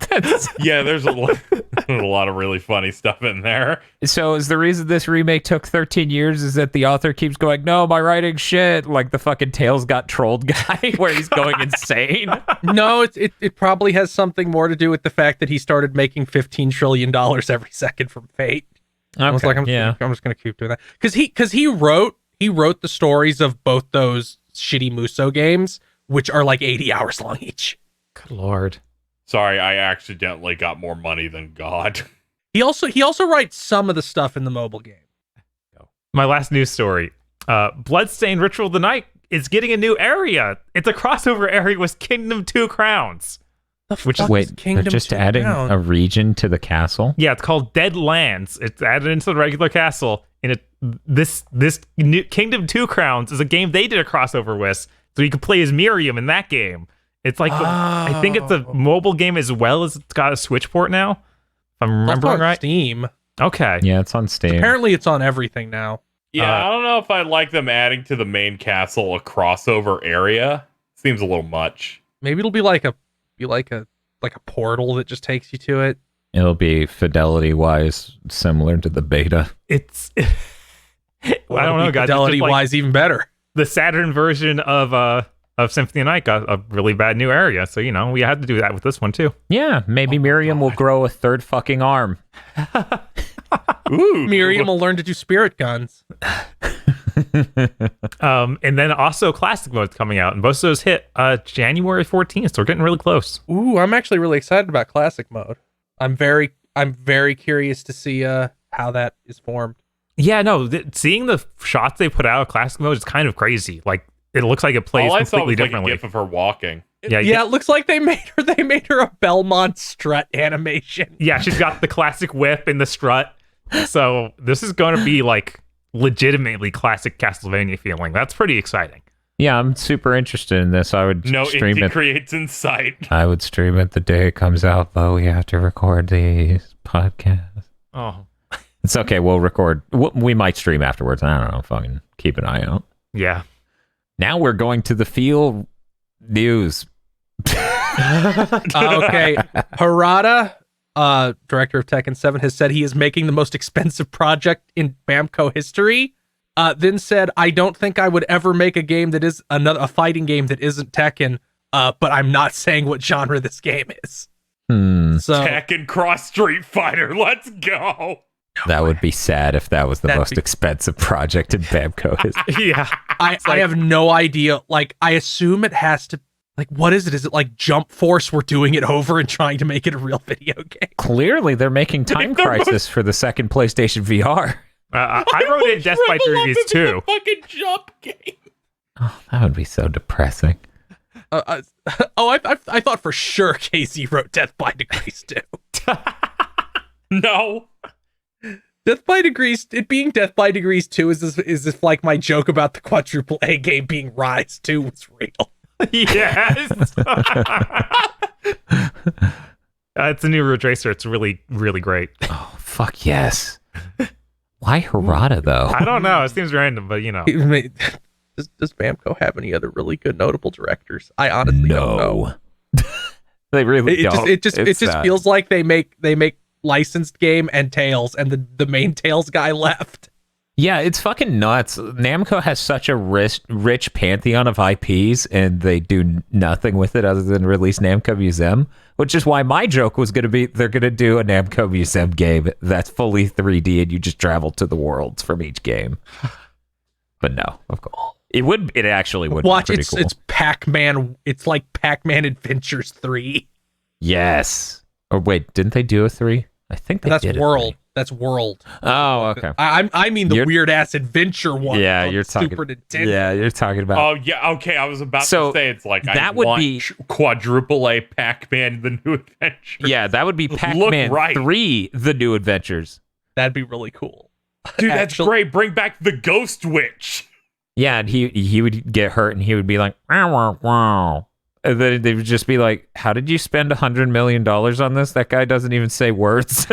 S4: Yeah, there's a lot of really funny stuff in there.
S2: So is the reason this remake took 13 years is that the author keeps going, no, my writing shit, like the fucking Tails got trolled guy where he's going insane?
S5: No, it probably has something more to do with the fact that he started making $15 trillion every second from Fate.
S2: Okay,
S5: I was like, I'm just gonna keep doing that because he wrote the stories of both those shitty Muso games, which are like 80 hours long each.
S1: Good lord.
S4: Sorry, I accidentally got more money than God.
S5: He also writes some of the stuff in the mobile game.
S1: My last news story. Bloodstained Ritual of the Night is getting a new area. It's a crossover area with Kingdom 2 Crowns.
S2: Wait, they're just adding a region to the castle?
S1: Yeah, it's called Dead Lands. It's added into the regular castle. And this new Kingdom 2 Crowns is a game they did a crossover with. So you could play as Miriam in that game. It's like, I think it's a mobile game as well as it's got a Switch port now. If I'm remembering right.
S5: Steam.
S1: Okay.
S2: Yeah, it's on Steam.
S5: Apparently it's on everything now.
S4: Yeah, I don't know if I like them adding to the main castle a crossover area. Seems a little much.
S5: Maybe it'll be like a portal that just takes you to it.
S2: It'll be fidelity-wise similar to the beta.
S1: It's... I don't know, guys.
S5: Fidelity-wise, even better.
S1: The Saturn version of Symphony of Night got a really bad new area, so we had to do that with this one too.
S2: Yeah, maybe Miriam will grow a third fucking arm.
S4: Ooh,
S5: Miriam will learn to do spirit guns.
S1: And then also Classic Mode's coming out, and both of those hit January 14th, so we're getting really close.
S5: Ooh, I'm actually really excited about Classic Mode. I'm very curious to see how that is formed.
S1: Yeah, no, seeing the shots they put out of Classic Mode is kind of crazy. Like, it looks like it plays
S4: all I saw
S1: completely
S4: was like
S1: differently.
S4: a gif of her walking.
S1: Yeah,
S5: it looks like they made her a Belmont strut animation.
S1: Yeah, she's got the classic whip and the strut. So this is going to be like legitimately classic Castlevania feeling. That's pretty exciting.
S2: Yeah, I'm super interested in this. I would stream
S4: indie
S2: it.
S4: creates insight.
S2: I would stream it the day it comes out, but we have to record these podcasts.
S1: Oh,
S2: it's okay. We'll record. We might stream afterwards. I don't know. Fucking keep an eye out.
S1: yeah.
S2: Now we're going to the field news.
S5: Okay, Harada, director of Tekken 7, has said he is making the most expensive project in Bamco history. then said, I don't think I would ever make a game that is a fighting game that isn't Tekken, but I'm not saying what genre this game is. So
S4: Tekken Cross Street Fighter. Let's go.
S2: That would be sad if that was the most expensive project in Bamco history.
S1: Yeah.
S5: I have no idea. Like, I assume it has to, like, what is it? Is it like Jump Force? We're doing it over and trying to make it a real video game.
S2: Clearly, they're making Time Crisis for the second PlayStation VR.
S1: I wrote in Death by Degrees too.
S4: Fucking jump game.
S2: Oh, that would be so depressing.
S5: I thought for sure KZ wrote Death by Degrees too.
S4: No.
S5: Death by Degrees, it being Death by Degrees 2 is if like my joke about the quadruple A game being Rise 2 was real.
S1: Yes. It's a new Ridge Racer. It's really, really great.
S2: Oh, fuck yes. Why Harada, though?
S1: I don't know. It seems random, but you know.
S5: Does Bamco have any other really good notable directors? I honestly don't know.
S2: They really
S5: It
S2: don't.
S5: just feels like they make licensed game and Tales, and the main Tales guy left.
S2: Yeah, it's fucking nuts. Namco has such a rich pantheon of IPs, and they do nothing with it other than release Namco Museum, which is why my joke was going to be they're going to do a Namco Museum game that's fully 3D, and you just travel to the worlds from each game. But no, of course. It actually would
S5: Watch,
S2: be pretty cool.
S5: It's Pac-Man. It's like Pac-Man Adventures 3.
S2: Yes. Or wait, didn't they do a 3? I think they did.
S5: That's World.
S2: Oh, okay.
S5: I mean the weird ass adventure one.
S2: Yeah, you're talking.
S5: Super Nintendo.
S2: Yeah, you're talking about.
S4: Oh yeah, okay. I was about to say it's like
S2: that would be
S4: quadruple A Pac-Man: The New Adventures.
S2: Yeah, that would be Pac-Man 3: The New Adventures.
S5: That'd be really cool.
S4: Dude, that's great. Bring back the Ghost Witch.
S2: Yeah, and he would get hurt, and he would be like, wow, wow. And then they would just be like, how did you spend $100 million on this? That guy doesn't even say words.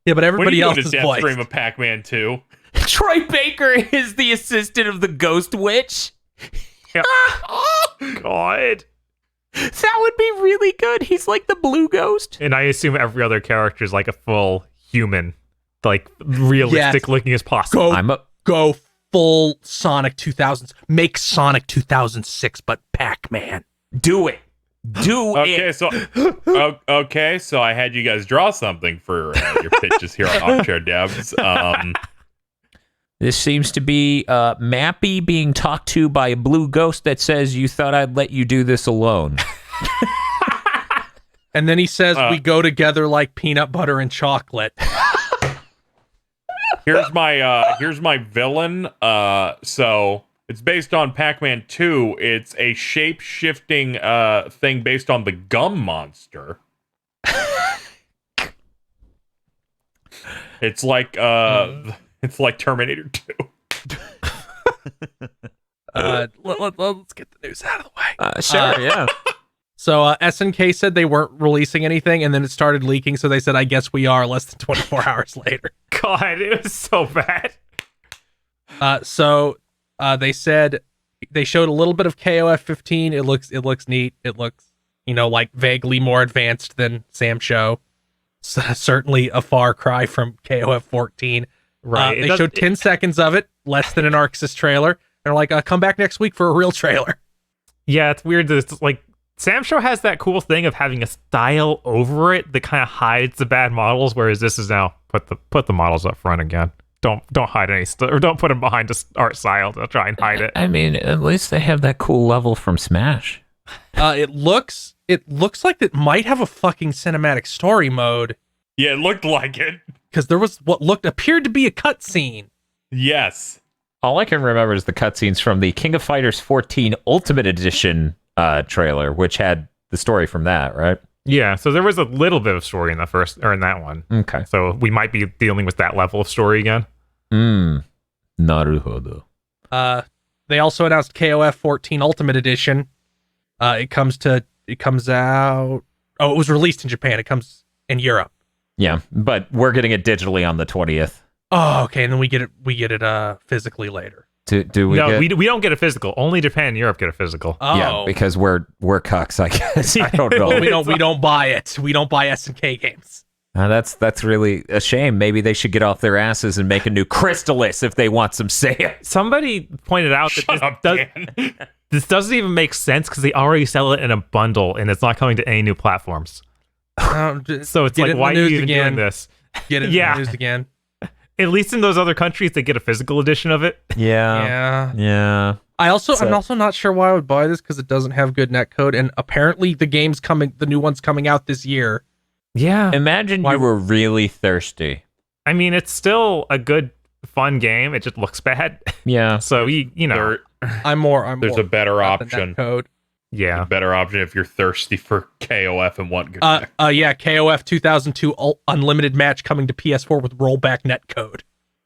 S5: Yeah, but everybody else is voiced.
S4: Stream of Pac-Man 2.
S2: Troy Baker is the assistant of the Ghost Witch.
S1: Oh, God.
S2: That would be really good. He's like the blue ghost.
S1: And I assume every other character is like a full human, like realistic looking as possible.
S5: Go full Sonic 2000s. Make Sonic 2006, but Pac-Man.
S2: Do it.
S4: Okay, so I had you guys draw something for your pitches here on Armchair Devs.
S2: This seems to be Mappy being talked to by a blue ghost that says, you thought I'd let you do this alone.
S5: And then he says, we go together like peanut butter and chocolate.
S4: Here's my villain. So it's based on Pac-Man 2. It's a shape-shifting thing based on the gum monster. It's like Terminator 2.
S5: Let's get the news out of the way.
S2: Sure, yeah.
S5: So SNK said they weren't releasing anything, and then it started leaking, so they said, I guess we are, less than 24 hours later.
S1: God, it was so bad.
S5: So they said they showed a little bit of KOF 15. It looks neat. It looks, like vaguely more advanced than Sam Show. So, certainly a far cry from KOF 14.
S1: Right.
S5: They showed 10 seconds of it, less than an Arxis trailer. And they're like, come back next week for a real trailer.
S1: Yeah, it's weird that it's like Sam Show has that cool thing of having a style over it that kind of hides the bad models, whereas this is now put the models up front again. Don't hide any or don't put them behind the art style to try and hide it.
S2: I mean, at least they have that cool level from Smash.
S5: It looks like it might have a fucking cinematic story mode.
S4: Yeah, it looked like it.
S5: Because there was what appeared to be a cutscene.
S4: Yes.
S2: All I can remember is the cutscenes from the King of Fighters 14 Ultimate Edition trailer, which had the story from that, right?
S1: Yeah, so there was a little bit of story in the first or in that one.
S2: Okay.
S1: So we might be dealing with that level of story again.
S2: Naruhodo.
S5: They also announced KOF 14 Ultimate Edition. It comes out. Oh, it was released in Japan. It comes in Europe.
S2: Yeah, but we're getting it digitally on the 20th.
S5: Oh, okay, and then we get it physically later.
S2: Do we?
S1: No, we don't get a physical. Only Japan and Europe get a physical.
S5: Oh.
S2: Yeah, because we're cucks, I guess. I don't know.
S5: we don't buy it. We don't buy SNK games.
S2: That's really a shame. Maybe they should get off their asses and make a new Crystalis if they want some sales.
S1: Somebody pointed out that
S4: Dan.
S1: this doesn't even make sense because they already sell it in a bundle and it's not coming to any new platforms. So it's like, why are you even doing this?
S5: Get it
S1: Yeah.
S5: in the news again.
S1: At least in those other countries, they get a physical edition of it.
S2: Yeah.
S5: I'm also not sure why I would buy this because it doesn't have good netcode, and apparently the new one's coming out this year.
S1: Yeah.
S2: Imagine you were really thirsty.
S1: I mean, it's still a good, fun game. It just looks bad.
S2: Yeah.
S1: So, you know.
S4: There's a better option.
S5: Code.
S1: Yeah.
S4: A better option if you're thirsty for KOF and want good.
S5: KOF 2002 unlimited match coming to PS4 with rollback netcode.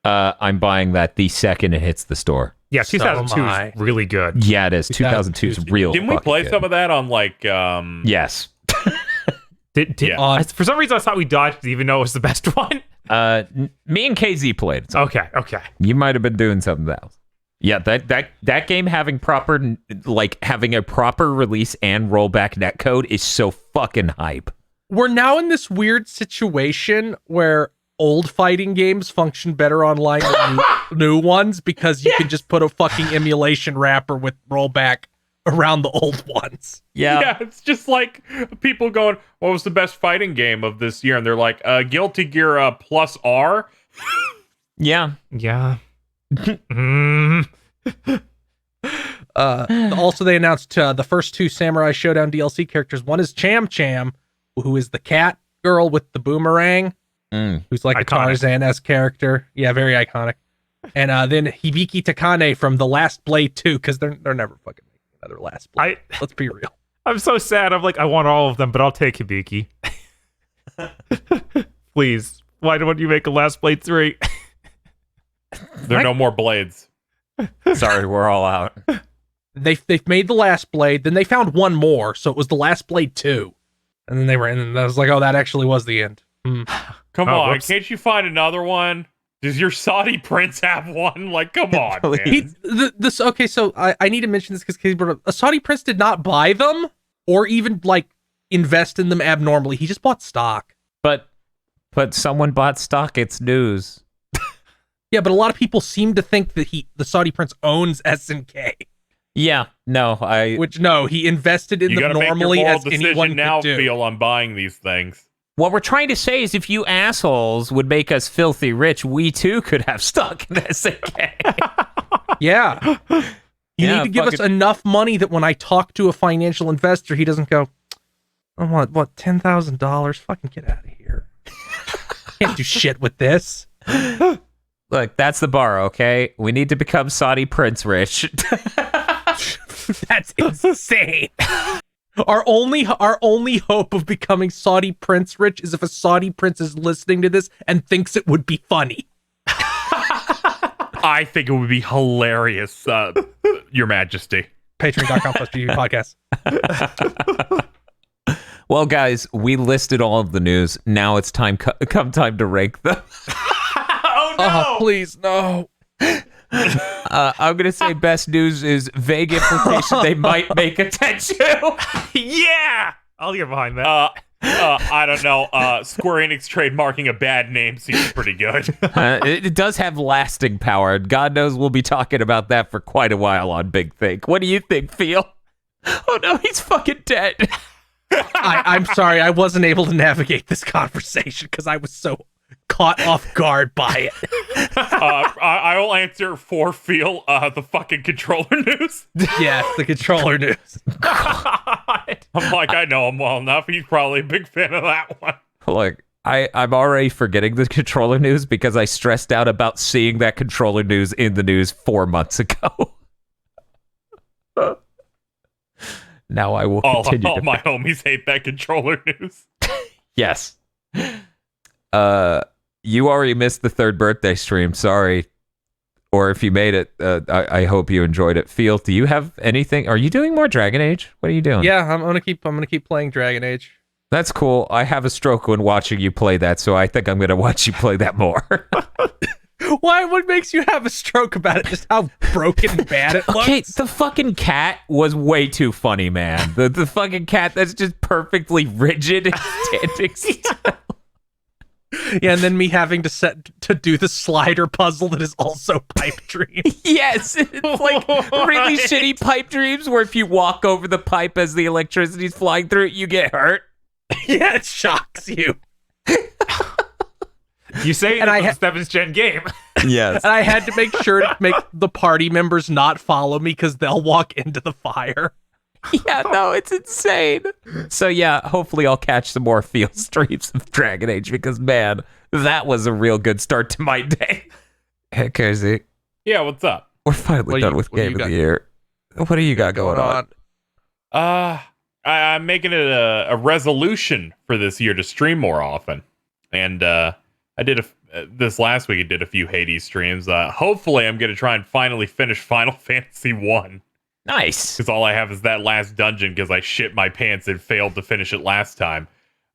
S2: I'm buying that the second it hits the store.
S1: Yeah, 2002
S5: am I.
S1: is really good.
S2: Yeah, it is. 2002 is real.
S4: Didn't we play some of that on like?
S2: Yes.
S1: For some reason, I thought we dodged it, even though it was the best one.
S2: Me and KZ played it.
S1: Okay.
S2: You might have been doing something else. Yeah, that game having a proper release and rollback netcode is so fucking hype.
S5: We're now in this weird situation where old fighting games function better online than new ones because you can just put a fucking emulation wrapper with rollback around the old ones.
S4: Yeah, it's just like people going, "What was the best fighting game of this year?" And they're like, "Guilty Gear plus R."
S2: Yeah.
S5: Also, they announced the first two Samurai Showdown DLC characters. One is Cham Cham, who is the cat girl with the boomerang, who's like
S1: Iconic.
S5: a Tarzan-esque character. Yeah, very iconic. And then Hibiki Takane from The Last Blade 2, because they're never fucking making another Last Blade. Let's be real.
S1: I'm so sad. I'm like, I want all of them, but I'll take Hibiki. Please. Why don't you make a Last Blade 3?
S4: There are no more blades.
S2: Sorry, we're all out.
S5: They've made The Last Blade, then they found one more, so it was The Last Blade 2. And then and I was like, oh, that actually was the end.
S4: Come
S1: Oh,
S4: on,
S1: whoops.
S4: can't you find another one? Does your Saudi prince have one? Like, come on, man.
S5: So I need to mention this because a Saudi prince did not buy them or even like invest in them abnormally. He just bought stock.
S2: But someone bought stock. It's news.
S5: Yeah, but a lot of people seem to think that the Saudi prince owns SNK.
S2: Yeah, no,
S5: he invested in
S4: You
S5: them
S4: gotta
S5: normally
S4: make your
S5: as
S4: moral
S5: anyone
S4: decision now,
S5: could do.
S4: feel on buying these things.
S2: what we're trying to say is if you assholes would make us filthy rich, we too could have stock in SNK.
S5: Yeah. You need to give us enough money that when I talk to a financial investor, he doesn't go, I want, $10,000? Fucking get out of here. Can't do shit with this.
S2: Look, that's the bar, okay? We need to become Saudi prince rich.
S5: That's insane. Our only hope of becoming Saudi prince rich is if a Saudi prince is listening to this and thinks it would be funny.
S4: I think it would be hilarious, Your Majesty.
S5: Patreon.com/GG podcast.
S2: Well, guys, we listed all of the news. Now it's time to rank them.
S5: Oh, please, no.
S2: I'm going to say best news is vague implication they might make attention.
S1: Yeah! I'll get behind that.
S4: I don't know. Square Enix trademarking a bad name seems pretty good.
S2: It does have lasting power. God knows we'll be talking about that for quite a while on Big Think. What do you think, Phil? Oh no, he's fucking dead.
S5: I'm sorry, I wasn't able to navigate this conversation because I was so caught off guard by it.
S4: I will answer for Phil, the fucking controller news.
S5: Yes, the controller news.
S1: God.
S4: I'm like, I know him well enough. He's probably a big fan of that one.
S2: Look, I'm already forgetting the controller news because I stressed out about seeing that controller news in the news 4 months ago. Now I will continue.
S4: All my homies hate that controller news.
S2: Yes. You already missed the third birthday stream. Sorry. Or if you made it, I hope you enjoyed it. Phil, do you have anything? Are you doing more Dragon Age? What are you doing?
S5: Yeah, I'm gonna keep playing Dragon Age.
S2: That's cool. I have a stroke when watching you play that, so I think I'm gonna watch you play that more.
S5: Why? What makes you have a stroke about it? Just how broken and bad it looks?
S2: Okay, the fucking cat was way too funny, man. The fucking cat that's just perfectly rigid and standing still.
S5: Yeah, and then me having to do the slider puzzle that is also pipe dream.
S2: Yes, it's like really shitty pipe dreams where if you walk over the pipe as the electricity's flying through it, you get hurt.
S5: Yeah, it shocks you.
S1: You say
S5: And
S1: it's a 7th gen game.
S2: Yes.
S5: And I had to make sure to make the party members not follow me because they'll walk into the fire.
S2: Yeah, no, it's insane. So yeah, hopefully I'll catch some more field streams of Dragon Age because man, that was a real good start to my day. Hey, Cozy,
S4: Yeah, what's up?
S2: we're finally done with
S5: what do
S2: Game
S5: you
S2: of
S5: got
S2: the Year. What do you got going on?
S4: I'm making it a resolution for this year to stream more often, and I did this last week. I did a few Hades streams. Hopefully, I'm gonna try and finally finish Final Fantasy 1.
S2: Nice.
S4: Because all I have is that last dungeon because I shit my pants and failed to finish it last time.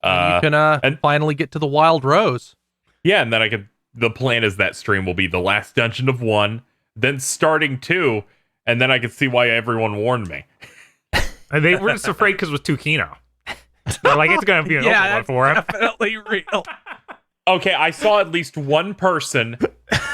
S5: You can finally get to the Wild Rose.
S4: Yeah, and then the plan is that stream will be the last dungeon of 1, then starting 2, and then I can see why everyone warned me.
S1: And they were just afraid because it was too Kino. They're like, it's going to be an open one for him.
S5: Definitely real.
S4: Okay, I saw at least one person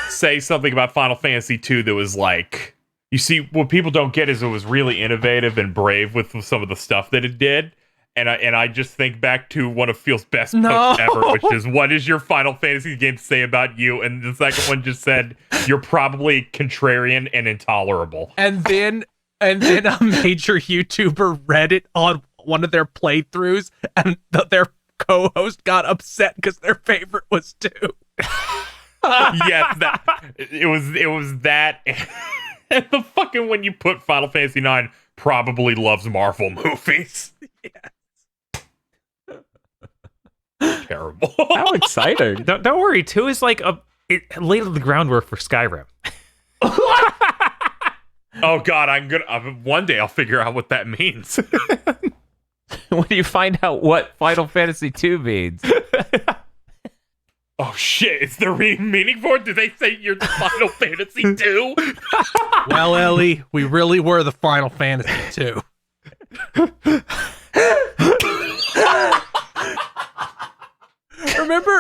S4: say something about Final Fantasy 2 that was like, you see, what people don't get is it was really innovative and brave with some of the stuff that it did. And I just think back to one of Phil's best posts ever, which is, what is your Final Fantasy game to say about you? And the second one just said, you're probably contrarian and intolerable.
S5: And then a major YouTuber read it on one of their playthroughs, and their co-host got upset because their favorite was 2.
S4: Yes, it was that. And the fucking when you put Final Fantasy 9 probably loves Marvel movies. Yes. Terrible.
S2: How exciting.
S1: Don't worry, 2 is like it laid the groundwork for Skyrim.
S4: Oh god, one day I'll figure out what that means.
S2: When you find out what Final Fantasy 2 means.
S4: Oh shit, is there really meaning for it? Do they say you're the Final Fantasy 2?
S5: Well, Ellie, we really were the Final Fantasy 2.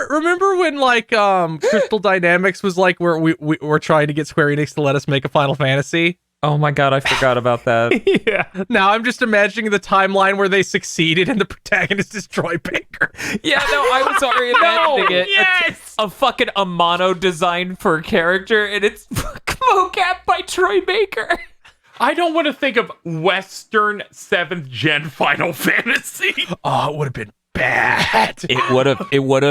S5: Remember when like Crystal Dynamics was like where we were trying to get Square Enix to let us make a Final Fantasy?
S2: Oh my god, I forgot about that.
S1: Yeah.
S5: Now I'm just imagining the timeline where they succeeded and the protagonist is Troy Baker.
S2: Yeah, no, I was already imagining it.
S1: Yes!
S2: A fucking Amano design for a character, and it's mocap by Troy Baker.
S4: I don't want to think of Western 7th Gen Final Fantasy.
S5: Oh, it would have been bad.
S2: It would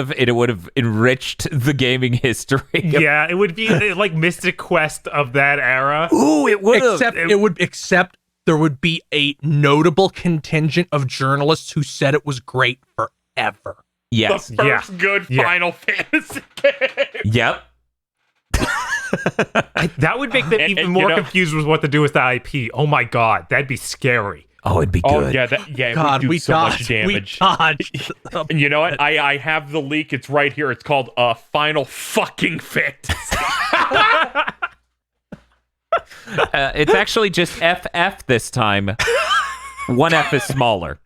S2: have enriched the gaming history.
S1: Yeah, it would be like Mystic Quest of that era.
S2: Ooh, it would have.
S5: Except there would be a notable contingent of journalists who said it was great forever.
S2: Yes.
S4: The first good Final Fantasy game.
S2: Yep.
S1: That would make them even more confused with what to do with the IP. Oh my god, that'd be scary.
S2: Oh, it'd be good.
S4: Oh yeah, it
S5: God,
S4: would do so much damage.
S5: We dodged.
S4: And you know what? I have the leak. It's right here. It's called Final Fucking Fantasy.
S2: It's actually just FF this time. One F is smaller.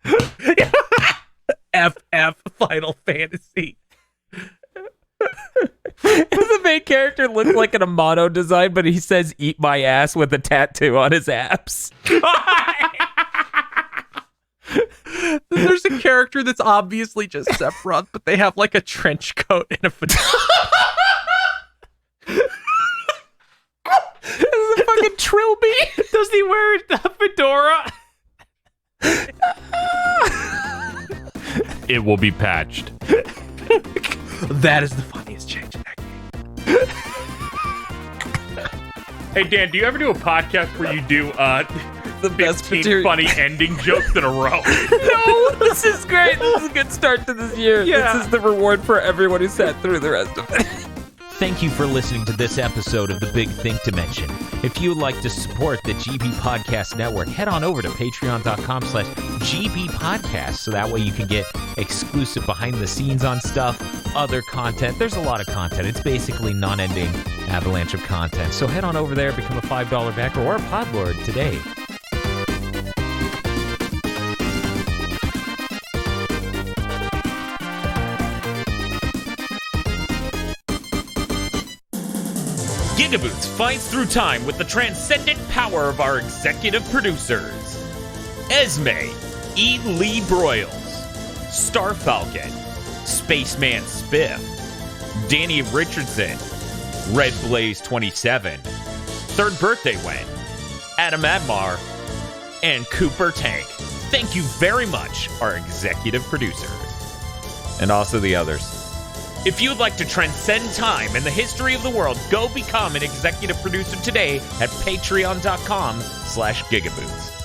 S5: FF Final Fantasy.
S2: The main character looks like an Amano design, but he says "eat my ass" with a tattoo on his abs.
S5: There's a character that's obviously just Sephiroth, but they have like a trench coat and a fedora.
S2: This is a fucking Trilby.
S1: Does he wear a fedora?
S4: It will be patched.
S5: That is the funniest change in that game.
S4: Hey Dan, do you ever do a podcast where you do
S2: The best
S4: 15
S2: material.
S4: funny ending jokes in a row?
S2: No, this is great. This is a good start to this year.
S1: Yeah.
S2: This is the reward for everyone who sat through the rest of it.
S3: Thank you for listening to this episode of The Big Thing to Mention. If you would like to support the GB Podcast Network, head on over to patreon.com/GB Podcast so that way you can get exclusive behind the scenes on stuff, other content. There's a lot of content. It's basically non-ending avalanche of content. So head on over there, become a $5 backer or a Podlord today.
S2: GigaBoots finds through time with the transcendent power of our executive producers. Esme, E. Lee Broyles, Star Falcon, Spaceman Spiff, Danny Richardson, Red Blaze 27, Third Birthday Wen, Adam Admar, and Cooper Tank. Thank you very much, our executive producers. And also the others. If you'd like to transcend time and the history of the world, go become an executive producer today at patreon.com/gigaboots.